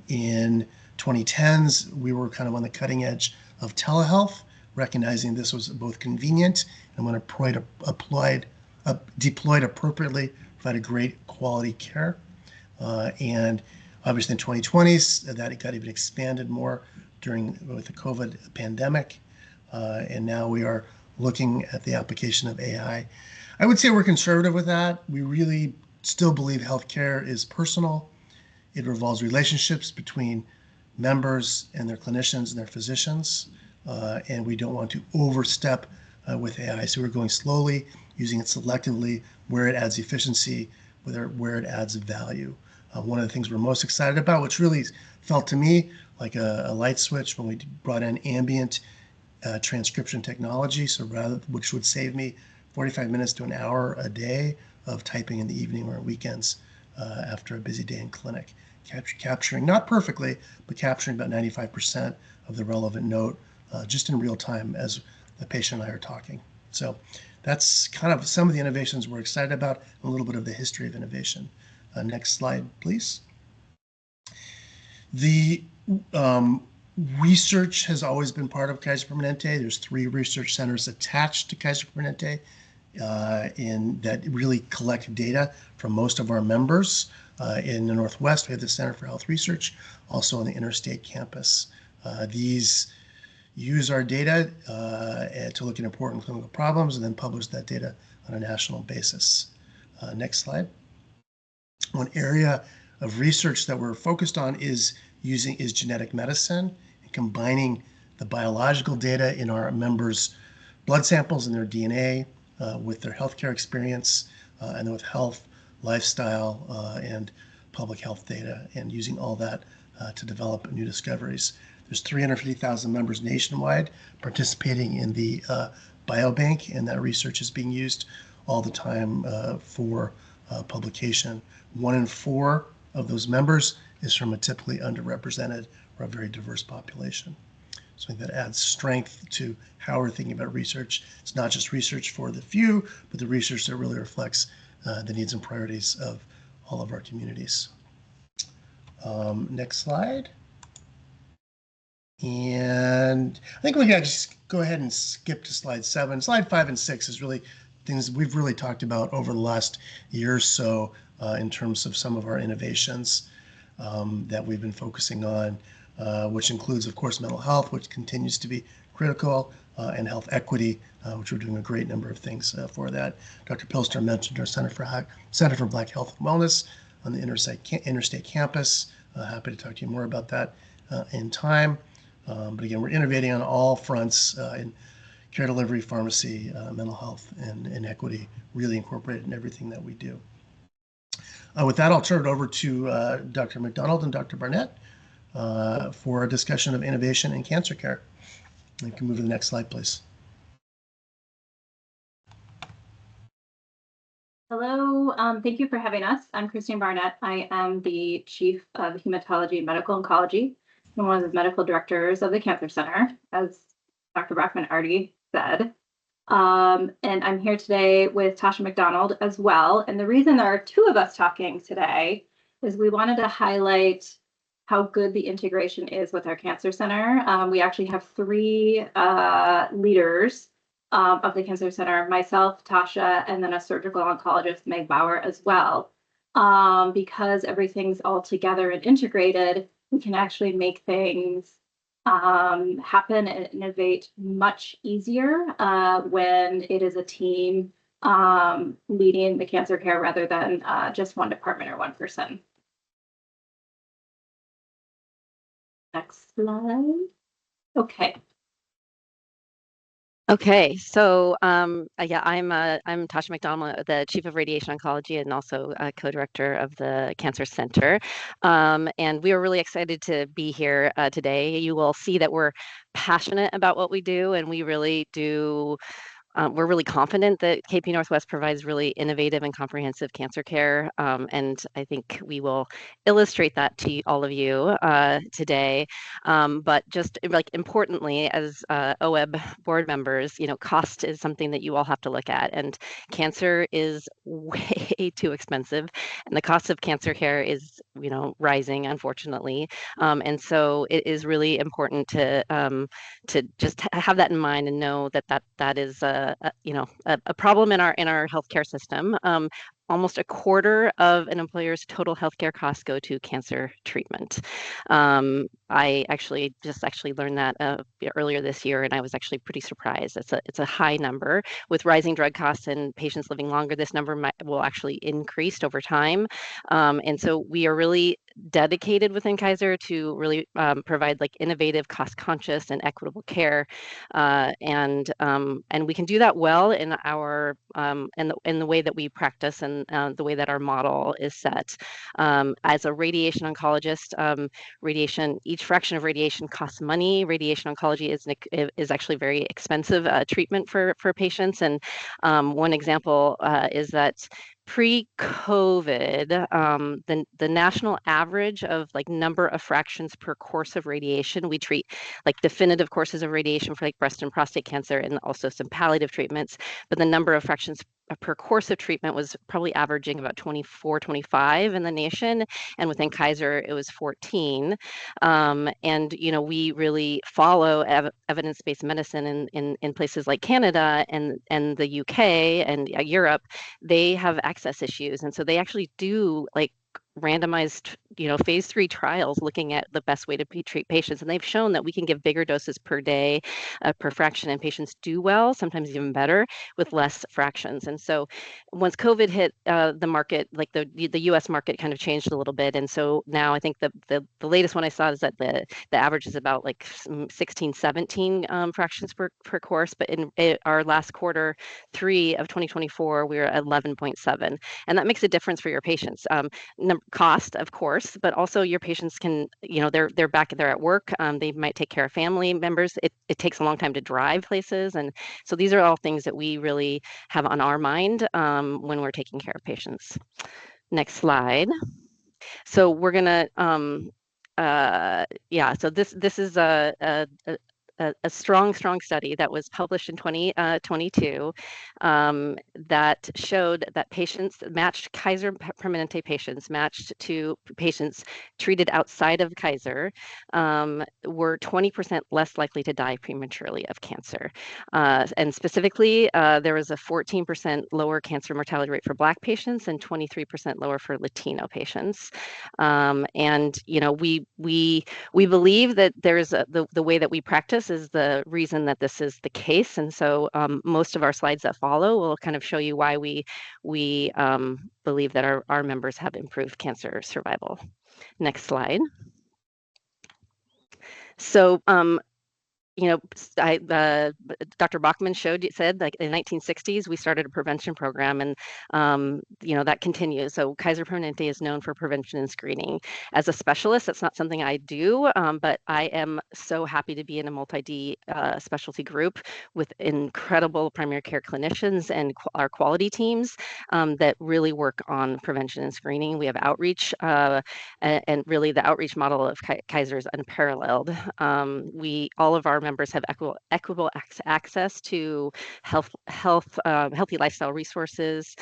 [SPEAKER 17] In 2010s, we were kind of on the cutting edge of telehealth, recognizing this was both convenient and when deployed appropriately, provided great quality care. And obviously in 2020s, that got even expanded more with the COVID pandemic. And now we are looking at the application of AI. I would say we're conservative with that. We really still believe healthcare is personal. It involves relationships between members and their clinicians and their physicians. And we don't want to overstep with AI. So we're going slowly, using it selectively where it adds efficiency, where it adds value. One of the things we're most excited about, which really felt to me like a light switch when we brought in ambient transcription technology, which would save me 45 minutes to an hour a day of typing in the evening or weekends after a busy day in clinic. Capturing, not perfectly, but capturing about 95% of the relevant note just in real time as the patient and I are talking. So that's kind of some of the innovations we're excited about, and a little bit of the history of innovation. Next slide, please. The research has always been part of Kaiser Permanente. There's 3 research centers attached to Kaiser Permanente that really collect data from most of our members. In the Northwest, we have the Center for Health Research, also on the Interstate campus. These use our data to look at important clinical problems and then publish that data on a national basis. Next slide. One area of research that we're focused on is genetic medicine and combining the biological data in our members' blood samples and their DNA with their healthcare experience and with health, lifestyle, and public health data, and using all that to develop new discoveries. There's 350,000 members nationwide participating in the biobank, and that research is being used all the time for publication. 1 in 4 of those members is from a typically underrepresented or a very diverse population. So I think that adds strength to how we're thinking about research. It's not just research for the few, but the research that really reflects the needs and priorities of all of our communities. Next slide. And I think we can just go ahead and skip to slide 7. Slide 5 and 6 is really things we've really talked about over the last year or so in terms of some of our innovations that we've been focusing on, which includes, of course, mental health, which continues to be critical, and health equity, which we're doing a great number of things for that. Dr. Pilster mentioned our Center for Black Health and Wellness on the Interstate campus. Happy to talk to you more about that in time. But again, we're innovating on all fronts in care delivery, pharmacy, mental health, and equity, really incorporated in everything that we do. With that, I'll turn it over to Dr. McDonald and Dr. Barnett for a discussion of innovation in cancer care. You can move to the next slide, please.
[SPEAKER 18] Hello, thank you for having us. I'm Christine Barnett. I am the Chief of Hematology and Medical Oncology and one of the medical directors of the Cancer Center, as Dr. Brockman already said. And I'm here today with Tasha McDonald as well. And the reason there are 2 of us talking today is we wanted to highlight how good the integration is with our Cancer Center. We actually have 3 leaders of the Cancer Center, myself, Tasha, and then a surgical oncologist, Meg Bauer, as well. Because everything's all together and integrated, we can actually make things happen and innovate much easier when it is a team leading the cancer care rather than just one department or one person. Next slide. Okay.
[SPEAKER 19] Okay, so yeah, I'm Tasha McDonald, the Chief of Radiation Oncology and also co-director of the Cancer Center. And we are really excited to be here today. You will see that we're passionate about what we do, and we really do. We're really confident that KP Northwest provides really innovative and comprehensive cancer care, and I think we will illustrate that to all of you today. But just like importantly, as OEB board members, cost is something that you all have to look at, and cancer is way too expensive, and the cost of cancer care is, rising, unfortunately. And so it is really important to just have that in mind and know that is a problem in our healthcare system. Almost a quarter of an employer's total healthcare costs go to cancer treatment. I actually learned that earlier this year, and I was actually pretty surprised. It's a high number. With rising drug costs and patients living longer, this number will actually increase over time. And so we are really dedicated within Kaiser to really provide like innovative, cost-conscious, and equitable care, and we can do that well in our in the way that we practice and the way that our model is set. As a radiation oncologist, each fraction of radiation costs money. Radiation oncology is actually very expensive treatment for patients, and one example is that pre-COVID, the national average of like number of fractions per course of radiation, we treat like definitive courses of radiation for like breast and prostate cancer and also some palliative treatments, but the number of fractions per course of treatment was probably averaging about 24, 25 in the nation, and within Kaiser it was 14. And we really follow evidence-based medicine in places like Canada and the UK and Europe. They have access issues, and so they actually do like randomized, phase 3 trials looking at the best way to treat patients, and they've shown that we can give bigger doses per day, per fraction, and patients do well, sometimes even better, with less fractions. And so, once COVID hit the market, like the U.S. market kind of changed a little bit, and so now I think the latest one I saw is that the average is about like 16, 17 fractions per course, but in our last quarter 3 of 2024, we were at 11.7, and that makes a difference for your patients. Cost, of course, but also your patients can, they're back there at work. They might take care of family members. It takes a long time to drive places, and so these are all things that we really have on our mind when we're taking care of patients. Next slide. So we're gonna, yeah. So this is a strong study that was published in 2022 that showed that patients matched Kaiser Permanente patients matched to patients treated outside of Kaiser were 20% less likely to die prematurely of cancer. And specifically, there was a 14% lower cancer mortality rate for Black patients and 23% lower for Latino patients. And we believe that there's the way that we practice is the reason that this is the case. And so most of our slides that follow will kind of show you why we believe that our members have improved cancer survival. Next slide. So Dr. Bachman said like in the 1960s, we started a prevention program, and that continues. So Kaiser Permanente is known for prevention and screening. As a specialist, that's not something I do, but I am so happy to be in a multi-D specialty group with incredible primary care clinicians and our quality teams that really work on prevention and screening. We have outreach, and really the outreach model of Kaiser is unparalleled. All of our members have equitable access to healthy lifestyle resources.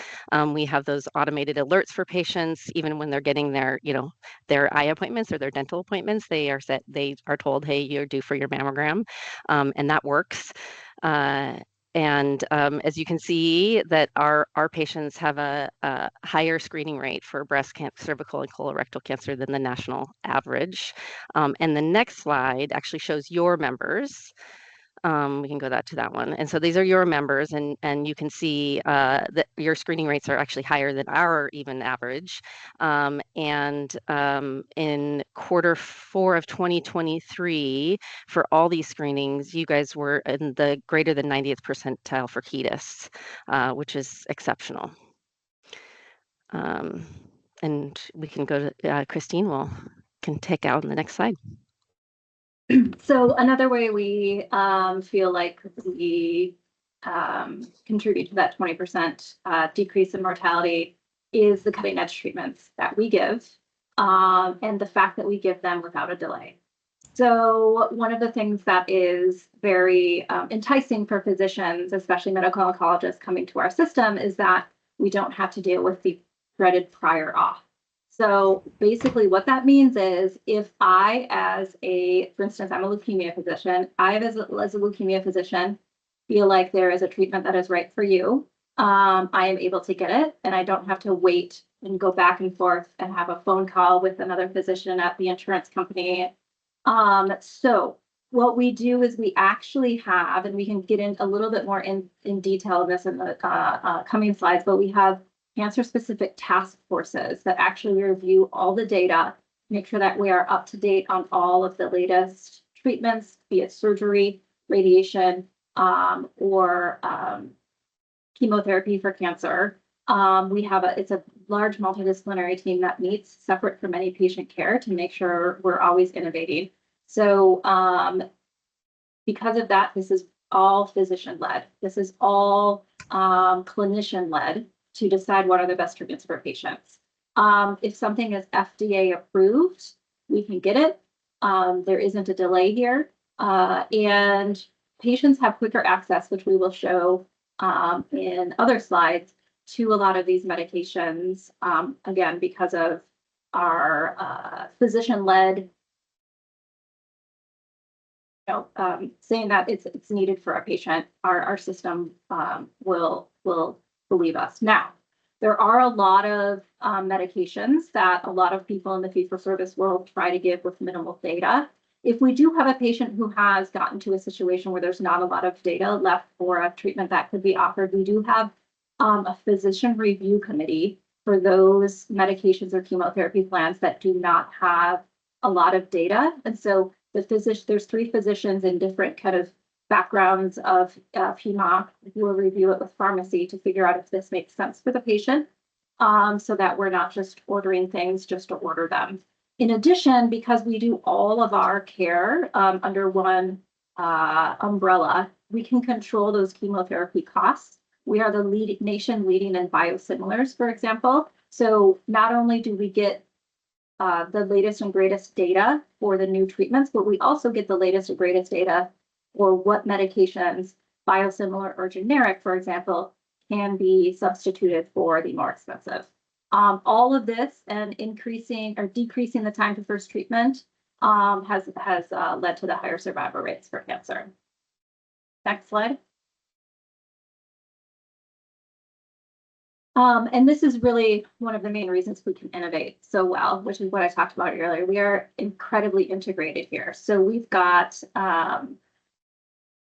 [SPEAKER 19] We have those automated alerts for patients, even when they're getting their eye appointments or their dental appointments. They are told, hey, you're due for your mammogram, and that works. And as you can see, that our patients have a higher screening rate for breast cancer, cervical, and colorectal cancer than the national average. And the next slide actually shows your members. We can go to that one. And so these are your members, and you can see that your screening rates are actually higher than our even average. In Q4 of 2023, for all these screenings, you guys were in the greater than 90th percentile for HEDIS, which is exceptional. And we can go to Christine. Can take out on the next slide.
[SPEAKER 18] So another way we feel like we contribute to that 20% decrease in mortality is the cutting edge treatments that we give, and the fact that we give them without a delay. So one of the things that is very enticing for physicians, especially medical oncologists coming to our system, is that we don't have to deal with the dreaded prior auth. So basically what that means is if I, for instance, I'm a leukemia physician, I as a leukemia physician feel like there is a treatment that is right for you, I am able to get it, and I don't have to wait and go back and forth and have a phone call with another physician at the insurance company. So what we do is we actually have, and we can get in a little bit more in detail of this in the coming slides, but we have cancer-specific task forces that actually review all the data, make sure that we are up to date on all of the latest treatments, be it surgery, radiation, or chemotherapy for cancer. It's a large multidisciplinary team that meets separate from any patient care to make sure we're always innovating. So because of that, this is all physician-led. This is all clinician-led to decide what are the best treatments for patients. If something is FDA approved, we can get it. There isn't a delay here. And patients have quicker access, which we will show in other slides, to a lot of these medications, again, because of our physician-led, saying that it's needed for a patient, our system will believe us. Now, there are a lot of medications that a lot of people in the fee-for-service world try to give with minimal data. If we do have a patient who has gotten to a situation where there's not a lot of data left for a treatment that could be offered, we do have a physician review committee for those medications or chemotherapy plans that do not have a lot of data. And so there's 3 physicians in different kind of backgrounds of HEMOC who will review it with pharmacy to figure out if this makes sense for the patient, so that we're not just ordering things just to order them. In addition, because we do all of our care under one umbrella, we can control those chemotherapy costs. We are the nation leading in biosimilars, for example. So not only do we get the latest and greatest data for the new treatments, but we also get the latest and greatest data for what medications, biosimilar or generic, for example, can be substituted for the more expensive. All of this and increasing or decreasing the time to first treatment has led to the higher survival rates for cancer. Next slide. And this is really one of the main reasons we can innovate so well, which is what I talked about earlier. We are incredibly integrated here. So we've got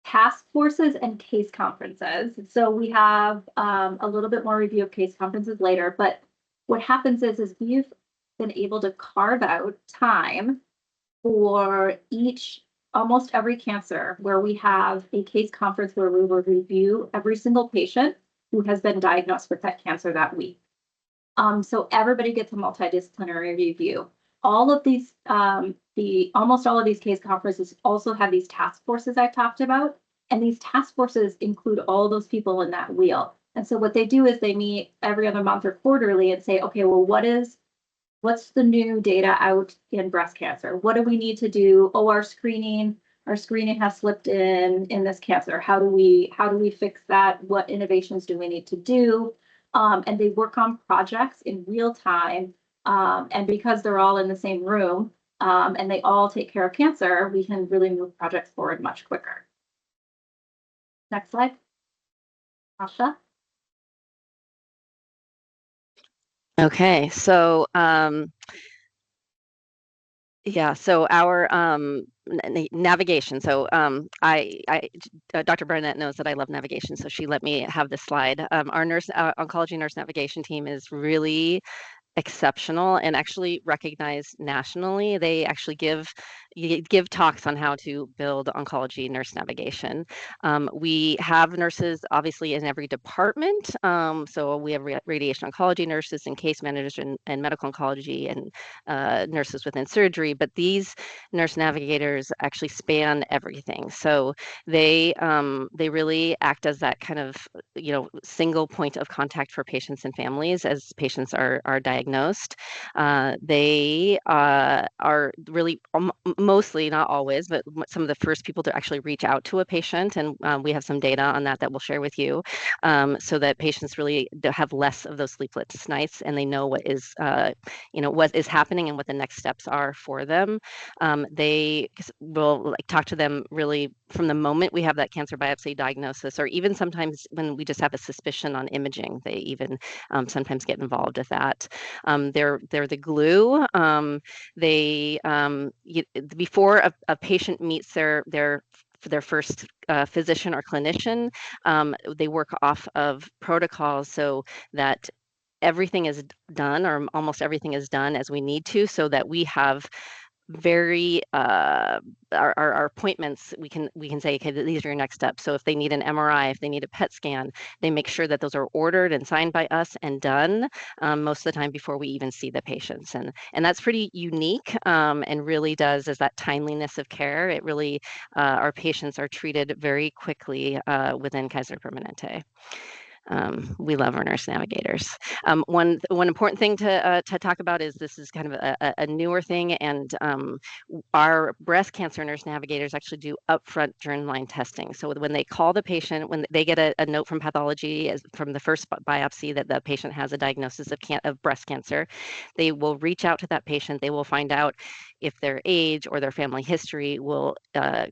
[SPEAKER 18] task forces and case conferences. So we have a little bit more review of case conferences later, but what happens is we've been able to carve out time for almost every cancer where we have a case conference where we will review every single patient who has been diagnosed with that cancer that week. So everybody gets a multidisciplinary review. All of these, almost all of these case conferences also have these task forces I talked about, and these task forces include all those people in that wheel. And so what they do is they meet every other month or quarterly and say, okay, well, what's the new data out in breast cancer? What do we need to do? Oh, our screening has slipped in this cancer. How do we fix that? What innovations do we need to do? And they work on projects in real time. And because they're all in the same room and they all take care of cancer, we can really move projects forward much quicker. Next slide. Asha.
[SPEAKER 19] Okay, so yeah, so our navigation. So Dr. Barnett knows that I love navigation, so she let me have this slide. Our oncology nurse navigation team is really exceptional and actually recognized nationally. They actually give talks on how to build oncology nurse navigation. We have nurses obviously in every department. So we have radiation oncology nurses and case managers and medical oncology and nurses within surgery, but these nurse navigators actually span everything. So they really act as that kind of single point of contact for patients and families as patients are diagnosed. They are really mostly, not always, but some of the first people to actually reach out to a patient, and we have some data on that we'll share with you, so that patients really have less of those sleepless nights and they know what is what is happening and what the next steps are for them. They will talk to them really from the moment we have that cancer biopsy diagnosis, or even sometimes when we just have a suspicion on imaging, they even sometimes get involved with that. They're the glue. Before a patient meets their first physician or clinician, they work off of protocols so that everything is done, or almost everything is done as we need to, so that we have very our appointments, we can say, okay, these are your next steps. So if they need an MRI, if they need a PET scan, they make sure that those are ordered and signed by us and done most of the time before we even see the patients. And that's pretty unique, and really does is that timeliness of care. It really our patients are treated very quickly within Kaiser Permanente. We love our nurse navigators. One important thing to talk about is this is kind of a newer thing, and our breast cancer nurse navigators actually do upfront germline testing. So when they call the patient, when they get a note from pathology from the first biopsy that the patient has a diagnosis of breast cancer, they will reach out to that patient. They will find out if their age or their family history will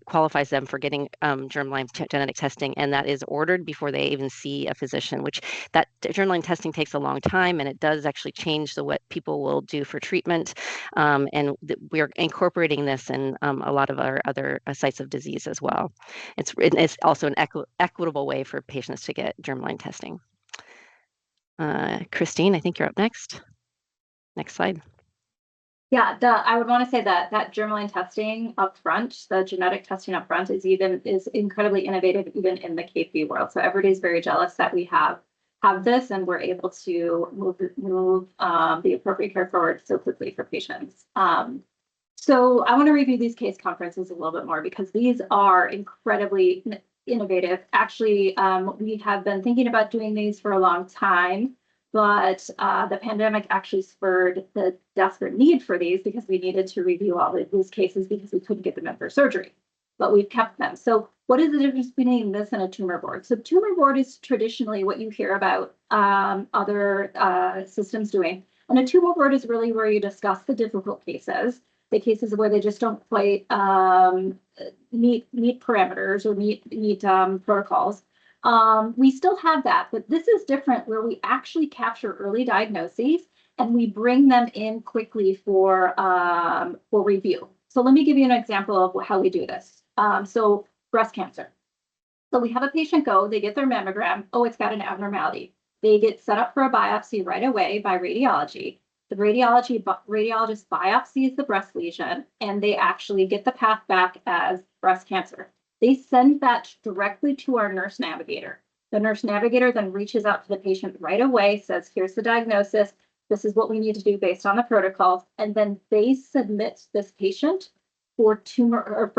[SPEAKER 19] qualifies them for getting germline genetic testing, and that is ordered before they even see a physician, which that germline testing takes a long time, and it does actually change what people will do for treatment. And we're incorporating this in a lot of our other sites of disease as well. It's also an equitable way for patients to get germline testing. Christine, I think you're up next. Next slide.
[SPEAKER 18] Yeah, I would want to say that germline testing up front, the genetic testing up front is incredibly innovative even in the KP world. So everybody's very jealous that we have this and we're able to move the appropriate care forward so quickly for patients. So I want to review these case conferences a little bit more because these are incredibly innovative. Actually, we have been thinking about doing these for a long time. But the pandemic actually spurred the desperate need for these because we needed to review all of these cases because we couldn't get them in for surgery. But we've kept them. So what is the difference between this and a tumor board? So tumor board is traditionally what you hear about other systems doing. And a tumor board is really where you discuss the difficult cases, the cases where they just don't quite meet parameters or meet protocols. We still have that, but this is different where we actually capture early diagnoses and we bring them in quickly for review. So let me give you an example of how we do this. So breast cancer. So we have a patient they get their mammogram. Oh, it's got an abnormality. They get set up for a biopsy right away by radiology. The radiologist biopsies the breast lesion and they actually get the path back as breast cancer. They send that directly to our nurse navigator. The nurse navigator then reaches out to the patient right away, says, here's the diagnosis. This is what we need to do based on the protocols. And then they submit this patient for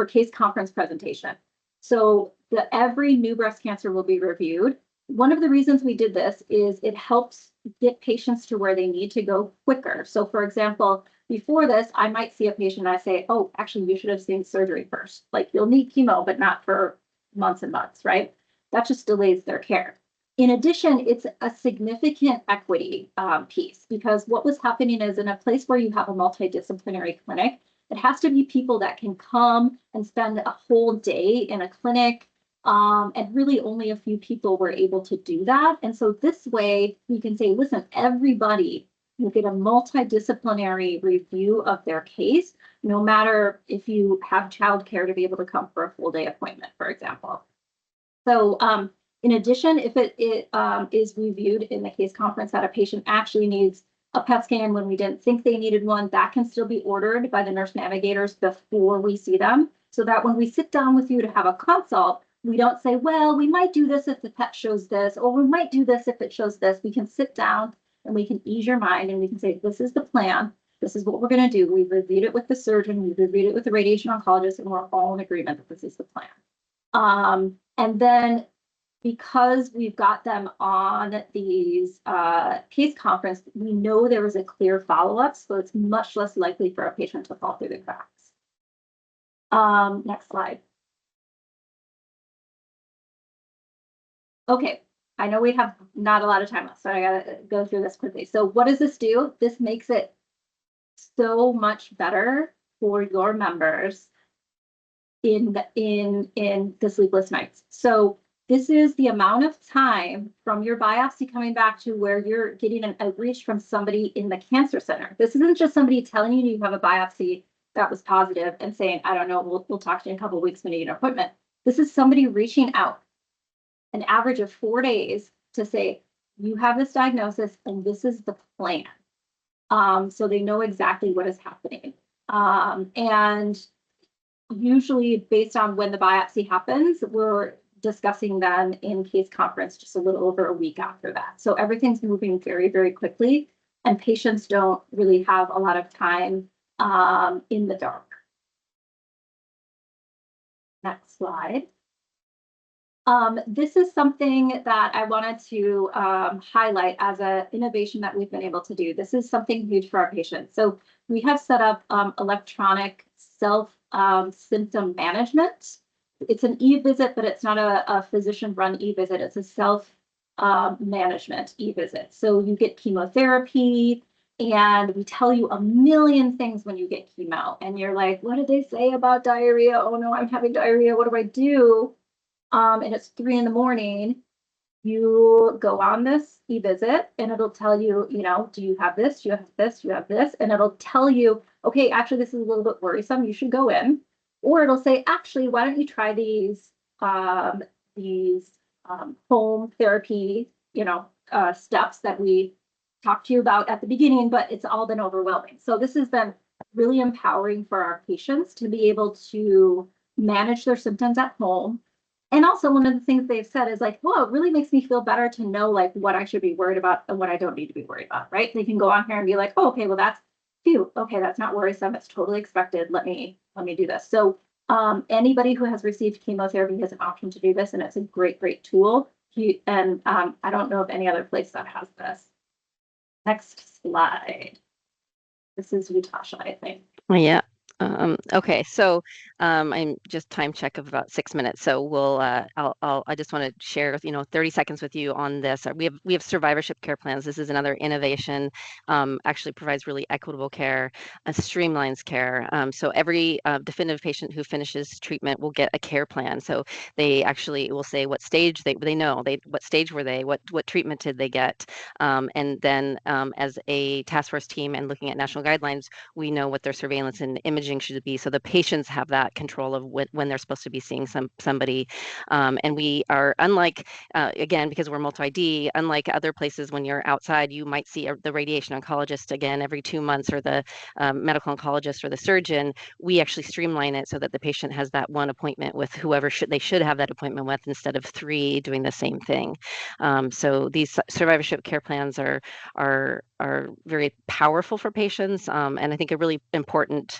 [SPEAKER 18] case conference presentation. So every new breast cancer will be reviewed. One of the reasons we did this is it helps get patients to where they need to go quicker. So for example, before this, I might see a patient and I say, oh, actually, you should have seen surgery first. Like you'll need chemo, but not for months and months, right? That just delays their care. In addition, it's a significant equity piece because what was happening is in a place where you have a multidisciplinary clinic, it has to be people that can come and spend a whole day in a clinic. And really only a few people were able to do that. And so this way we can say, listen, everybody You get a multidisciplinary review of their case, no matter if you have childcare to be able to come for a full day appointment, for example. So in addition, if it is reviewed in the case conference that a patient actually needs a PET scan when we didn't think they needed one, that can still be ordered by the nurse navigators before we see them. So that when we sit down with you to have a consult, we don't say, well, we might do this if the PET shows this, or we might do this if it shows this. We can sit down and we can ease your mind and we can say, this is the plan. This is what we're going to do. We've reviewed it with the surgeon. We've reviewed it with the radiation oncologist, and we're all in agreement that this is the plan. And then because we've got them on these case conference, we know there is a clear follow-up, so it's much less likely for a patient to fall through the cracks. Next slide. Okay, I know we have not a lot of time left, so I gotta go through this quickly. So what does this do? This makes it so much better for your members in the sleepless nights. So this is the amount of time from your biopsy coming back to where you're getting an outreach from somebody in the cancer center. This isn't just somebody telling you you have a biopsy that was positive and saying, I don't know, we'll talk to you in a couple of weeks when you get an appointment. This is somebody reaching out an average of 4 days to say, you have this diagnosis and this is the plan. So they know exactly what is happening. And usually based on when the biopsy happens, we're discussing them in case conference just a little over a week after that. So everything's moving very, very quickly and patients don't really have a lot of time in the dark. Next slide. This is something that I wanted to highlight as an innovation that we've been able to do. This is something huge for our patients. So we have set up electronic self-symptom management. It's an e-visit, but it's not a physician-run e-visit. It's a self-management e-visit. So you get chemotherapy, and we tell you a million things when you get chemo. And you're like, what did they say about diarrhea? Oh no, I'm having diarrhea. What do I do? And it's 3 a.m. You go on this e-visit and it'll tell you, do you have this? Do you have this? Do you have this? And it'll tell you, okay, actually, this is a little bit worrisome. You should go in. Or it'll say, actually, why don't you try these home therapy, steps that we talked to you about at the beginning, but it's all been overwhelming. So this has been really empowering for our patients to be able to manage their symptoms at home. And also one of the things they've said is like, well, it really makes me feel better to know like what I should be worried about and what I don't need to be worried about, right? They can go on here and be like, oh, okay, well, that's cute. Okay, that's not worrisome. It's totally expected. Let me do this. So anybody who has received chemotherapy has an option to do this, and it's a great, great tool. And I don't know of any other place that has this. Next slide. This is Utasha, I think.
[SPEAKER 19] Yeah. Okay, so I'm just time check of about 6 minutes. So we'll I just want to share 30 seconds with you on this. We have survivorship care plans. This is another innovation. Actually provides really equitable care, streamlines care. So every definitive patient who finishes treatment will get a care plan. So they actually will say what stage they know what stage were they, what treatment did they get, and then as a task force team and looking at national guidelines, we know what their surveillance and imaging should be, so the patients have that control of when they're supposed to be seeing somebody. And we are unlike, again, because we're multi-D, unlike other places when you're outside, you might see the radiation oncologist again every 2 months, or the medical oncologist or the surgeon. We actually streamline it so that the patient has that one appointment with whoever they should have that appointment with, instead of 3 doing the same thing. So these survivorship care plans are very powerful for patients, and I think a really important,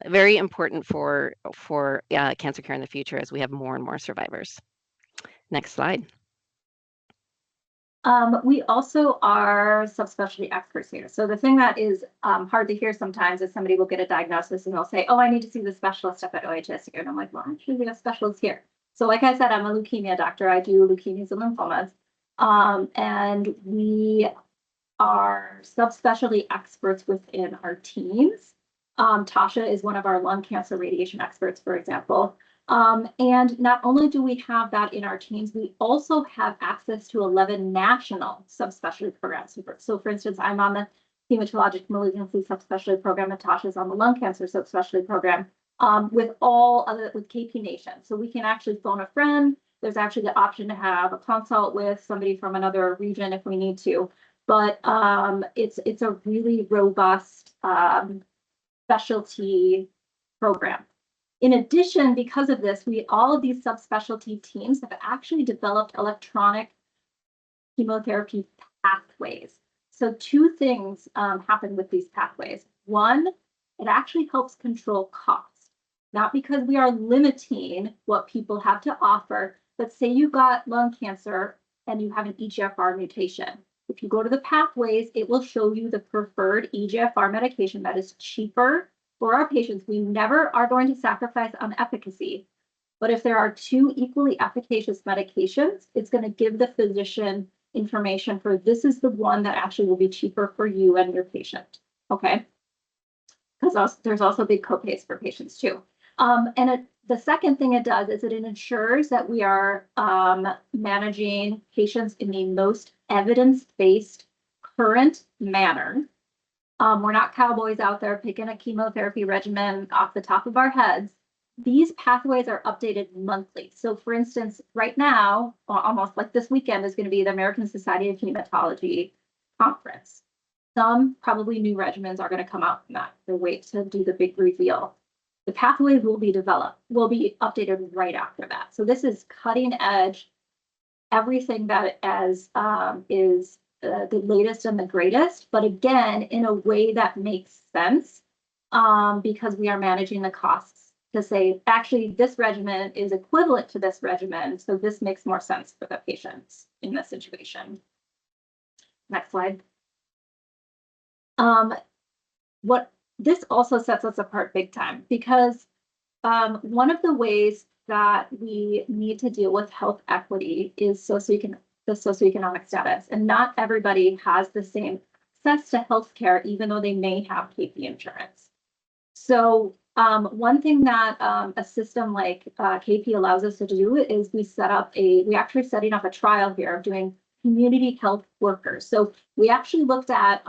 [SPEAKER 19] very important for cancer care in the future as we have more and more survivors. Next slide.
[SPEAKER 18] We also are subspecialty experts here. So the thing that is hard to hear sometimes is somebody will get a diagnosis and they'll say, oh, I need to see the specialist up at OHS here. And I'm like, well, actually, we have specialists here. So like I said, I'm a leukemia doctor. I do leukemias and lymphomas. And we are subspecialty experts within our teams. Tasha is one of our lung cancer radiation experts, for example. And not only do we have that in our teams, we also have access to 11 national subspecialty programs. So for instance, I'm on the hematologic malignancy subspecialty program, Natasha's on the lung cancer subspecialty program, with KP Nation. So we can actually phone a friend. There's actually the option to have a consult with somebody from another region if we need to. But it's a really robust specialty program. In addition, because of this, all of these subspecialty teams have actually developed electronic chemotherapy pathways. So two things happen with these pathways. One, it actually helps control cost, not because we are limiting what people have to offer, but say you got lung cancer and you have an EGFR mutation. If you go to the pathways, it will show you the preferred EGFR medication that is cheaper for our patients. We never are going to sacrifice on efficacy, but if there are two equally efficacious medications, it's going to give the physician information for this is the one that actually will be cheaper for you and your patient. Okay, because there's also big copays for patients too. The second thing it does is it ensures that we are managing patients in the most evidence-based current manner. We're not cowboys out there picking a chemotherapy regimen off the top of our heads. These pathways are updated monthly. So for instance, right now, almost like this weekend is going to be the American Society of Hematology conference. Some probably new regimens are going to come out from that. They wait to do the big reveal. The pathways will be updated right after that. So this is cutting edge, everything that is the latest and the greatest, but again, in a way that makes sense because we are managing the costs to say, actually, this regimen is equivalent to this regimen, so this makes more sense for the patients in this situation. Next slide. This also sets us apart big time because one of the ways that we need to deal with health equity is the socioeconomic status, and not everybody has the same access to healthcare, even though they may have KP insurance. So one thing that a system like KP allows us to do is we actually setting up a trial here of doing community health workers. So we actually looked at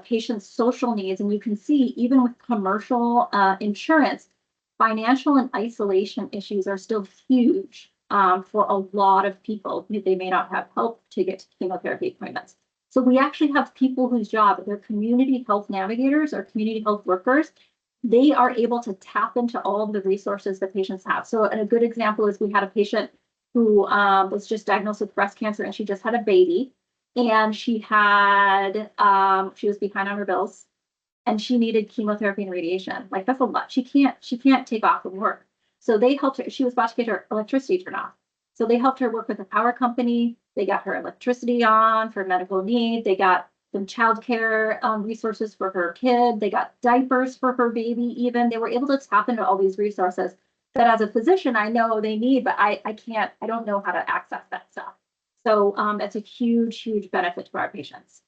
[SPEAKER 18] patients' social needs, and you can see even with commercial insurance, financial and isolation issues are still huge for a lot of people. They may not have help to get to chemotherapy appointments. So we actually have people whose job, they're community health navigators or community health workers. They are able to tap into all of the resources that patients have. So a good example is we had a patient who was just diagnosed with breast cancer, and she just had a baby, and she was behind on her bills, and she needed chemotherapy and radiation. Like, that's a lot. She can't take off from work. So they helped her. She was about to get her electricity turned off. So they helped her work with a power company. They got her electricity on for medical need. They got some childcare resources for her kid. They got diapers for her baby even. They were able to tap into all these resources that as a physician, I know they need, but I don't know how to access that stuff. So it's a huge, huge benefit to our patients.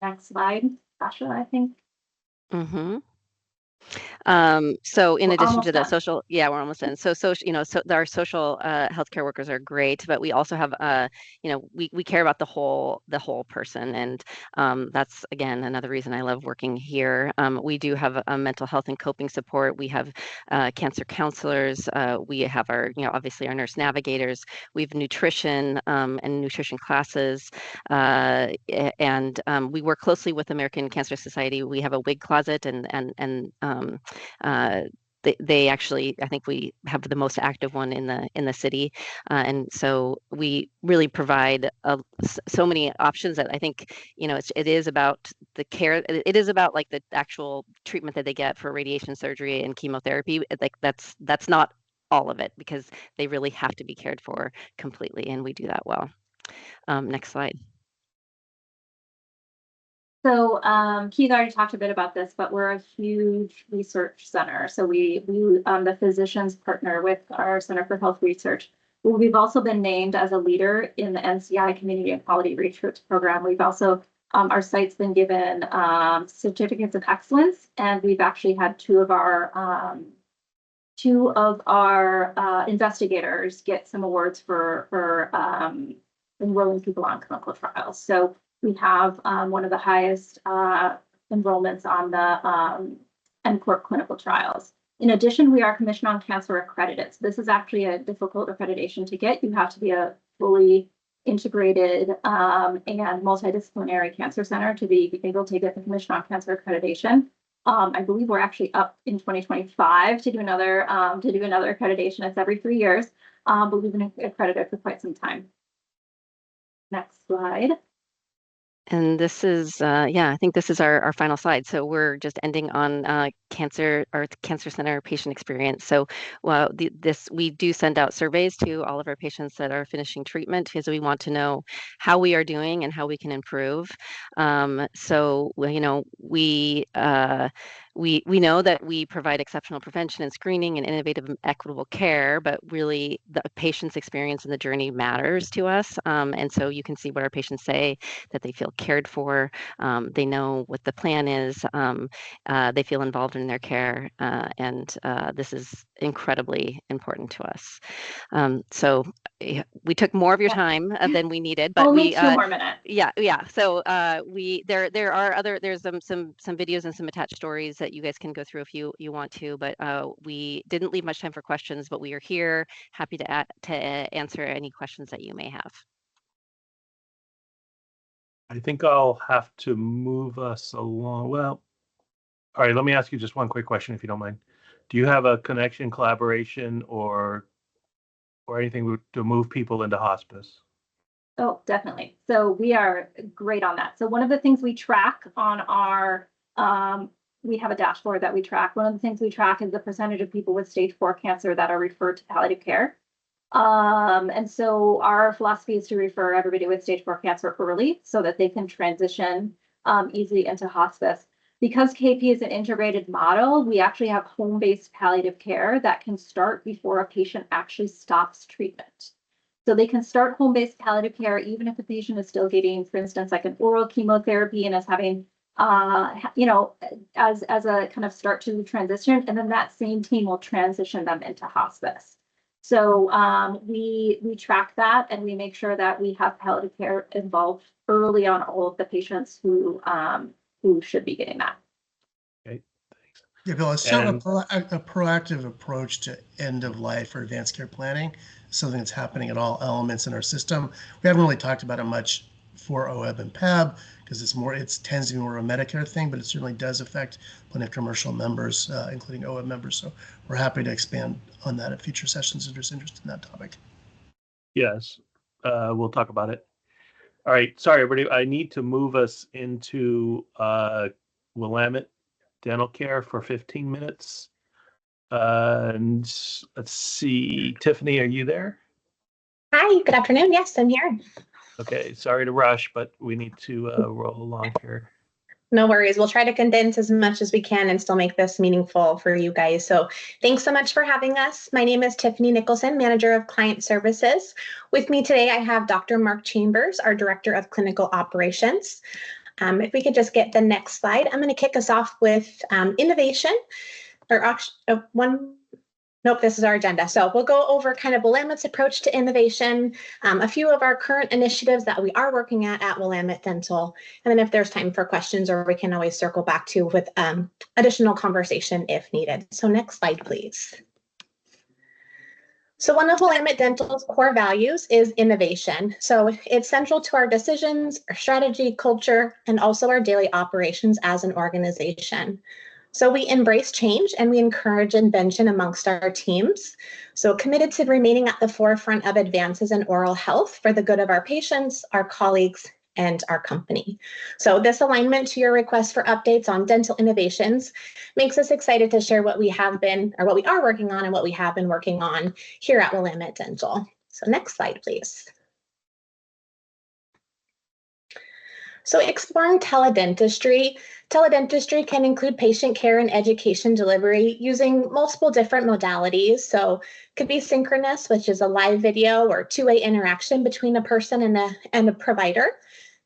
[SPEAKER 18] Next slide, Sasha, I think.
[SPEAKER 19] Mm-hmm. So in addition to the social, we're almost done. So our social healthcare workers are great, but we also have, we care about the whole person, and that's again another reason I love working here. We do have a mental health and coping support. We have cancer counselors. We have our, obviously our nurse navigators. We have nutrition and nutrition classes, and we work closely with American Cancer Society. We have a wig closet and they actually, I think we have the most active one in the city, and so we really provide so many options that I think it is about the care. It is about like the actual treatment that they get for radiation surgery and chemotherapy. Like that's not all of it, because they really have to be cared for completely, and we do that well. Next slide.
[SPEAKER 18] So Keith already talked a bit about this, but we're a huge research center. So we the physicians partner with our Center for Health Research. We've also been named as a leader in the NCI Community Oncology Research Program. We've also, our site's been given certificates of excellence, and we've actually had two of our two of our investigators get some awards for enrolling people on clinical trials. So we have one of the highest enrollments on the NCORP clinical trials. In addition, we are Commission on Cancer accredited. So this is actually a difficult accreditation to get. You have to be a fully integrated and multidisciplinary cancer center to be able to get the Commission on Cancer accreditation. I believe we're actually up in 2025 to do another accreditation. It's every 3 years, but we've been accredited for quite some time. Next slide.
[SPEAKER 19] And this is, yeah, I think this is our final slide. So we're just ending on cancer center patient experience. So we do send out surveys to all of our patients that are finishing treatment because we want to know how we are doing and how we can improve. So, you know, we know that we provide exceptional prevention and screening and innovative and equitable care, but really the patient's experience in the journey matters to us. And so you can see what our patients say, that they feel cared for, they know what the plan is, they feel involved in their care, and this is incredibly important to us. So we took more of your time than we needed, but
[SPEAKER 18] only 2 more minutes.
[SPEAKER 19] Yeah. So there are there's some videos and some attached stories that you guys can go through if you want to, but we didn't leave much time for questions, but we are here happy to answer any questions that you may have.
[SPEAKER 1] I think I'll have to move us along. Well, all right, let me ask you just one quick question, if you don't mind. Do you have a connection, collaboration, or anything to move people into hospice?
[SPEAKER 18] Oh, definitely. So we are great on that. So one of the things we track on our, we have a dashboard that we track. One of the things we track is the percentage of people with stage 4 cancer that are referred to palliative care. And so our philosophy is to refer everybody with stage 4 cancer early so that they can transition easily into hospice. Because KP is an integrated model, we actually have home-based palliative care that can start before a patient actually stops treatment. So they can start home-based palliative care even if the patient is still getting, for instance, like an oral chemotherapy and is having, you know, as a kind of start to transition, and then that same team will transition them into hospice. So we track that and we make sure that we have palliative care involved early on all of the patients who should be getting that.
[SPEAKER 1] Okay, thanks.
[SPEAKER 17] Yeah, Bill, it's still a proactive approach to end of life or advanced care planning, something that's happening at all elements in our system. We haven't really talked about it much for OEB and PAB because it tends to be more a Medicare thing, but it certainly does affect plenty of commercial members, including OEB members. So we're happy to expand on that at future sessions if there's interest in that topic.
[SPEAKER 1] Yes, we'll talk about it. All right, sorry, everybody. I need to move us into Willamette Dental Care for 15 minutes. And let's see, Tiffany, are you there?
[SPEAKER 20] Hi, good afternoon. Yes, I'm here.
[SPEAKER 1] Okay, sorry to rush, but we need to roll along here.
[SPEAKER 20] No worries. We'll try to condense as much as we can and still make this meaningful for you guys. So thanks so much for having us. My name is Tiffany Nicholson, Manager of Client Services. With me today, I have Dr. Mark Chambers, our Director of Clinical Operations. If we could just get the next slide, I'm going to kick us off with innovation. This is our agenda. So we'll go over kind of Willamette's approach to innovation, a few of our current initiatives that we are working at Willamette Dental, and then if there's time for questions, or we can always circle back to with additional conversation if needed. So next slide, please. So one of Willamette Dental's core values is innovation. So it's central to our decisions, our strategy, culture, and also our daily operations as an organization. So we embrace change and we encourage invention amongst our teams. So committed to remaining at the forefront of advances in oral health for the good of our patients, our colleagues, and our company. So this alignment to your request for updates on dental innovations makes us excited to share what we have been, or what we are working on and what we have been working on here at Willamette Dental. So next slide, please. So exploring teledentistry. Teledentistry can include patient care and education delivery using multiple different modalities. So it could be synchronous, which is a live video or two-way interaction between a person and a provider.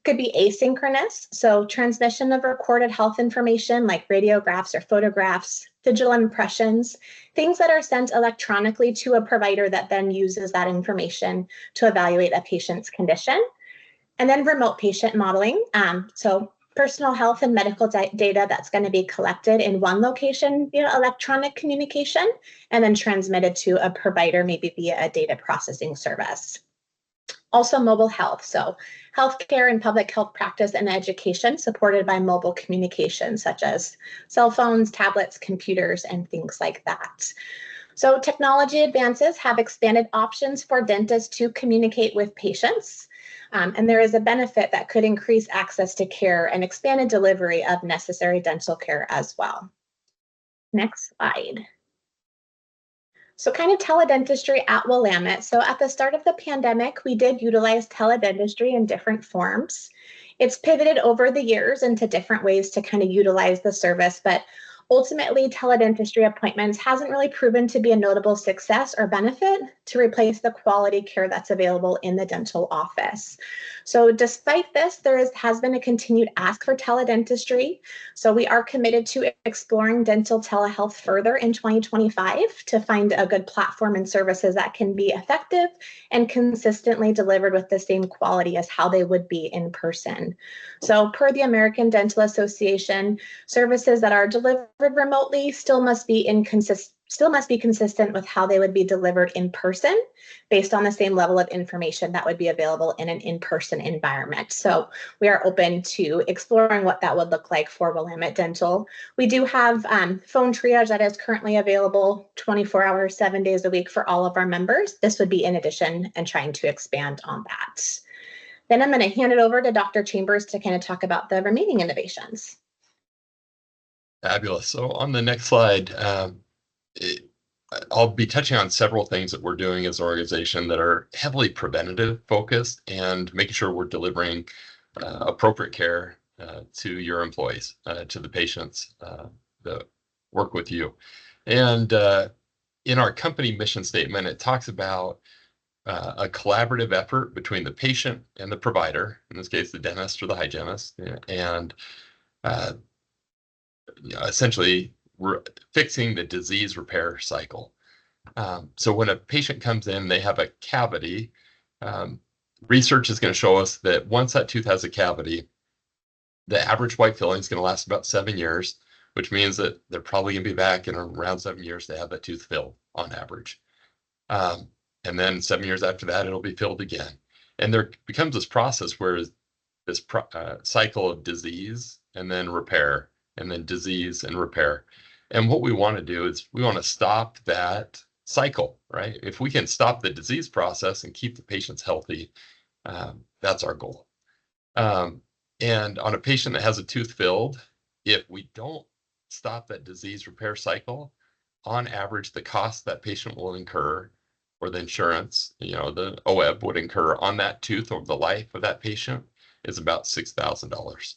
[SPEAKER 20] could be asynchronous, so transmission of recorded health information like radiographs or photographs, digital impressions, things that are sent electronically to a provider that then uses that information to evaluate a patient's condition. And then remote patient modeling, so personal health and medical data that's going to be collected in one location via electronic communication and then transmitted to a provider, maybe via a data processing service. Also mobile health, so healthcare and public health practice and education supported by mobile communication, such as cell phones, tablets, computers, and things like that. So technology advances have expanded options for dentists to communicate with patients. And there is a benefit that could increase access to care and expanded delivery of necessary dental care as well. Next slide. So kind of teledentistry at Willamette. So at the start of the pandemic, we did utilize teledentistry in different forms. It's pivoted over the years into different ways to kind of utilize the service, but ultimately, teledentistry appointments hasn't really proven to be a notable success or benefit to replace the quality care that's available in the dental office. So despite this, has been a continued ask for teledentistry. So we are committed to exploring dental telehealth further in 2025 to find a good platform and services that can be effective and consistently delivered with the same quality as how they would be in person. So per the American Dental Association, services that are delivered remotely still must be consistent with how they would be delivered in person based on the same level of information that would be available in an in-person environment. So we are open to exploring what that would look like for Willamette Dental. We do have phone triage that is currently available 24 hours, 7 days a week for all of our members. This would be in addition and trying to expand on that. Then I'm going to hand it over to Dr. Chambers to kind of talk about the remaining innovations.
[SPEAKER 21] Fabulous. So on the next slide, I'll be touching on several things that we're doing as an organization that are heavily preventative focused and making sure we're delivering appropriate care to your employees, to the patients that work with you. And in our company mission statement, it talks about a collaborative effort between the patient and the provider, in this case, the dentist or the hygienist, and essentially fixing the disease repair cycle. So when a patient comes in, they have a cavity. Research is going to show us that once that tooth has a cavity, the average white filling is going to last about 7 years, which means that they're probably going to be back in around 7 years to have that tooth filled on average. And then 7 years after that, it'll be filled again. And there becomes this process where this cycle of disease and then repair, and then disease and repair. And what we want to do is we want to stop that cycle, right? If we can stop the disease process and keep the patients healthy, that's our goal. And on a patient that has a tooth filled, if we don't stop that disease repair cycle, on average, the cost that patient will incur, or the insurance, the OEB would incur on that tooth over the life of that patient is about $6,000.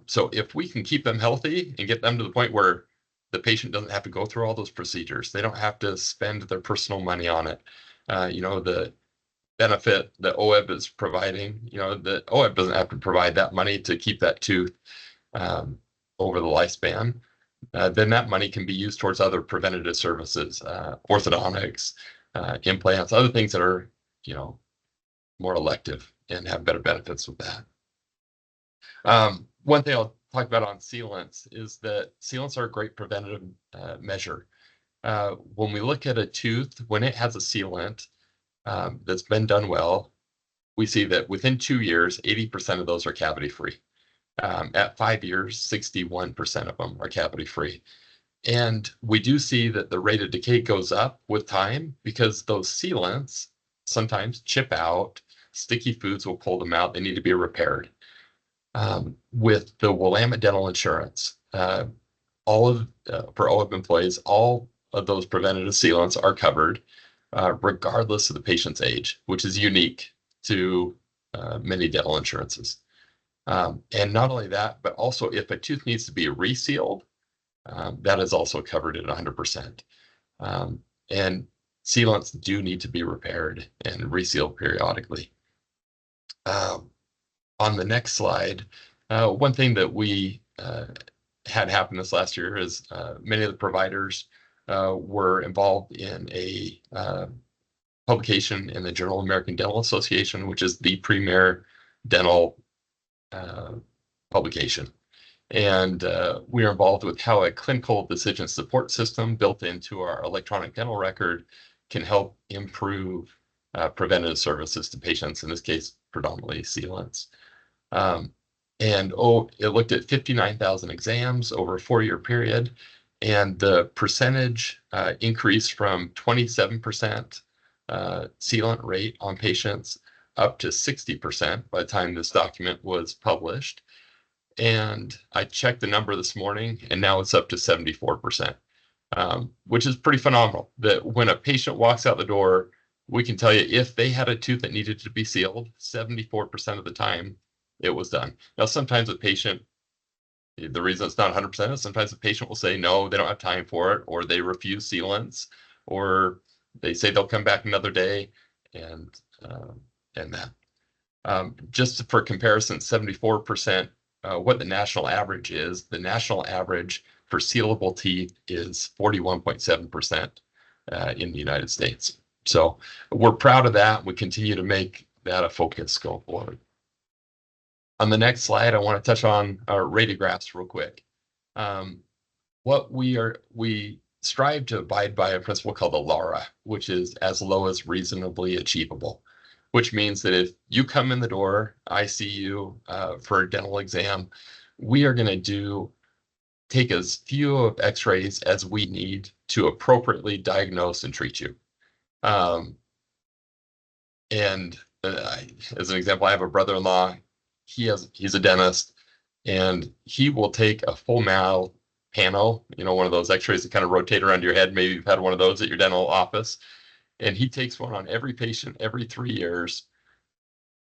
[SPEAKER 21] So if we can keep them healthy and get them to the point where the patient doesn't have to go through all those procedures, they don't have to spend their personal money on it. The benefit the OEB is providing, the OEB doesn't have to provide that money to keep that tooth over the lifespan. Then that money can be used towards other preventative services, orthodontics, implants, other things that are, more elective and have better benefits with that. One thing I'll talk about on sealants is that sealants are a great preventative measure. When we look at a tooth, when it has a sealant that's been done well, we see that within 2 years, 80% of those are cavity free. At 5 years, 61% of them are cavity free. And we do see that the rate of decay goes up with time because those sealants sometimes chip out, sticky foods will pull them out, they need to be repaired. With the Willamette Dental Insurance, for OEB employees, all of those preventative sealants are covered regardless of the patient's age, which is unique to many dental insurances. And not only that, but also if a tooth needs to be resealed, that is also covered at 100%. And sealants do need to be repaired and resealed periodically. On the next slide, one thing that we had happen this last year is many of the providers were involved in a publication in the Journal of American Dental Association, which is the premier dental publication. And we are involved with how a clinical decision support system built into our electronic dental record can help improve preventative services to patients, in this case, predominantly sealants. And it looked at 59,000 exams over a 4-year period, and the percentage increased from 27% sealant rate on patients up to 60% by the time this document was published. And I checked the number this morning, and now it's up to 74%, which is pretty phenomenal. That when a patient walks out the door, we can tell you if they had a tooth that needed to be sealed, 74% of the time it was done. Now, sometimes a patient, the reason it's not 100% is sometimes the patient will say no, they don't have time for it, or they refuse sealants, or they say they'll come back another day, and that. Just for comparison, 74%. What the national average is, the national average for sealable teeth is 41.7% in the United States. So we're proud of that. We continue to make that a focus going forward. On the next slide, I want to touch on our radiographs real quick. We strive to abide by a principle called the LARA, which is as low as reasonably achievable, which means that if you come in the door, I see you for a dental exam, we are going to take as few of x-rays as we need to appropriately diagnose and treat you. As an example, I have a brother-in-law. He's a dentist, and he will take a full mouth pano, one of those x-rays that kind of rotate around your head. Maybe you've had one of those at your dental office. And he takes one on every patient every 3 years,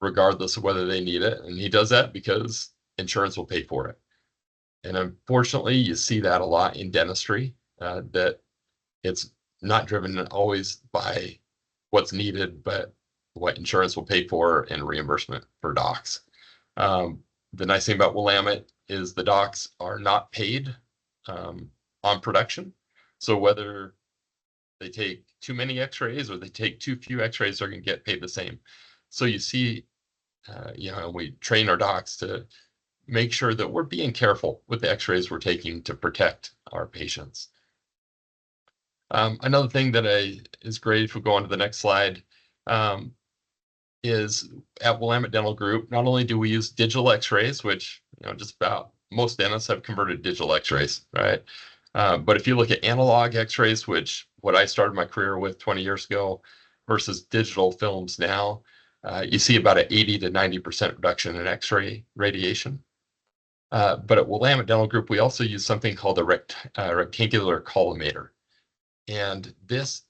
[SPEAKER 21] regardless of whether they need it. And he does that because insurance will pay for it. And unfortunately, you see that a lot in dentistry, that it's not driven always by what's needed, but what insurance will pay for and reimbursement for docs. The nice thing about Willamette is the docs are not paid on production. So whether they take too many x-rays or they take too few x-rays, they're going to get paid the same. So you see, we train our docs to make sure that we're being careful with the x-rays we're taking to protect our patients. Another thing that is great, if we go on to the next slide, is at Willamette Dental Group, not only do we use digital x-rays, which just about most dentists have converted digital x-rays, right? But if you look at analog x-rays, which what I started my career with 20 years ago, versus digital films now, you see about an 80 to 90% reduction in x-ray radiation. But at Willamette Dental Group, we also use something called a rectangular collimator. And this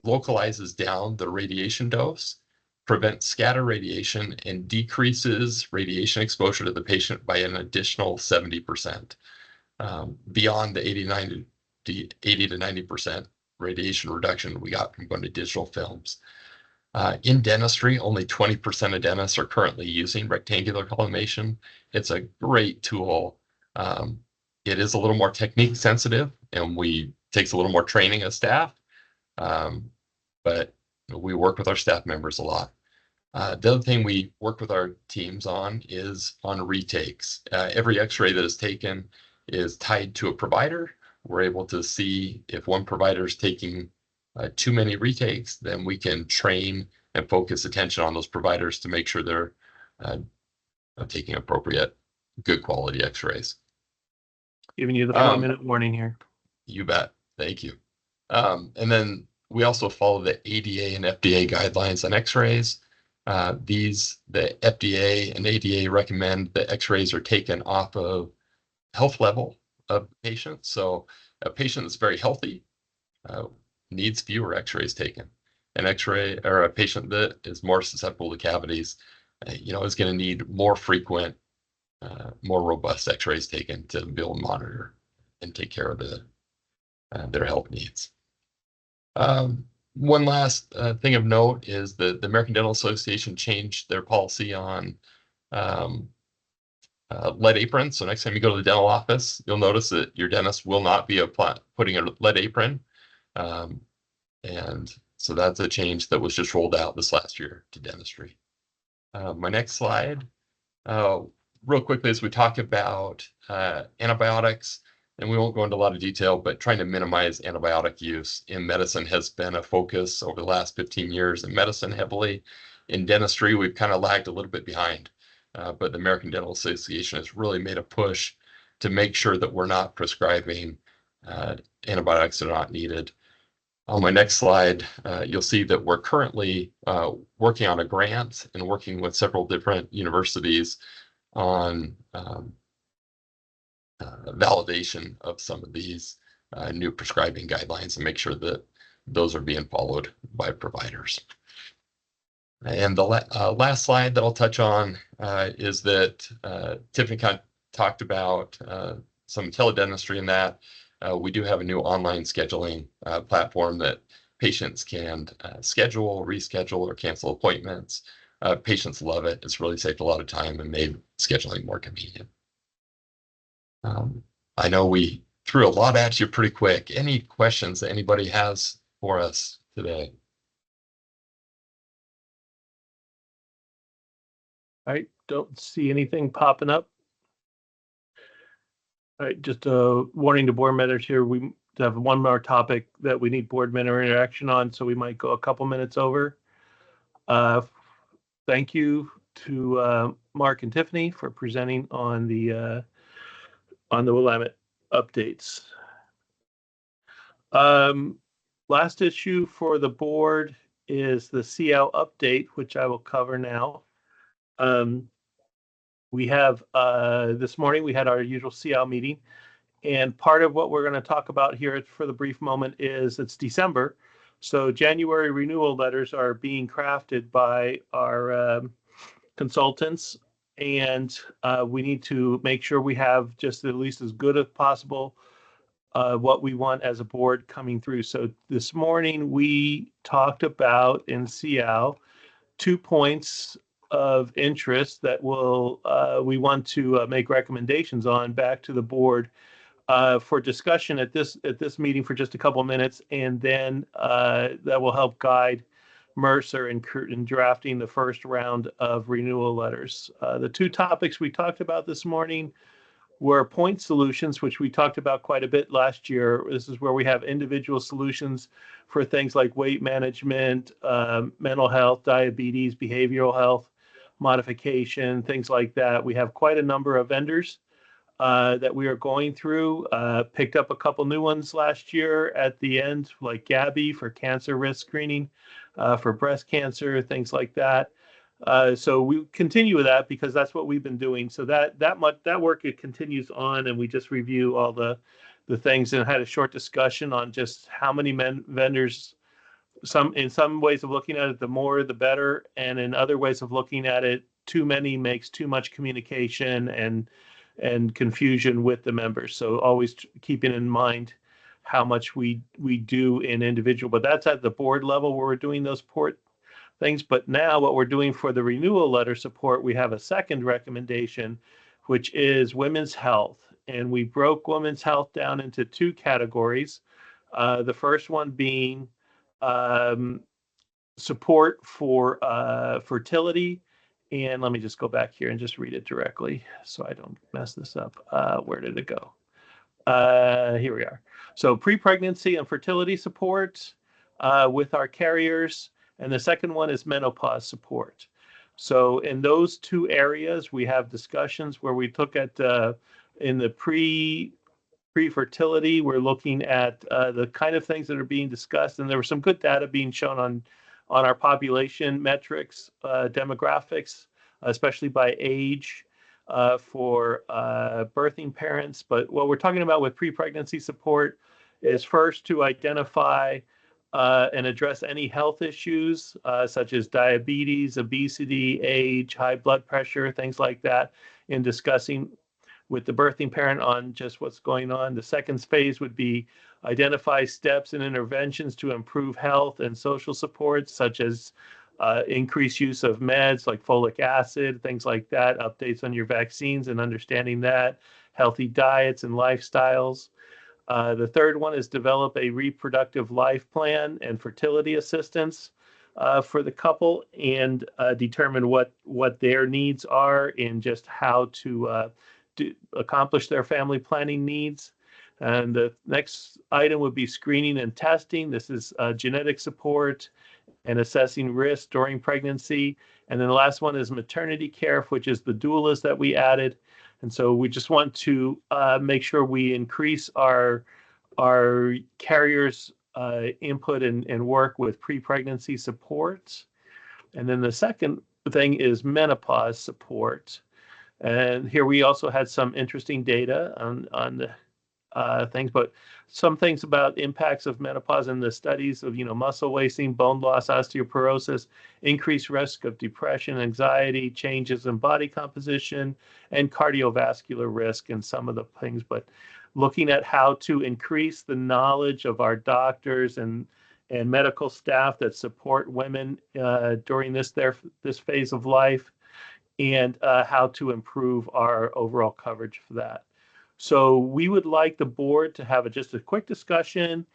[SPEAKER 21] localizes down the radiation dose, prevents scatter radiation, and decreases radiation exposure to the patient by an additional 70%, beyond the 80 to 90% radiation reduction we got from going to digital films. In dentistry, only 20% of dentists are currently using rectangular collimation. It's a great tool. It is a little more technique sensitive, and takes a little more training of staff, but we work with our staff members a lot. The other thing we work with our teams on is on retakes. Every x-ray that is taken is tied to a provider. We're able to see if one provider is taking too many retakes, then we can train and focus attention on those providers to make sure they're taking appropriate, good quality x-rays.
[SPEAKER 1] Giving you the 4-minute warning here.
[SPEAKER 21] You bet. Thank you. And then we also follow the ADA and FDA guidelines on x-rays. The FDA and ADA recommend that x-rays are taken off of health level of the patient. So a patient that's very healthy needs fewer x-rays taken. An x-ray, or a patient that is more susceptible to cavities, is going to need more frequent, more robust x-rays taken to be able to monitor and take care of their health needs. One last thing of note is that the American Dental Association changed their policy on lead apron. So next time you go to the dental office, you'll notice that your dentist will not be putting a lead apron. And so that's a change that was just rolled out this last year to dentistry. My next slide, real quickly, as we talk about antibiotics, and we won't go into a lot of detail, but trying to minimize antibiotic use in medicine has been a focus over the last 15 years in medicine heavily. In dentistry, we've kind of lagged a little bit behind, but the American Dental Association has really made a push to make sure that we're not prescribing antibiotics that are not needed. On my next slide, you'll see that we're currently working on a grant and working with several different universities on validation of some of these new prescribing guidelines and make sure that those are being followed by providers. And the last slide that I'll touch on is that Tiffany kind of talked about some teledentistry in that. We do have a new online scheduling platform that patients can schedule, reschedule, or cancel appointments. Patients love it. It's really saved a lot of time and made scheduling more convenient. I know we threw a lot at you pretty quick. Any questions that anybody has for us today?
[SPEAKER 1] I don't see anything popping up. All right, just a warning to board members here. We have one more topic that we need board member interaction on, so we might go a couple minutes over. Thank you to Mark and Tiffany for presenting on the Willamette updates. Last issue for the board is the CL update, which I will cover now. We have this morning we had our usual CL meeting, and part of what we're going to talk about here for the brief moment is it's December, so January renewal letters are being crafted by our consultants, and we need to make sure we have just at least as good as possible what we want as a board coming through. So this morning we talked about in CL 2 points of interest that we want to make recommendations on back to the board for discussion at this meeting for just a couple minutes, and then that will help guide Mercer in drafting the first round of renewal letters. The 2 topics we talked about this morning were point solutions, which we talked about quite a bit last year. This is where we have individual solutions for things like weight management, mental health, diabetes, behavioral health, modification, things like that. We have quite a number of vendors that we are going through. Picked up a couple new ones last year at the end, like Gabby for cancer risk screening, for breast cancer, things like that. So we continue with that because that's what we've been doing. So that work, it continues on, and we just review all the things and had a short discussion on just how many vendors. In some ways of looking at it, the more the better, and in other ways of looking at it, too many makes too much communication and confusion with the members. So always keeping in mind how much we do in individual, but that's at the board level where we're doing those port things. But now what we're doing for the renewal letter support, we have a second recommendation, which is women's health. And we broke women's health down into 2 categories. The first one being support for fertility. And let me just go back here and just read it directly so I don't mess this up. Where did it go? Here we are. So pre-pregnancy and fertility support with our carriers. And the second one is menopause support. So in those 2 areas, we have discussions where we took at in the pre-fertility, we're looking at the kind of things that are being discussed, and there was some good data being shown on our population metrics, demographics, especially by age for birthing parents. But what we're talking about with pre-pregnancy support is first to identify and address any health issues such as diabetes, obesity, age, high blood pressure, things like that, in discussing with the birthing parent on just what's going on. The second phase would be identify steps and interventions to improve health and social supports, such as increased use of meds like folic acid, things like that, updates on your vaccines and understanding that, healthy diets and lifestyles. The third one is develop a reproductive life plan and fertility assistance for the couple, and determine what their needs are and just how to accomplish their family planning needs. And the next item would be screening and testing. This is genetic support and assessing risk during pregnancy. And then the last one is maternity care, which is the doulas that we added. And so we just want to make sure we increase our carriers' input and work with pre-pregnancy support. And then the second thing is menopause support. And here we also had some interesting data on the things, but some things about impacts of menopause in the studies of, muscle wasting, bone loss, osteoporosis, increased risk of depression, anxiety, changes in body composition, and cardiovascular risk, and some of the things. But looking at how to increase the knowledge of our doctors and medical staff that support women during this phase of life, and how to improve our overall coverage for that. So we would like the board to have just a quick discussion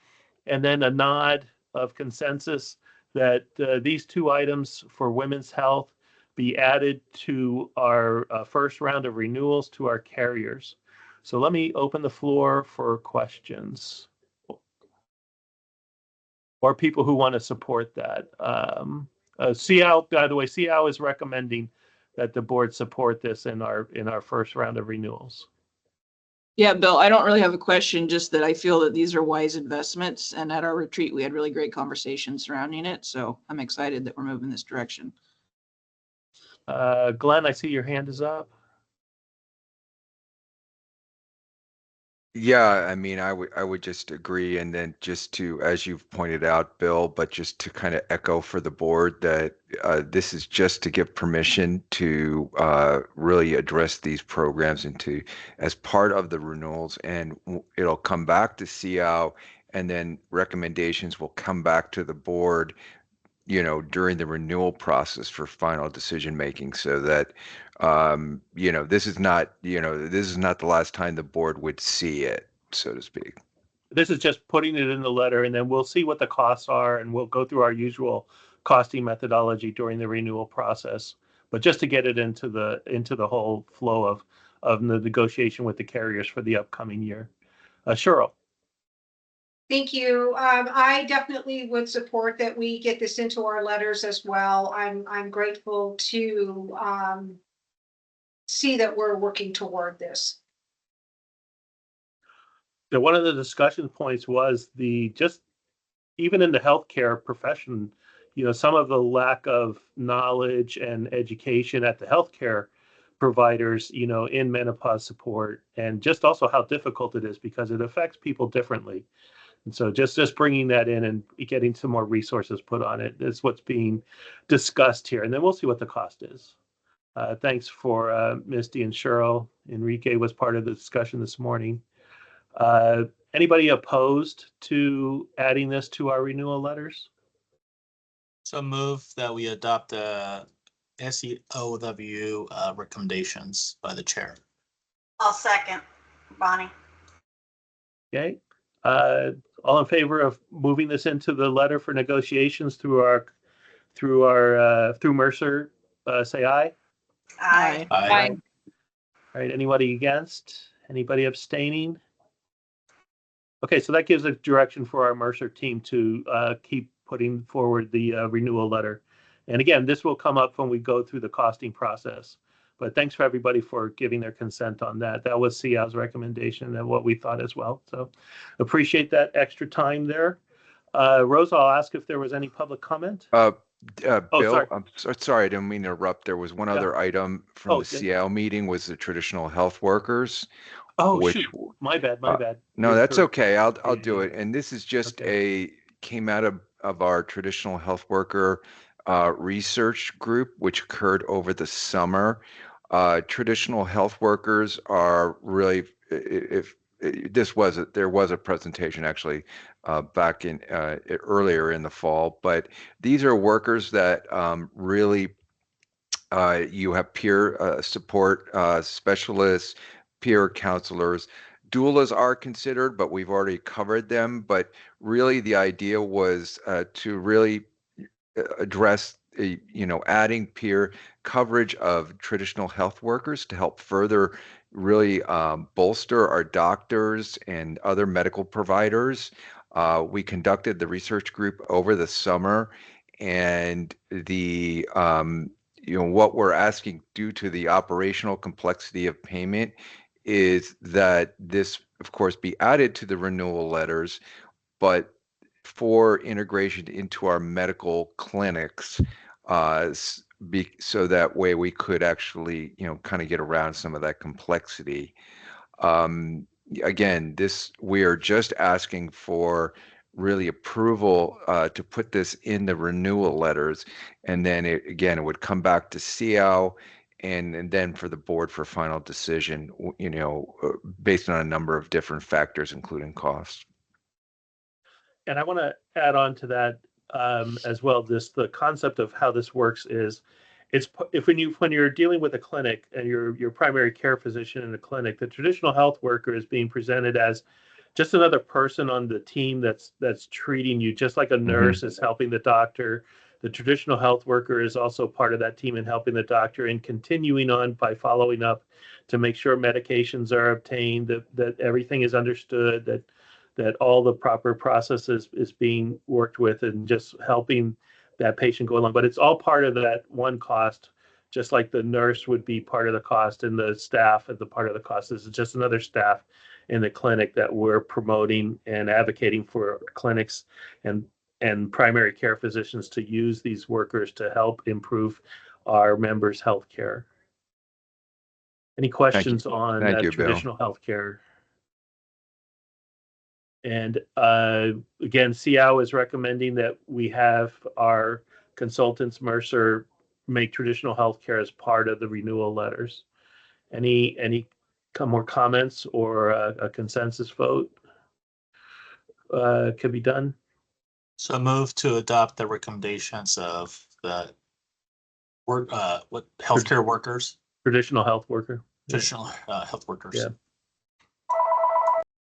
[SPEAKER 1] and then a nod of consensus that these two items for women's health be added to our first round of renewals to our carriers. So let me open the floor for questions or people who want to support that. CIO, by the way, CIO is recommending that the board support this in our first round of renewals.
[SPEAKER 5] Yeah, Bill, I don't really have a question, just that I feel that these are wise investments. And at our retreat, we had really great conversations surrounding it. So I'm excited that we're moving this direction.
[SPEAKER 1] Glenn, I see your hand is up.
[SPEAKER 15] Yeah, I mean, I would just agree, and then just to, as you've pointed out, Bill, but just to kind of echo for the board that this is just to give permission to really address these programs into as part of the renewals, and it'll come back to CIO, and then recommendations will come back to the board, during the renewal process for final decision making, so that this is not the last time the board would see it, so to speak.
[SPEAKER 1] This is just putting it in the letter, and then we'll see what the costs are, and we'll go through our usual costing methodology during the renewal process. But just to get it into the whole flow of the negotiation with the carriers for the upcoming year. Cheryl.
[SPEAKER 2] Thank you. I definitely would support that we get this into our letters as well. I'm grateful to see that we're working toward this.
[SPEAKER 1] So one of the discussion points was just even in the healthcare profession, some of the lack of knowledge and education at the healthcare providers, in menopause support, and just also how difficult it is because it affects people differently. And so just bringing that in and getting some more resources put on it is what's being discussed here. And then we'll see what the cost is. Thanks for Misty and Cheryl. Enrique was part of the discussion this morning. Anybody opposed to adding this to our renewal letters?
[SPEAKER 8] So move that we adopt the SEOW recommendations by the chair.
[SPEAKER 4] I'll second, Bonnie.
[SPEAKER 1] Okay. All in favor of moving this into the letter for negotiations through Mercer, say aye.
[SPEAKER 4] Aye.
[SPEAKER 8] Aye.
[SPEAKER 1] All right. Anybody against? Anybody abstaining? Okay, so that gives a direction for our Mercer team to keep putting forward the renewal letter. And again, this will come up when we go through the costing process. But thanks for everybody for giving their consent on that. That was CIO's recommendation and what we thought as well. So appreciate that extra time there. Rose, I'll ask if there was any public comment.
[SPEAKER 15] Bill,
[SPEAKER 1] sorry.
[SPEAKER 15] I'm sorry, I didn't mean to interrupt. There was one other item from the CIO meeting, was the traditional health workers.
[SPEAKER 1] Oh, shoot. My bad.
[SPEAKER 15] No, that's okay. I'll do it. And this is just came out of our traditional health worker research group, which occurred over the summer. Traditional health workers are really, there was a presentation actually back in earlier in the fall. But these are workers that really you have peer support specialists, peer counselors. Doulas are considered, but we've already covered them. But really, the idea was to really address, adding peer coverage of traditional health workers to help further really bolster our doctors and other medical providers. We conducted the research group over the summer, and what we're asking due to the operational complexity of payment is that this, of course, be added to the renewal letters, but for integration into our medical clinics, so that way we could actually, kind of get around some of that complexity. Again, we are just asking for really approval to put this in the renewal letters, and then it would come back to CIAO and then for the board for final decision, based on a number of different factors, including cost.
[SPEAKER 1] And I want to add on to that as well. The concept of how this works is, when you're dealing with a clinic and your primary care physician in a clinic, the traditional health worker is being presented as just another person on the team that's treating you, just like a nurse is helping the doctor. The traditional health worker is also part of that team in helping the doctor and continuing on by following up to make sure medications are obtained, that everything is understood, that all the proper processes is being worked with, and just helping that patient go along. But it's all part of that one cost, just like the nurse would be part of the cost and the staff at the part of the cost. This is just another staff in the clinic that we're promoting and advocating for clinics and primary care physicians to use these workers to help improve our members' health care. Any questions on traditional health care? And again, CIAO is recommending that we have our consultants, Mercer, make traditional healthcare as part of the renewal letters. Any more comments or a consensus vote could be done?
[SPEAKER 8] So move to adopt the recommendations of the healthcare workers.
[SPEAKER 1] Traditional health worker.
[SPEAKER 8] Traditional health workers.
[SPEAKER 1] Yeah.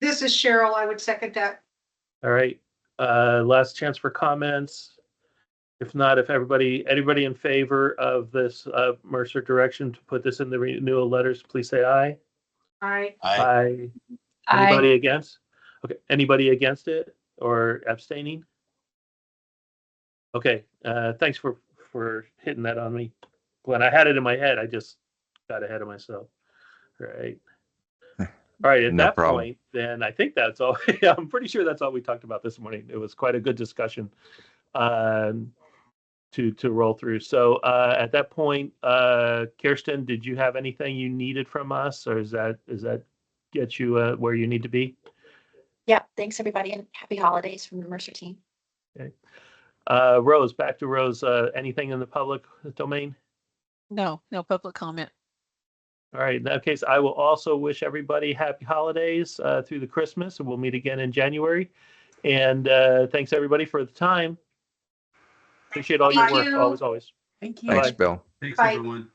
[SPEAKER 2] This is Cheryl. I would second that.
[SPEAKER 1] All right. Last chance for comments. If not, if anybody in favor of this Mercer direction to put this in the renewal letters, please say aye.
[SPEAKER 2] Aye.
[SPEAKER 1] Aye. Anybody against? Okay. Anybody against it or abstaining? Okay. Thanks for hitting that on me, Glenn. I had it in my head. I just got ahead of myself. All right. All right. At that point, then I think that's all. I'm pretty sure that's all we talked about this morning. It was quite a good discussion to roll through. So at that point, Kirsten, did you have anything you needed from us, or is that get you where you need to be?
[SPEAKER 10] Yep. Thanks, everybody, and happy holidays from the Mercer team.
[SPEAKER 1] Okay. Rose, back to Rose. Anything in the public domain?
[SPEAKER 6] No public comment.
[SPEAKER 1] All right. In that case, I will also wish everybody happy holidays through the Christmas, and we'll meet again in January. And thanks everybody for the time. Appreciate all your work. Always.
[SPEAKER 15] Thank you. Thanks, Bill.
[SPEAKER 3] Thanks, everyone.